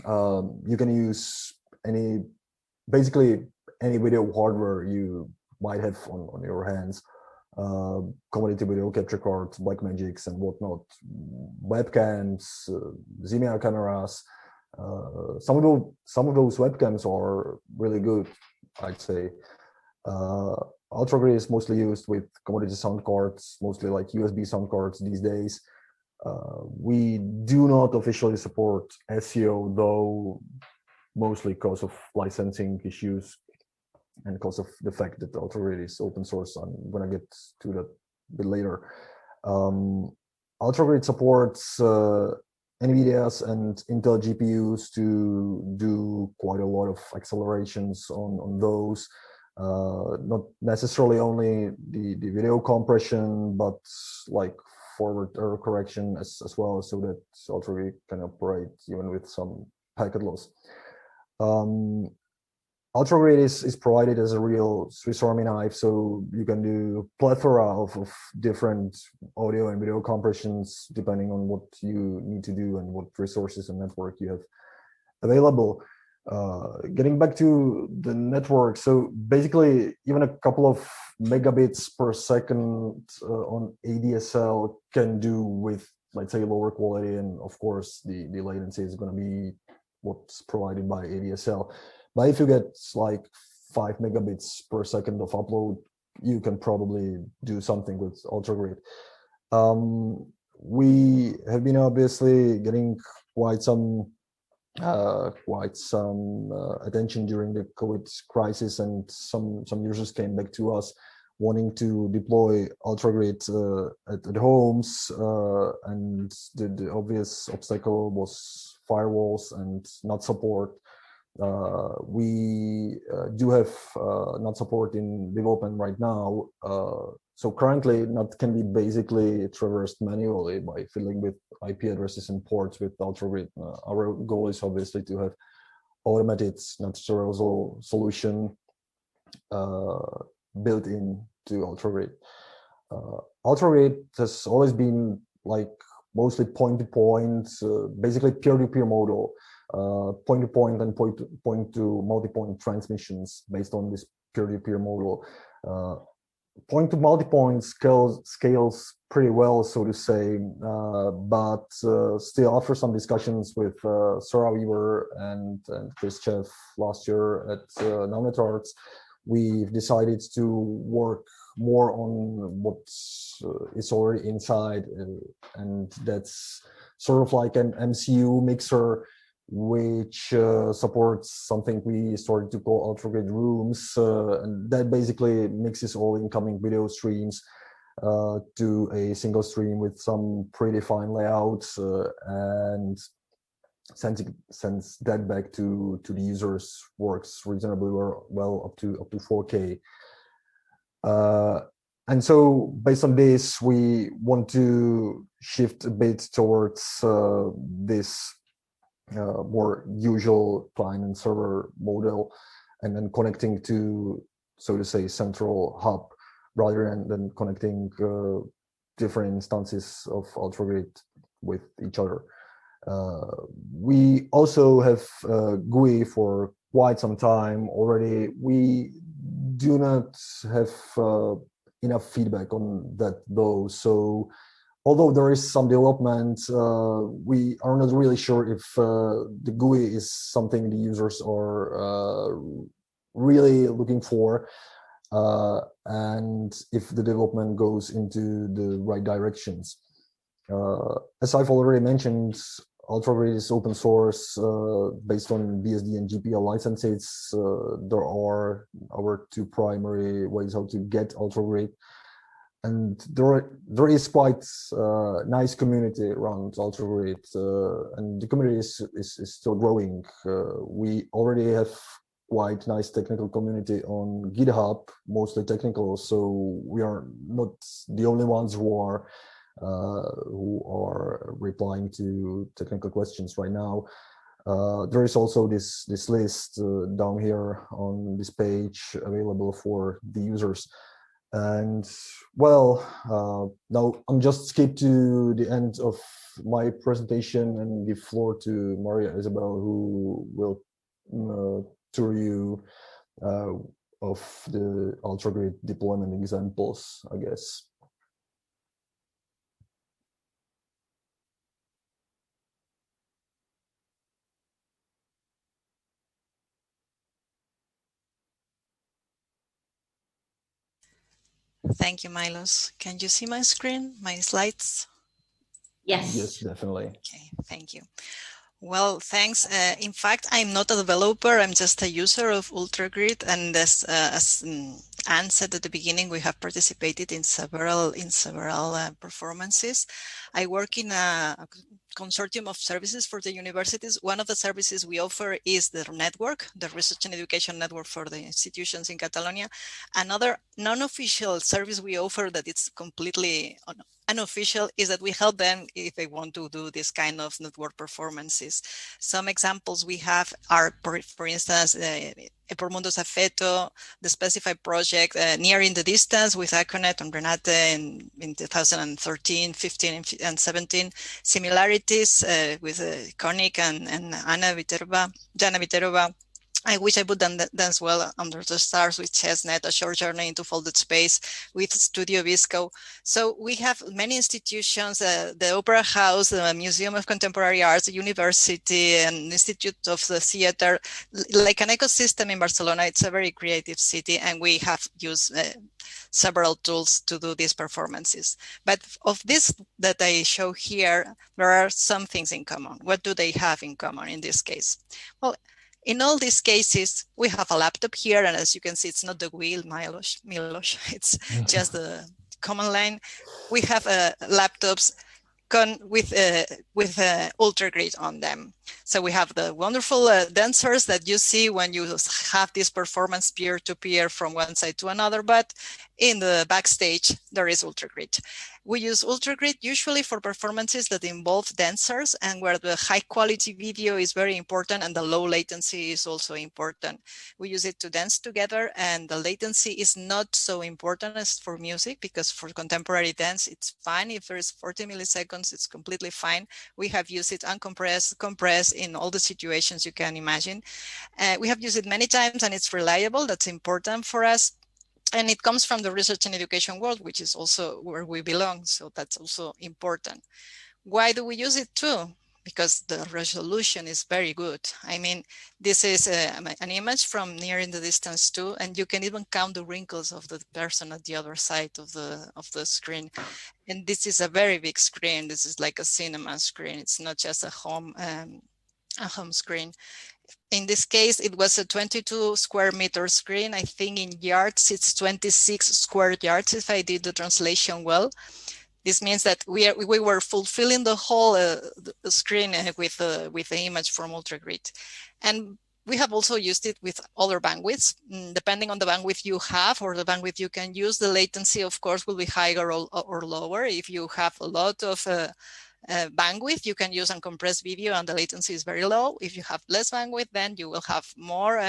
You can use basically any video hardware you might have on your hands. Commodity video capture cards, Blackmagics and whatnot, webcams, Xenia cameras. Some of those webcams are really good, I'd say. UltraGrid is mostly used with commodity sound cards, mostly like USB sound cards these days. We do not officially support SEO, though, mostly because of licensing issues and because of the fact that UltraGrid is open source. I'm gonna get to that a bit later. UltraGrid supports NVIDIA's and Intel GPUs to do quite a lot of accelerations on those. Not necessarily only the video compression, but like forward error correction as well, so that UltraGrid can operate even with some packet loss. UltraGrid is provided as a real Swiss Army knife, so you can do plethora of different audio and video compressions depending on what you need to do and what resources and network you have available. Getting back to the network, so basically even a couple of megabits per second on ADSL can do with, let's say, lower quality, and of course the latency is going to be what's provided by ADSL. But if you get like 5 megabits per second of upload, you can probably do something with UltraGrid. We have been obviously getting quite some attention during the COVID crisis, and some users came back to us wanting to deploy UltraGrid at homes, and the obvious obstacle was firewalls and NAT support. We do have NAT support in development right now. So currently, NAT can be basically traversed manually by fiddling with IP addresses and ports with UltraGrid. Our goal is obviously to have automated natural solution built into UltraGrid. UltraGrid has always been like mostly point-to-point, basically peer-to-peer model, point-to-point and point-to multi-point transmissions based on this peer-to-peer model. Point-to-multi-point scales pretty well, so to say, but still, after some discussions with Sarah Weaver and Chris Cheff last year at NetArts, we've decided to work more on what is already inside, and that's sort of like an MCU mixer, which supports something we started to call UltraGrid rooms, and that basically mixes all incoming video streams to a single stream with some predefined layouts, and sends that back to the users. Works reasonably well up to 4K. And so based on this, we want to shift a bit towards this more usual client and server model, and then connecting to, so to say, central hub, rather than connecting different instances of UltraGrid with each other. We also have GUI for quite some time already. We do not have enough feedback on that though. So although there is some development, we are not really sure if the GUI is something the users are really looking for, and if the development goes into the right directions. As I've already mentioned, UltraGrid is open source based on BSD and GPL licenses. There are our two primary ways how to get UltraGrid. And there is quite a nice community around UltraGrid, and the community is still growing. We already have quite nice technical community on GitHub, mostly technical, so we are not the only ones who are replying to technical questions right now. There is also this list down here on this page available for the users. And well, now I'm just skip to the end of my presentation and give floor to Maria Isabel, who will tour you of the UltraGrid deployment examples, I guess. Thank you, Milos. Can you see my screen, my slides? Yes. Yes, definitely. Okay, thank you. Well, thanks. In fact, I'm not a developer. I'm just a user of UltraGrid, and as Anne said at the beginning, we have participated in several performances. I work in a consortium of services for the universities. One of the services we offer is the network, the Research and Education Network for the institutions in Catalonia. Another non-official service we offer that it's completely unofficial is that we help them if they want to do this kind of network performances. Some examples we have are, for instance, Por Mundo Safeto, the specified project Near in the Distance with Aconet and Renate in 2013, 15, and 17. Similarities with Konik and Jana Viterova. I wish I would done that as well, Under the Stars with Chestnut, A Short Journey into Folded Space with Studio Visco. So we have many institutions, the Opera House, the Museum of Contemporary Arts, the University, and Institute of the Theater, like an ecosystem in Barcelona. It's a very creative city, and we have used several tools to do these performances. But of this that I show here, there are some things in common. What do they have in common in this case? Well, in all these cases, we have a laptop here, and as you can see, it's not the wheel, Milos, it's just the command line. We have laptops with UltraGrid on them. So we have the wonderful dancers that you see when you have this performance peer-to-peer from one side to another, but in the backstage, there is UltraGrid. We use UltraGrid usually for performances that involve dancers and where the high quality video is very important and the low latency is also important. We use it to dance together, and the latency is not so important as for music, because for contemporary dance, it's fine. If there is 40 milliseconds, it's completely fine. We have used it uncompressed, compressed in all the situations you can imagine. We have used it many times and it's reliable. That's important for us. And it comes from the research and education world, which is also where we belong. So that's also important. Why do we use it too? Because the resolution is very good. I mean, this is an image from near in the distance too, and you can even count the wrinkles of the person at the other side of the screen. And this is a very big screen. This is like a cinema screen. It's not just a home screen. In this case, it was a 22 square meter screen. I think in yards, it's 26 square yards, if I did the translation well. This means that we were fulfilling the whole the screen with the image from UltraGrid. And we have also used it with other bandwidths. Depending on the bandwidth you have or the bandwidth you can use, the latency, of course, will be higher or lower. If you have a lot of bandwidth, you can use uncompressed video and the latency is very low. If you have less bandwidth, then you will have more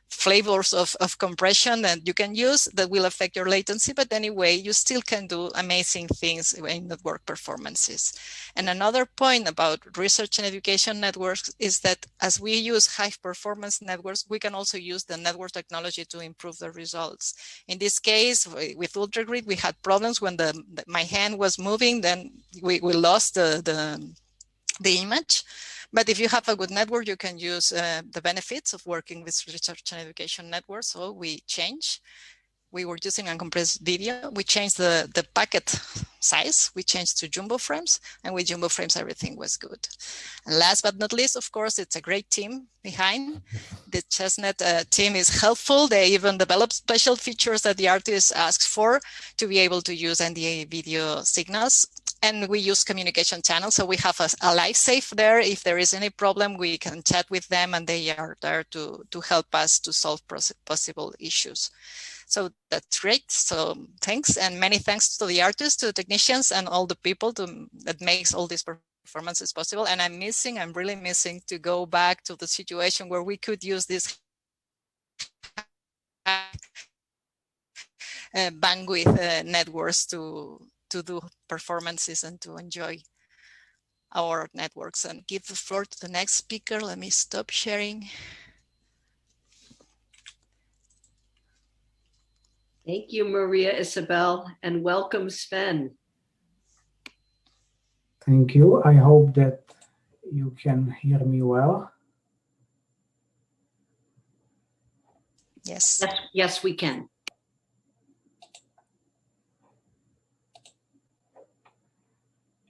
flavors of compression that you can use that will affect your latency. But anyway, you still can do amazing things in network performances. And another point about research and education networks is that as we use high performance networks, we can also use the network technology to improve the results. In this case, with UltraGrid, we had problems when my hand was moving, then we lost the image. But if you have a good network, you can use the benefits of working with research and education networks. So we were using uncompressed video. We changed the packet size. We changed to jumbo frames, and with jumbo frames, everything was good. And last but not least, of course, it's a great team behind. The Chestnut team is helpful. They even develop special features that the artist asks for to be able to use NDA video signals. And we use communication channels. So we have a live safe there. If there is any problem, we can chat with them and they are there to help us to solve possible issues. So that's great. So thanks, and many thanks to the artists, to the technicians, and all the people that makes all these performances possible. And I'm really missing to go back to the situation where we could use this bandwidth networks to do performances and to enjoy our networks. And give the floor to the next speaker. Let me stop sharing. Thank you, Maria Isabel, and welcome, Sven. Thank you. I hope that you can hear me well. Yes. Yes, we can.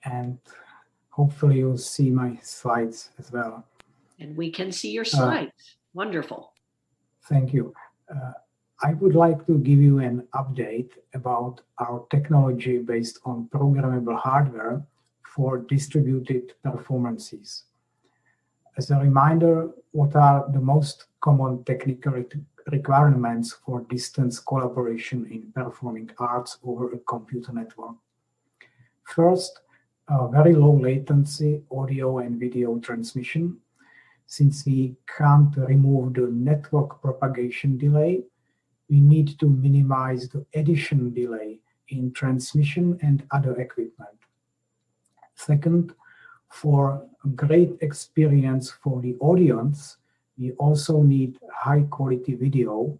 And hopefully you'll see my slides as well. And we can see your slides. Wonderful. Thank you. I would like to give you an update about our technology based on programmable hardware for distributed performances. As a reminder, what are the most common technical requirements for distance collaboration in performing arts over a computer network? First, very low latency audio and video transmission. Since we can't remove the network propagation delay, we need to minimize the addition delay in transmission and other equipment. Second, for a great experience for the audience, we also need high quality video,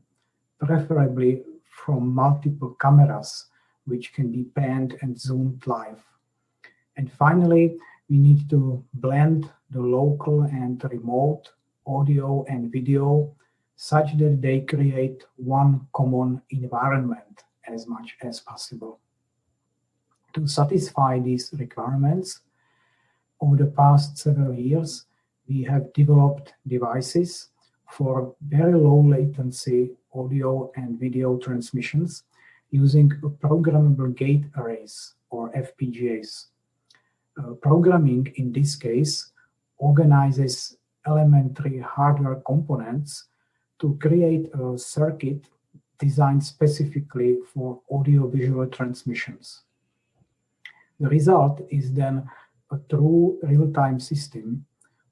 preferably from multiple cameras, which can be panned and zoomed live. And finally, we need to blend the local and remote audio and video such that they create one common environment as much as possible. To satisfy these requirements, over the past several years, we have developed devices for very low latency audio and video transmissions using programmable gate arrays or FPGAs. Programming, in this case, organizes elementary hardware components to create a circuit designed specifically for audio-visual transmissions. The result is then a true real-time system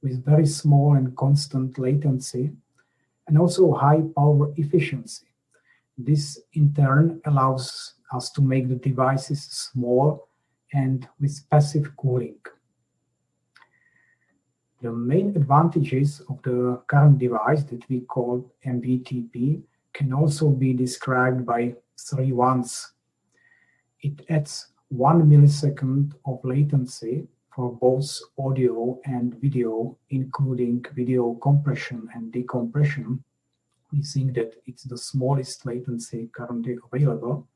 with very small and constant latency and also high power efficiency. This in turn allows us to make the devices small and with passive cooling. The main advantages of the current device that we call NPAPW can also be described by 3 ones. It adds 1 millisecond of latency for both audio and video, including video compression and decompression. We think that it's the smallest latency currently available.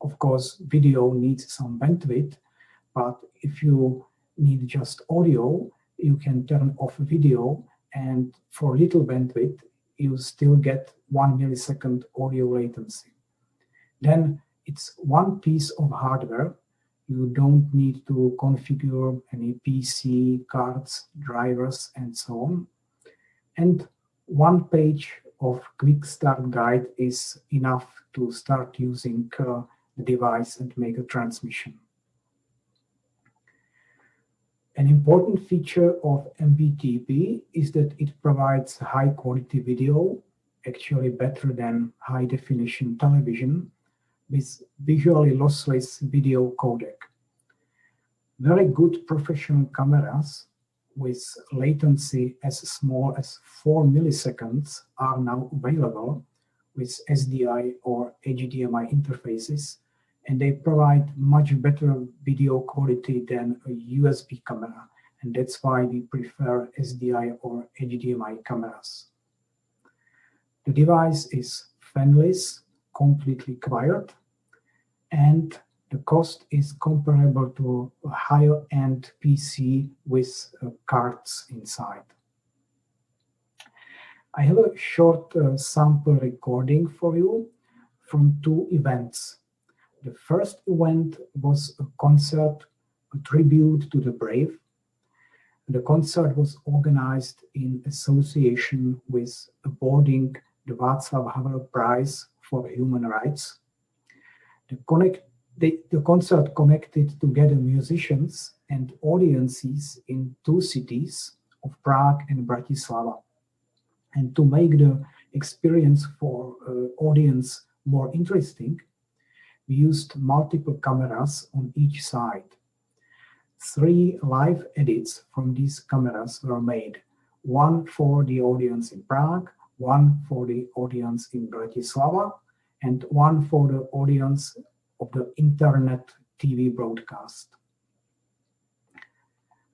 Of course, video needs some bandwidth, but if you need just audio, you can turn off video, and for little bandwidth, you still get 1 millisecond audio latency. Then it's one piece of hardware. You don't need to configure any PC, cards, drivers, and so on. And one page of quick start guide is enough to start using the device and make a transmission. An important feature of NPAPW is that it provides high quality video, actually better than high definition television, with visually lossless video codec. Very good professional cameras with latency as small as 4 milliseconds are now available with SDI or HDMI interfaces, and they provide much better video quality than a USB camera, and that's why we prefer SDI or HDMI cameras. The device is fanless, completely quiet, and the cost is comparable to a higher-end PC with cards inside. I have a short sample recording for you from 2 events. The first event was a concert, a tribute to the brave. The concert was organized in association with awarding the Václav Havel Prize for Human Rights. The concert connected together musicians and audiences in 2 cities of Prague and Bratislava. And to make the experience for audience more interesting, we used multiple cameras on each side. 3 live edits from these cameras were made, one for the audience in Prague, one for the audience in Bratislava, and one for the audience of the internet TV broadcast.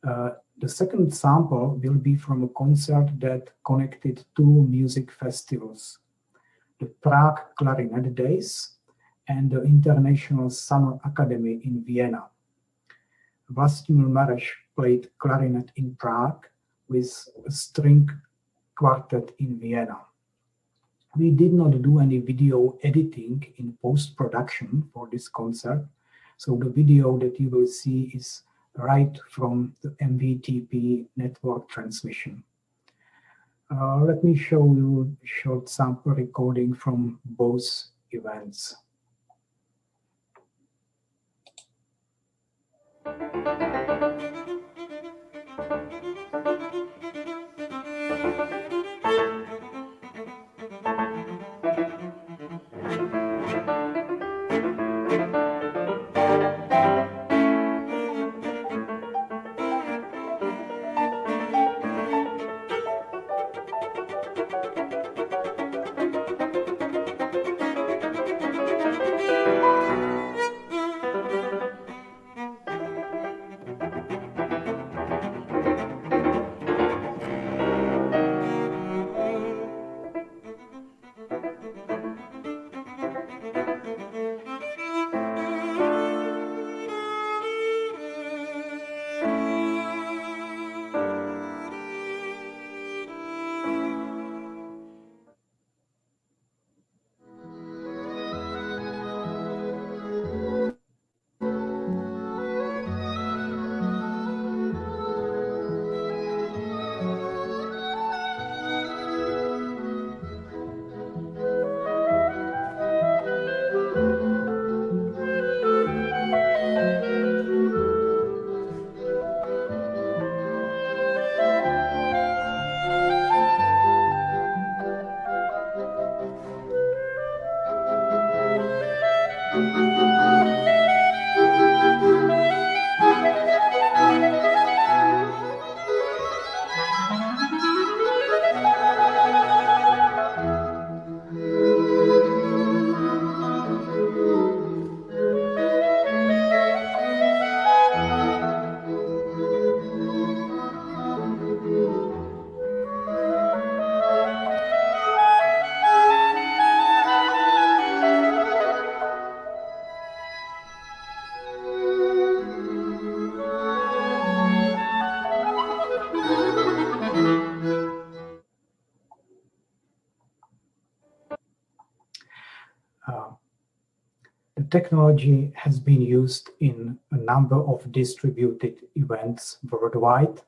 The second sample will be from a concert that connected 2 music festivals, the Prague Clarinet Days and the International Summer Academy in Vienna. Vlastimil Mareš played clarinet in Prague with a string quartet in Vienna. We did not do any video editing in post-production for this concert, so the video that you will see is right from the NPAPW network transmission. Let me show you a short sample recording from both events. technology has been used in a number of distributed events worldwide.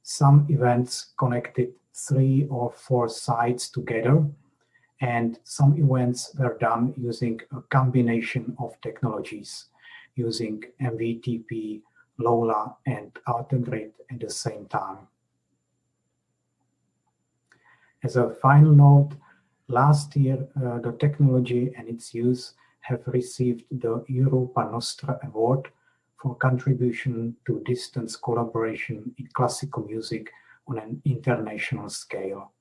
Some events connected 3 or 4 sites together, and some events were done using a combination of technologies, using NVTP, LoLa, and AlterGrid at the same time. As a final note, last year the technology and its use have received the Europa Nostra Award for contribution to distance collaboration in classical music on an international scale.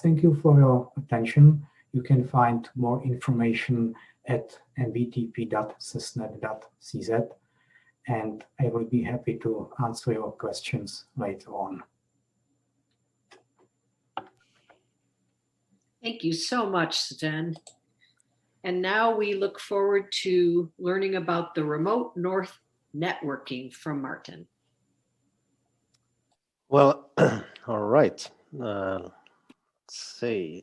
Thank you for your attention. You can find more information at nvtp.cesnet.cz, and I will be happy to answer your questions later on. Thank you so much, Sven. And now we look forward to learning about the remote north networking from Martin. Well, all right. Let's see.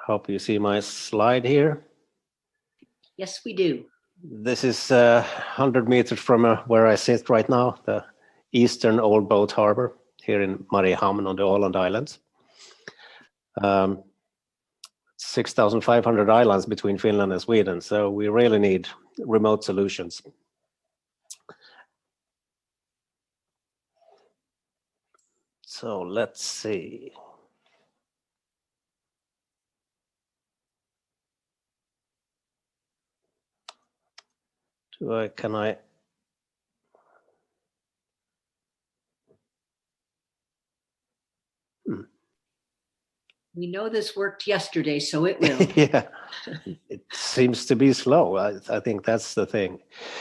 Hope you see my slide here. Yes, we do. This is 100 meters from where I sit right now, the eastern old boat harbor here in Mariehamn on the Åland Islands. 6,500 islands between Finland and Sweden, so we really need remote solutions. So let's see. Can I? We know this worked yesterday, so it will. Yeah, it seems to be slow. I think that's the thing.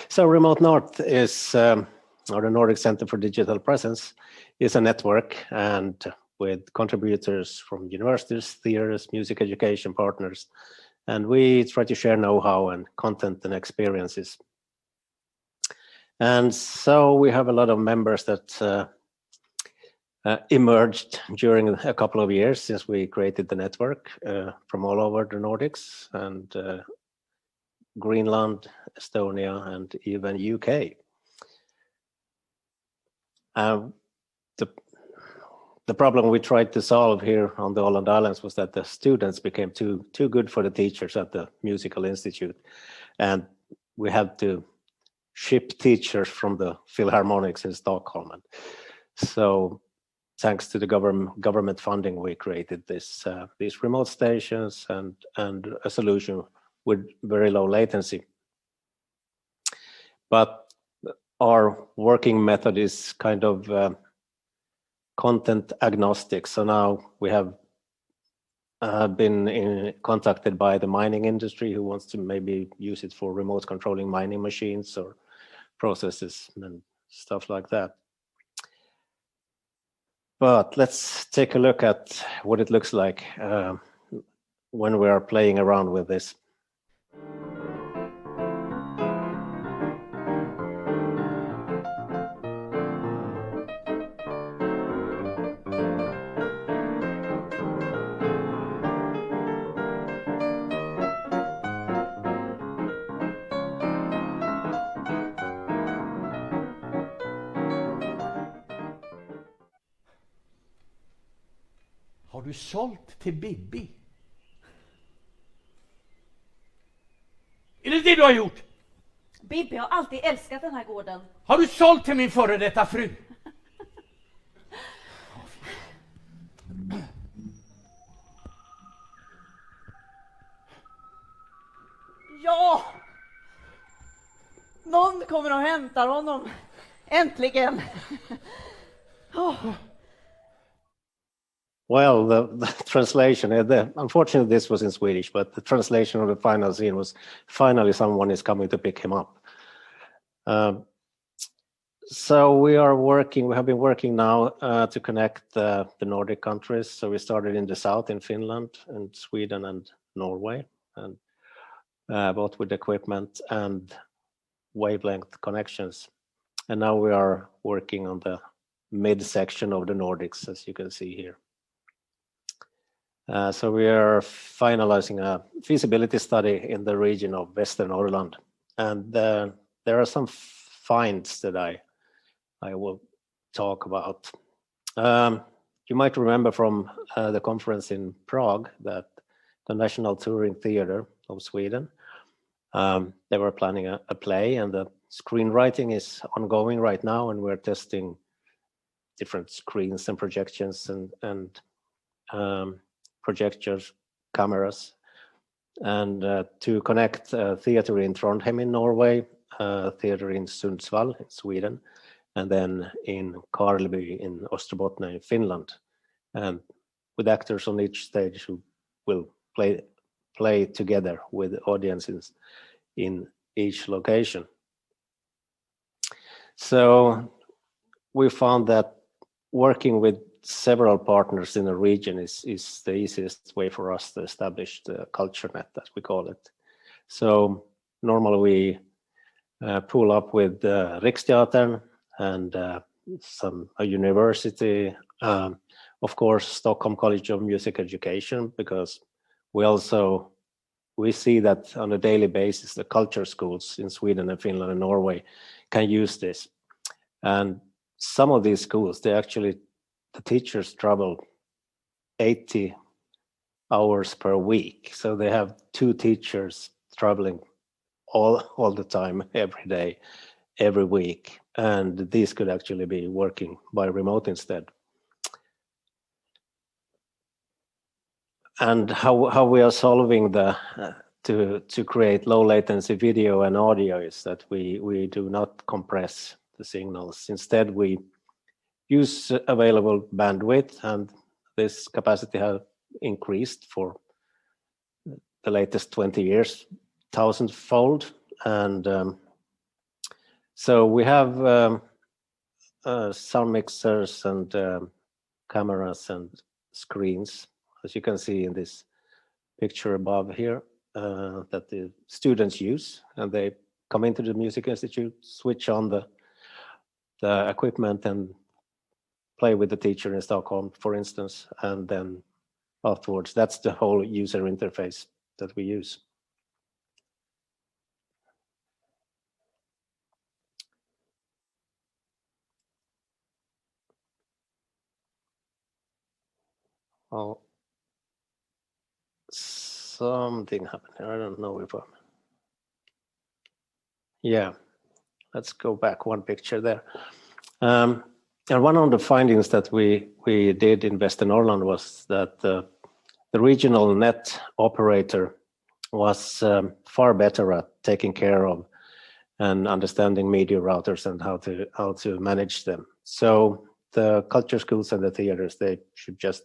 So Remote North is, or the Nordic Center for Digital Presence, is a network and with contributors from universities, theaters, music education partners, and we try to share know-how and content and experiences. And so we have a lot of members that emerged during a couple of years since we created the network from all over the Nordics and Greenland, Estonia, and even UK. The problem we tried to solve here on the Åland Islands was that the students became too good for the teachers at the Musical Institute, and we had to ship teachers from the Philharmonics in Stockholm. And so thanks to the government funding, we created these remote stations and a solution with very low latency. But our working method is kind of content agnostic. So now we have been contacted by the mining industry who wants to maybe use it for remote controlling mining machines or processes and stuff like that. But let's take a look at what it looks like when we are playing around with this. Har du sålt till Bibi? Är det du har gjort? Bibi har alltid älskat den här gården. Har du sålt till min före detta fru? Ja! Någon kommer och hämtar honom. Äntligen! Oh. Well, the translation, unfortunately this was in Swedish, but the translation of the final scene was finally someone is coming to pick him up. So we have been working now to connect the Nordic countries. So we started in the south in Finland and Sweden and Norway, and both with equipment and wavelength connections. And now we are working on the mid-section of the Nordics, as you can see here. So we are finalizing a feasibility study in the region of Western Norrland. And there are some finds that I will talk about. You might remember from the conference in Prague that the National Touring Theatre of Sweden, they were planning a play, and the screenwriting is ongoing right now, and we're testing different screens and projections and projectors, cameras, and to connect theater in Trondheim in Norway, theater in Sundsvall in Sweden, and then in Karleby in Österbotten in Finland, and with actors on each stage who will play together with audiences in each location. So we found that working with several partners in the region is the easiest way for us to establish the culture net, as we call it. So normally we pull up with Riksteatern and a university, of course Stockholm College of Music Education, because we see that on a daily basis the culture schools in Sweden and Finland and Norway can use this. And some of these schools, the teachers travel 80 hours per week. So they have 2 teachers traveling all the time, every day, every week. And these could actually be working by remote instead. And how we are solving to create low latency video and audio is that we do not compress the signals. Instead, we use available bandwidth, and this capacity has increased for the latest 20 years, 1,000-fold. And so we have sound mixers and cameras and screens, as you can see in this picture above here, that the students use, and they come into the Music Institute, switch on the equipment and play with the teacher in Stockholm, for instance, and then afterwards, that's the whole user interface that we use. Oh, something happened here. I don't know if yeah, let's go back one picture there. And one of the findings that we did in Western Norrland was that the regional net operator was far better at taking care of and understanding media routers and how to manage them. So the culture schools and the theaters, they should just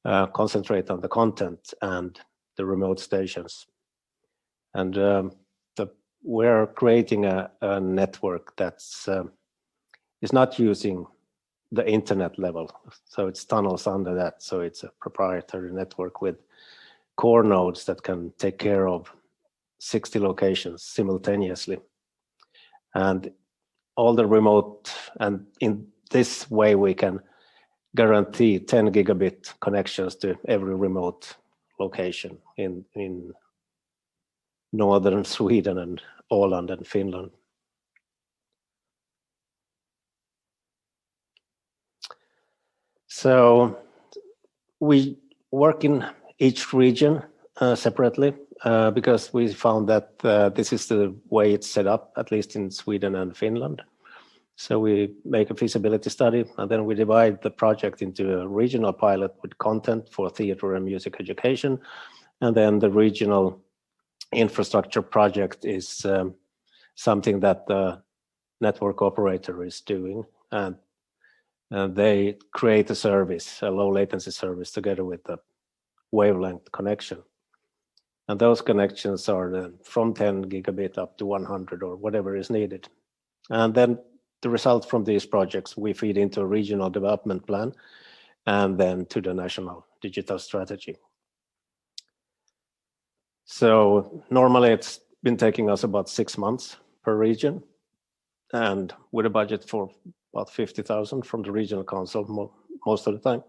concentrate on the content and the remote stations. And we're creating a network that's is not using the internet level. So it's tunnels under that. So it's a proprietary network with core nodes that can take care of 60 locations simultaneously. And all the remote, and in this way we can guarantee 10 gigabit connections to every remote location in northern Sweden and Åland and Finland. So we work in each region separately because we found that this is the way it's set up, at least in Sweden and Finland. So we make a feasibility study, and then we divide the project into a regional pilot with content for theater and music education. And then the regional infrastructure project is something that the network operator is doing. And they create a service, a low latency service, together with the wavelength connection. And those connections are then from 10 gigabit up to 100 or whatever is needed. And then the results from these projects, we feed into a regional development plan and then to the national digital strategy. So normally it's been taking us about 6 months per region. and with a budget for about 50,000 from the regional council most of the time.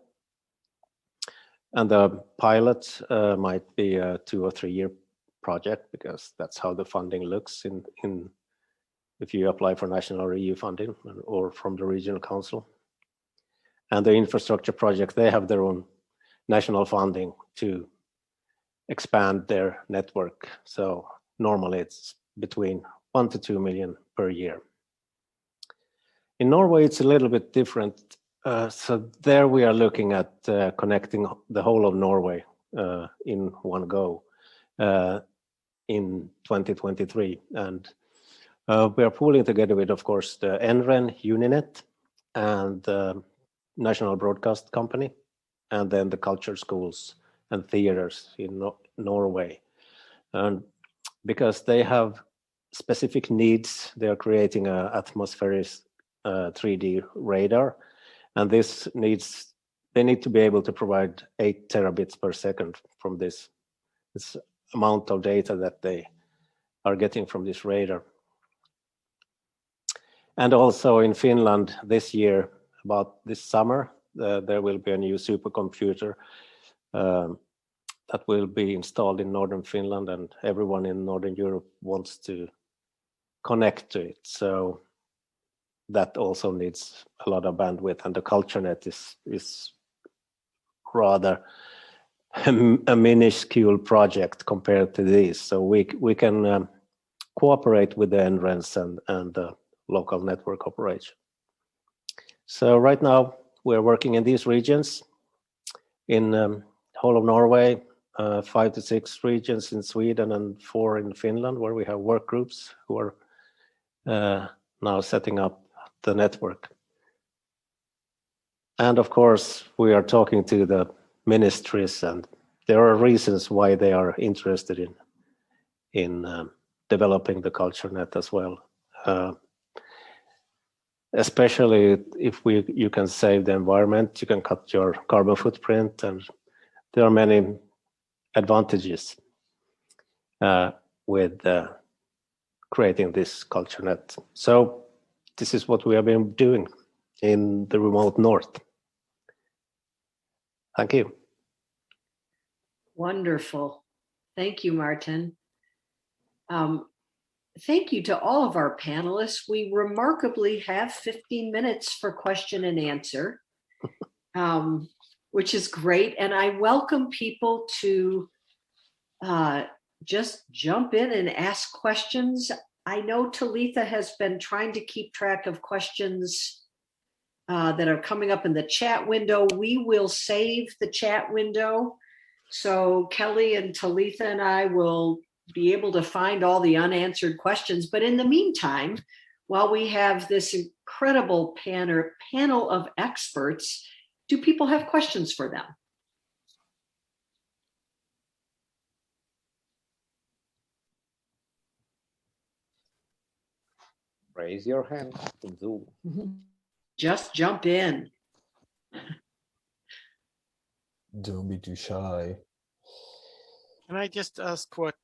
And the pilot might be a 2 or 3 year project, because that's how the funding looks in if you apply for national or EU funding or from the regional council. And the infrastructure project, they have their own national funding to expand their network. So normally it's between 1 to 2 million per year. In Norway, it's a little bit different. So there we are looking at connecting the whole of Norway in one go in 2023. And we are pooling together with, of course, the NREN, Uninet, and the National Broadcast Company, and then the culture schools and theaters in Norway. And because they have specific needs, they are creating an atmospheric 3D radar, and they need to be able to provide 8 terabits per second from this amount of data that they are getting from this radar. And also in Finland this year, about this summer, there will be a new supercomputer that will be installed in northern Finland, and everyone in Northern Europe wants to connect to it. So that also needs a lot of bandwidth, and the CultureNet is rather a minuscule project compared to this. So we can cooperate with the NRENs and the local network operation. So right now we're working in these regions in whole of Norway, 5 to 6 regions in Sweden and 4 in Finland, where we have work groups who are now setting up the network. And of course, we are talking to the ministries, and there are reasons why they are interested in developing the CultureNet as well. Especially if you can save the environment, you can cut your carbon footprint, and there are many advantages with creating this CultureNet. So this is what we have been doing in the remote north. Thank you. Wonderful. Thank you, Martin. Thank you to all of our panelists. We remarkably have 15 minutes for question and answer, which is great. And I welcome people to just jump in and ask questions. I know Talitha has been trying to keep track of questions that are coming up in the chat window. We will save the chat window. So Kelly and Talitha and I will be able to find all the unanswered questions. But in the meantime, while we have this incredible panel of experts, do people have questions for them? Raise your hand in Zoom. Just jump in. Don't be too shy. Can I just ask what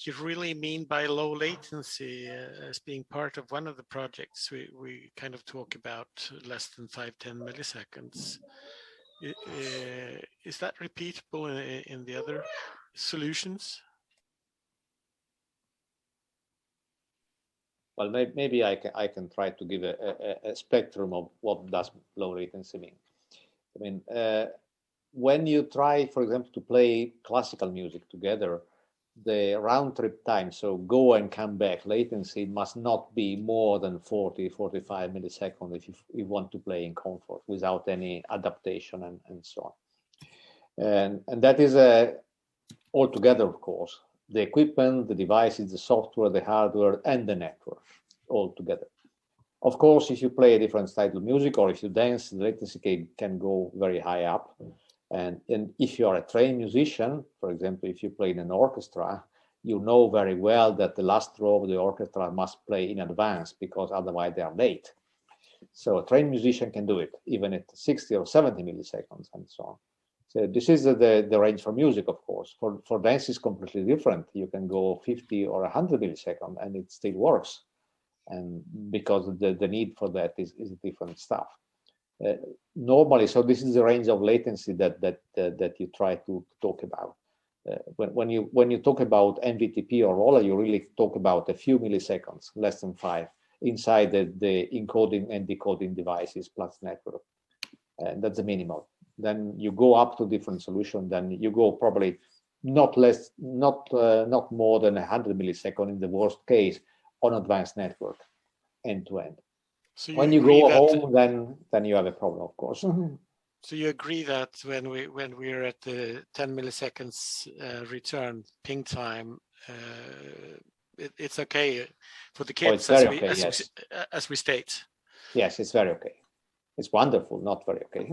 you really mean by low latency as being part of one of the projects? We kind of talk about less than 5-10 milliseconds. Is that repeatable in the other solutions? Well, maybe I can try to give a spectrum of what does low latency mean. I mean, when you try, for example, to play classical music together, the round trip time, so go and come back latency must not be more than 40-45 milliseconds if you want to play in comfort without any adaptation and so on. And that is all together, of course, the equipment, the devices, the software, the hardware, and the network all together. Of course, if you play a different style of music or if you dance, the latency can go very high up. And if you are a trained musician, for example, if you play in an orchestra, you know very well that the last row of the orchestra must play in advance because otherwise they are late. So a trained musician can do it, even at 60 or 70 milliseconds and so on. So this is the range for music, of course. For dance, it's completely different. You can go 50 or 100 milliseconds and it still works. and because the need for that is different stuff. Normally, so this is the range of latency that you try to talk about. When you talk about MVTP or ROLA, you really talk about a few milliseconds, less than 5, inside the encoding and decoding devices plus network. That's the minimal. Then you go up to different solution. Then you go probably not more than 100 milliseconds in the worst case on advanced network, end to end. So when you go home, then you have a problem, of course. So you agree that when we're at the 10 milliseconds return ping time, it's okay for the kids, as we state. Yes, it's very okay. It's wonderful, not very okay.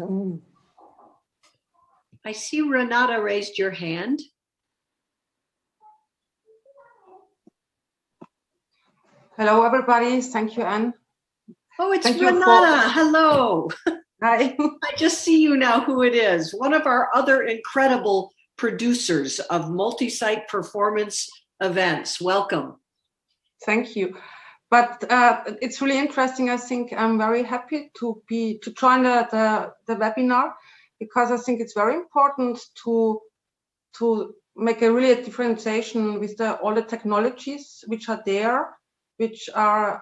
I see Renata raised your hand. Hello, everybody. Thank you, Anne. Oh, it's Renata. Hello. Hi. I just see you now who it is. One of our other incredible producers of multi-site performance events. Welcome. Thank you. But it's really interesting. I think I'm very happy to join the webinar, because I think it's very important to make a really differentiation with all the technologies which are there, which are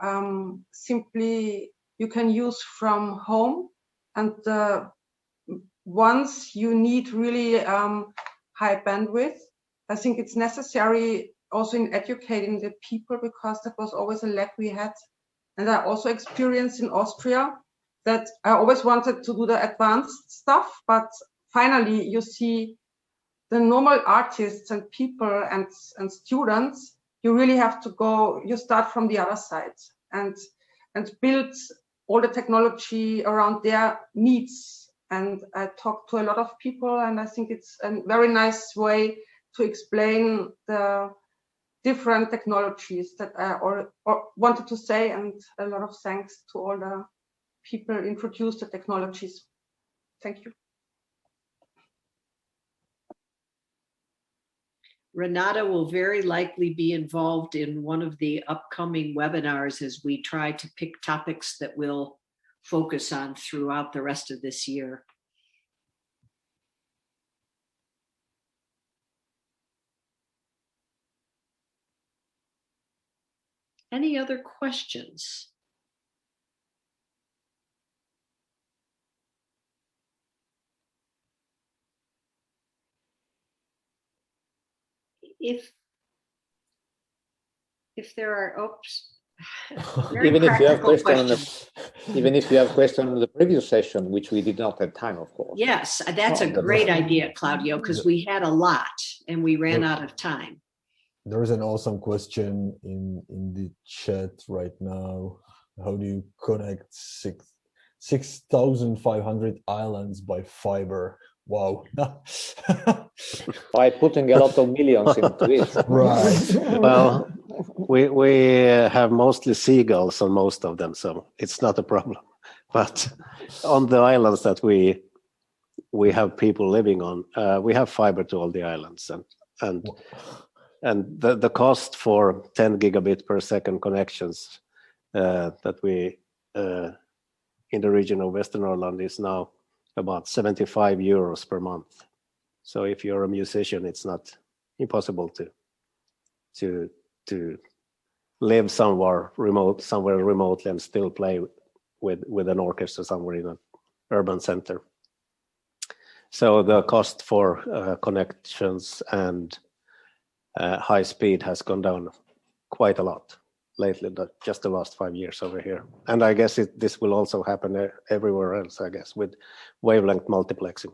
simply you can use from home, and once you need really high bandwidth, I think it's necessary also in educating the people, because that was always a lack we had. And I also experienced in Austria that I always wanted to do the advanced stuff, but finally you see the normal artists and people and students, you really have to go, you start from the other side and build all the technology around their needs. And I talked to a lot of people, and I think it's a very nice way to explain the different technologies that I or wanted to say, and a lot of thanks to all the people who introduced the technologies. Thank you. Renata will very likely be involved in one of the upcoming webinars as we try to pick topics that we'll focus on throughout the rest of this year. Any other questions? If there are, oops. Even if you have question on the previous session, which we did not have time, of course. Yes, that's a great idea, Claudio, because we had a lot and we ran out of time. There's an awesome question in the chat right now. How do you connect 6,500 islands by fiber? Wow. By putting a lot of millions into it. Right. Well, we have mostly seagulls on most of them, so it's not a problem. But on the islands that we have people living on, we have fiber to all the islands, and the cost for 10 gigabit per second connections that we in the region of Western Ireland is now about 75 euros per month. So if you're a musician, it's not impossible to live somewhere remotely and still play with an orchestra somewhere in an urban center. So the cost for connections and high speed has gone down quite a lot lately, just the last 5 years over here. And I guess this will also happen everywhere else, I guess, with wavelength multiplexing.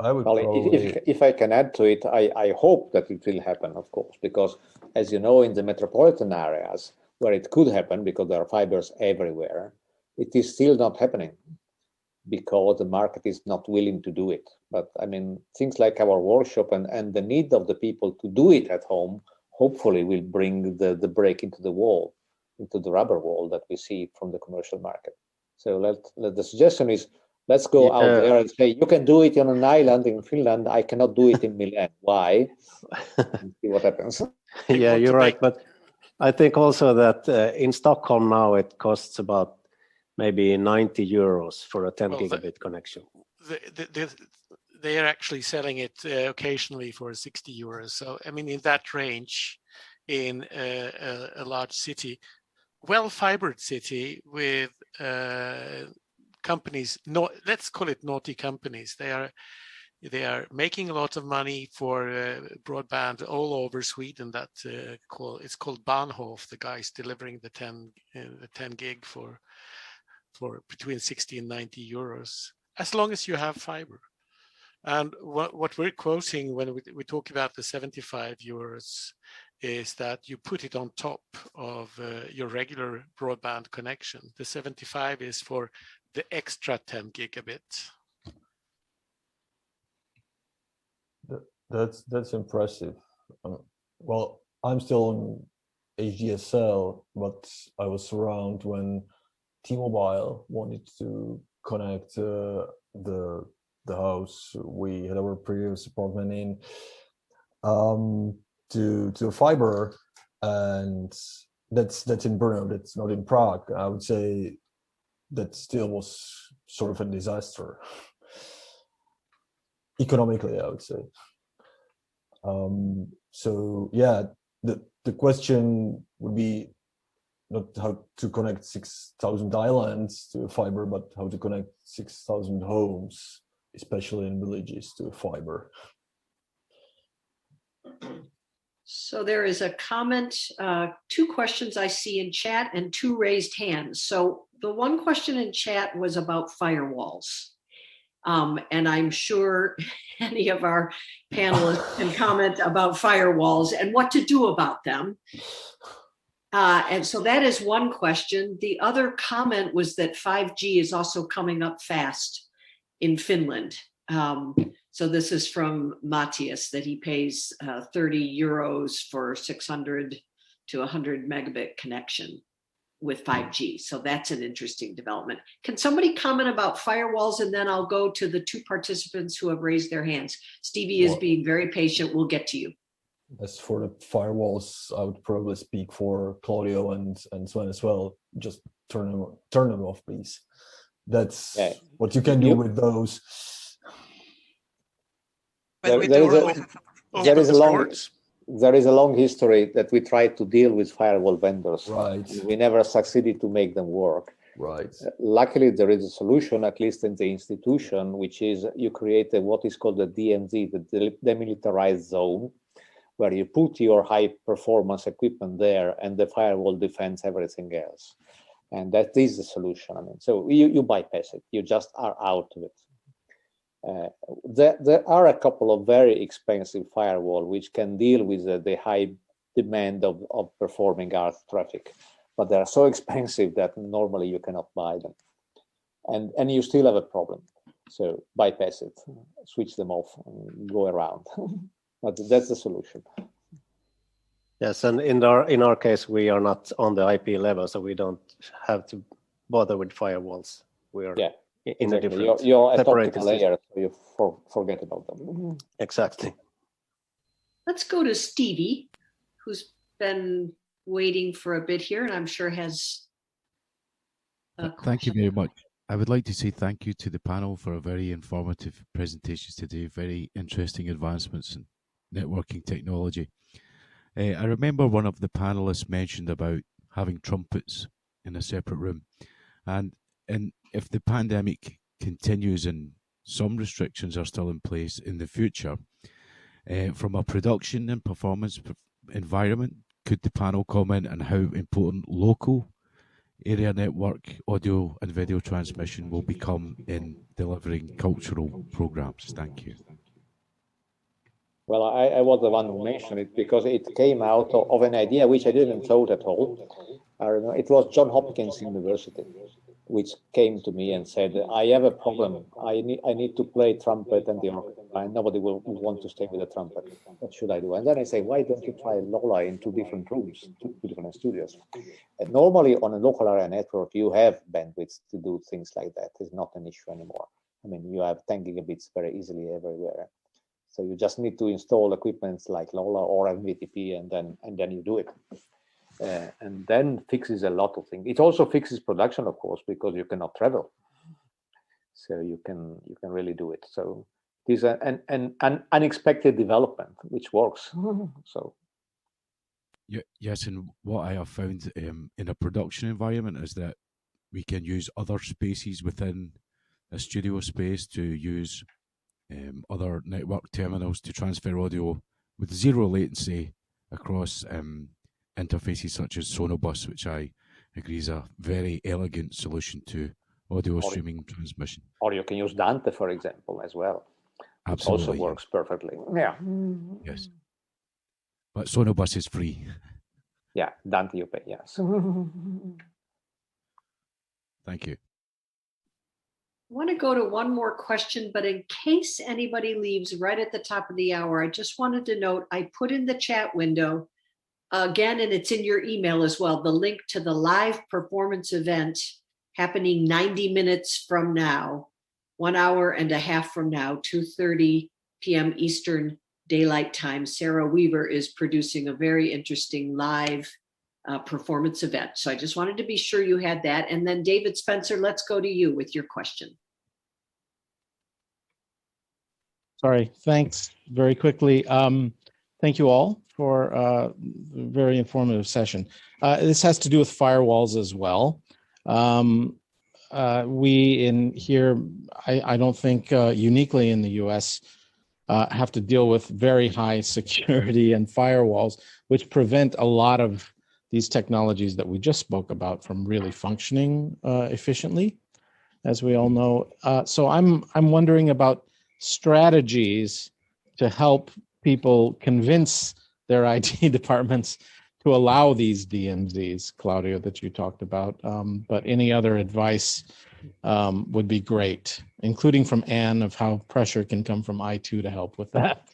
If I can add to it, I hope that it will happen, of course, because as you know, in the metropolitan areas where it could happen, because there are fibers everywhere, it is still not happening because the market is not willing to do it. But I mean, things like our workshop and the need of the people to do it at home, hopefully will bring the break into the wall, into the rubber wall that we see from the commercial market. So the suggestion is, Let's go out there and say, you can do it on an island in Finland. I cannot do it in Milan. Why? And see what happens. Yeah, you're right. But I think also that in Stockholm now it costs about maybe 90 euros for a 10 gigabit connection. They are actually selling it occasionally for 60 euros. So, I mean, in that range, in a large city, well-fibered city with companies, let's call it naughty companies. They are making a lot of money for broadband all over Sweden. It's called Bahnhof. The guys delivering the 10 gig for between 60 and 90 euros, as long as you have fiber. And what we're quoting when we talk about the 75 euros is that you put it on top of your regular broadband connection. The 75 is for the extra 10 gigabit. That's impressive. Well, I'm still on HDSL, but I was around when T-Mobile wanted to connect the house we had our previous apartment in to fiber, and that's in Brno. That's not in Prague. I would say that still was sort of a disaster economically, I would say. So yeah, the question would be not how to connect 6,000 islands to fiber, but how to connect 6,000 homes, especially in villages, to fiber. So there is a comment, 2 questions I see in chat and 2 raised hands. So the one question in chat was about firewalls. And I'm sure any of our panelists can comment about firewalls and what to do about them. And so that is one question. The other comment was that 5G is also coming up fast in Finland. So this is from Matthias, that he pays 30 euros for 600 to 100 megabit connection with 5G. So that's an interesting development. Can somebody comment about firewalls, and then I'll go to the 2 participants who have raised their hands. Stevie is being very patient. We'll get to you. As for the firewalls, I would probably speak for Claudio and Sven as well. Just turn them off, please. That's what you can do with those. There is a long history that we tried to deal with firewall vendors. Right. We never succeeded to make them work. Right. Luckily, there is a solution, at least in the institution, which is you create what is called the DMZ, the demilitarized zone, where you put your high performance equipment there and the firewall defends everything else. And that is the solution. I mean, so you bypass it. You just are out of it. There are a couple of very expensive firewall which can deal with the high demand of performing RF traffic, but they are so expensive that normally you cannot buy them, and you still have a problem. So bypass it, switch them off, and go around. But that's the solution. Yes, and in our case, we are not on the IP level, so we don't have to bother with firewalls. We are in a different you're at separated optical layer, so you forget about them. Exactly. Let's go to Stevie, who's been waiting for a bit here, and I'm sure has a question. Thank you very much. I would like to say thank you to the panel for a very informative presentations today, very interesting advancements in networking technology. I remember one of the panelists mentioned about having trumpets in a separate room, and if the pandemic continues and some restrictions are still in place in the future, from a production and performance environment, could the panel comment on how important local area network audio and video transmission will become in delivering cultural programs? Thank you. Well, I was the one who mentioned it because it came out of an idea which I didn't thought at all. I remember it was Johns Hopkins University, which came to me and said, I have a problem. I need to play trumpet and the orchestra, and nobody will want to stay with the trumpet. What should I do? And then I say, why don't you try Lola in 2 different rooms, 2 different studios? And normally on a local area network, you have bandwidth to do things like that. It's not an issue anymore. I mean, you have 10 gigabits very easily everywhere. So you just need to install equipments like LoRa or MVTP, and then you do it. And then fixes a lot of things. It also fixes production, of course, because you cannot travel. So you can really do it. So it is an unexpected development which works. So yes, and what I have found in a production environment is that we can use other spaces within a studio space to use other network terminals to transfer audio with zero latency across interfaces such as Sonobus, which I agree is a very elegant solution to audio streaming transmission. Or you can use Dante, for example, as well. Absolutely. It also works perfectly. Yeah. Yes. But Sonobus is free. Yeah, Dante you pay, yes. Thank you. I want to go to one more question, but in case anybody leaves right at the top of the hour, I just wanted to note, I put in the chat window again, and it's in your email as well, the link to the live performance event happening 90 minutes from now, 1 hour and a half from now, 2:30 p.m. Eastern Daylight Time. Sarah Weaver is producing a very interesting live performance event. So I just wanted to be sure you had that. And then David Spencer, let's go to you with your question. Sorry, thanks. Very quickly. Thank you all for a very informative session. This has to do with firewalls as well. We in here, I don't think uniquely in the US, have to deal with very high security and firewalls, which prevent a lot of these technologies that we just spoke about from really functioning efficiently, as we all know. So I'm wondering about strategies to help people convince their IT departments to allow these DMZs, Claudio, that you talked about. But any other advice would be great, including from Anne, of how pressure can come from I2 to help with that,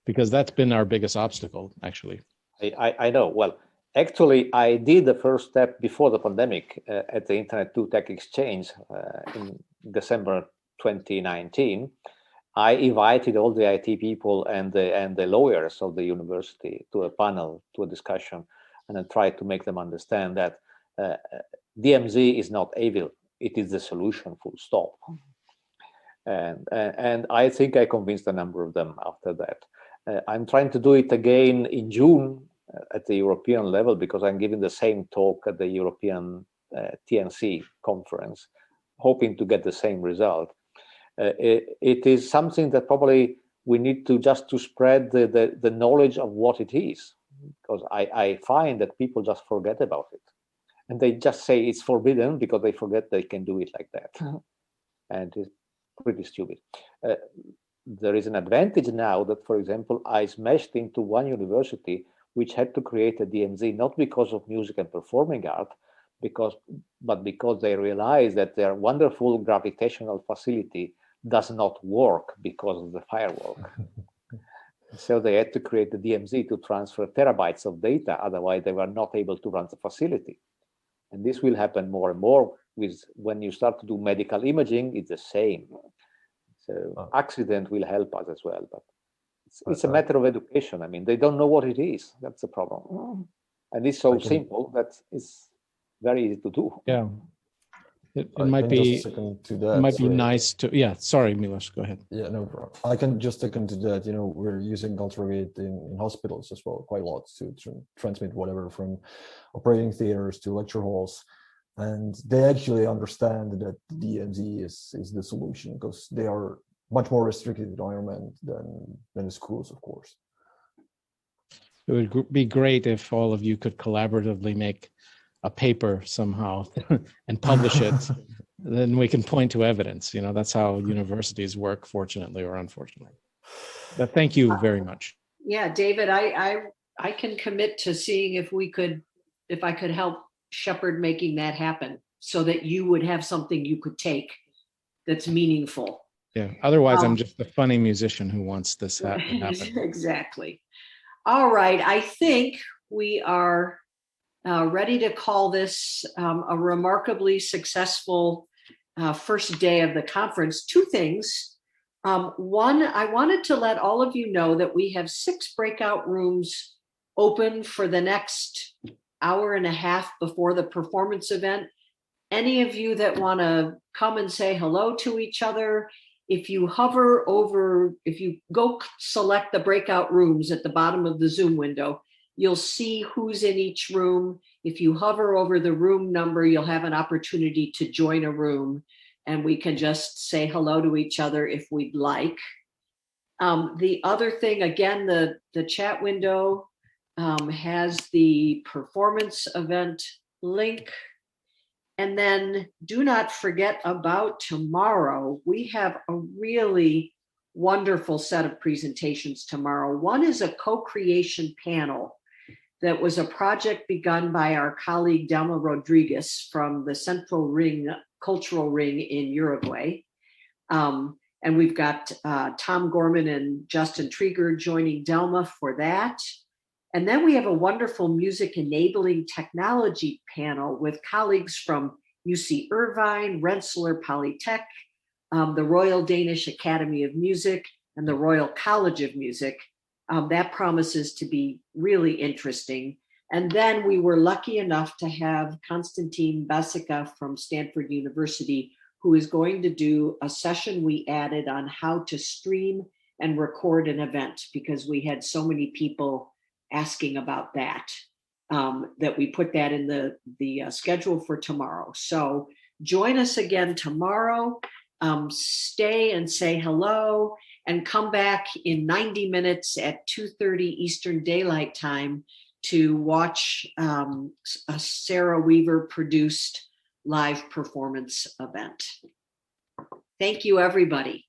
because that's been our biggest obstacle, actually. I know. Well, actually, I did the first step before the pandemic at the Internet 2 Tech Exchange in December 2019. I invited all the IT people and the lawyers of the university to a panel, to a discussion, and I tried to make them understand that DMZ is not evil. It is the solution, full stop. And I think I convinced a number of them after that. I'm trying to do it again in June at the European level, because I'm giving the same talk at the European TNC conference, hoping to get the same result. It is something that probably we need to just to spread the knowledge of what it is, because I find that people just forget about it, and they just say it's forbidden because they forget they can do it like that. And it's pretty stupid. There is an advantage now that, for example, I smashed into one university which had to create a DMZ, not because of music and performing art, but because they realized that their wonderful gravitational facility does not work because of the firewall. So they had to create the DMZ to transfer terabytes of data, otherwise they were not able to run the facility. And this will happen more and more with when you start to do medical imaging, it's the same. So accident will help us as well, but it's a matter of education. I mean, they don't know what it is. That's the problem. And it's so simple that it's very easy to do. Yeah. It might be nice to, yeah, sorry, Milos, go ahead. Yeah, no problem. I can just second to that. You know, we're using UltraGate in hospitals as well, quite a lot, to transmit whatever from operating theaters to lecture halls. And they actually understand that DMZ is the solution, because they are much more restricted environment than the schools, of course. It would be great if all of you could collaboratively make a paper somehow and publish it. Then we can point to evidence. You know, that's how universities work, fortunately or unfortunately. But thank you very much. Yeah, David, I can commit to seeing if I could help shepherd making that happen, so that you would have something you could take that's meaningful. Yeah. Otherwise, I'm just a funny musician who wants this to happen. Exactly. All right. I think we are ready to call this a remarkably successful first day of the conference, two things. One, I wanted to let all of you know that we have 6 breakout rooms open for the next hour and a half before the performance event. Any of you that want to come and say hello to each other, if you hover over, if you go select the breakout rooms at the bottom of the Zoom window, you'll see who's in each room. If you hover over the room number, you'll have an opportunity to join a room, and we can just say hello to each other if we'd like. The other thing, again, the chat window has the performance event link. And then do not forget about tomorrow. We have a really wonderful set of presentations tomorrow. One is a co-creation panel that was a project begun by our colleague Delma Rodriguez from the Central Ring, Cultural Ring in Uruguay. And we've got Tom Gorman and Justin Trieger joining Delma for that. And then we have a wonderful music enabling technology panel with colleagues from UC Irvine, Rensselaer Polytech, the Royal Danish Academy of Music, and the Royal College of Music. That promises to be really interesting. And then we were lucky enough to have Konstantin Basica from Stanford University, who is going to do a session we added on how to stream and record an event, because we had so many people asking about that, that we put that in the schedule for tomorrow. So join us again tomorrow. Stay and say hello, and come back in 90 minutes at 2:30 Eastern Daylight Time to watch a Sarah Weaver produced live performance event. Thank you, everybody.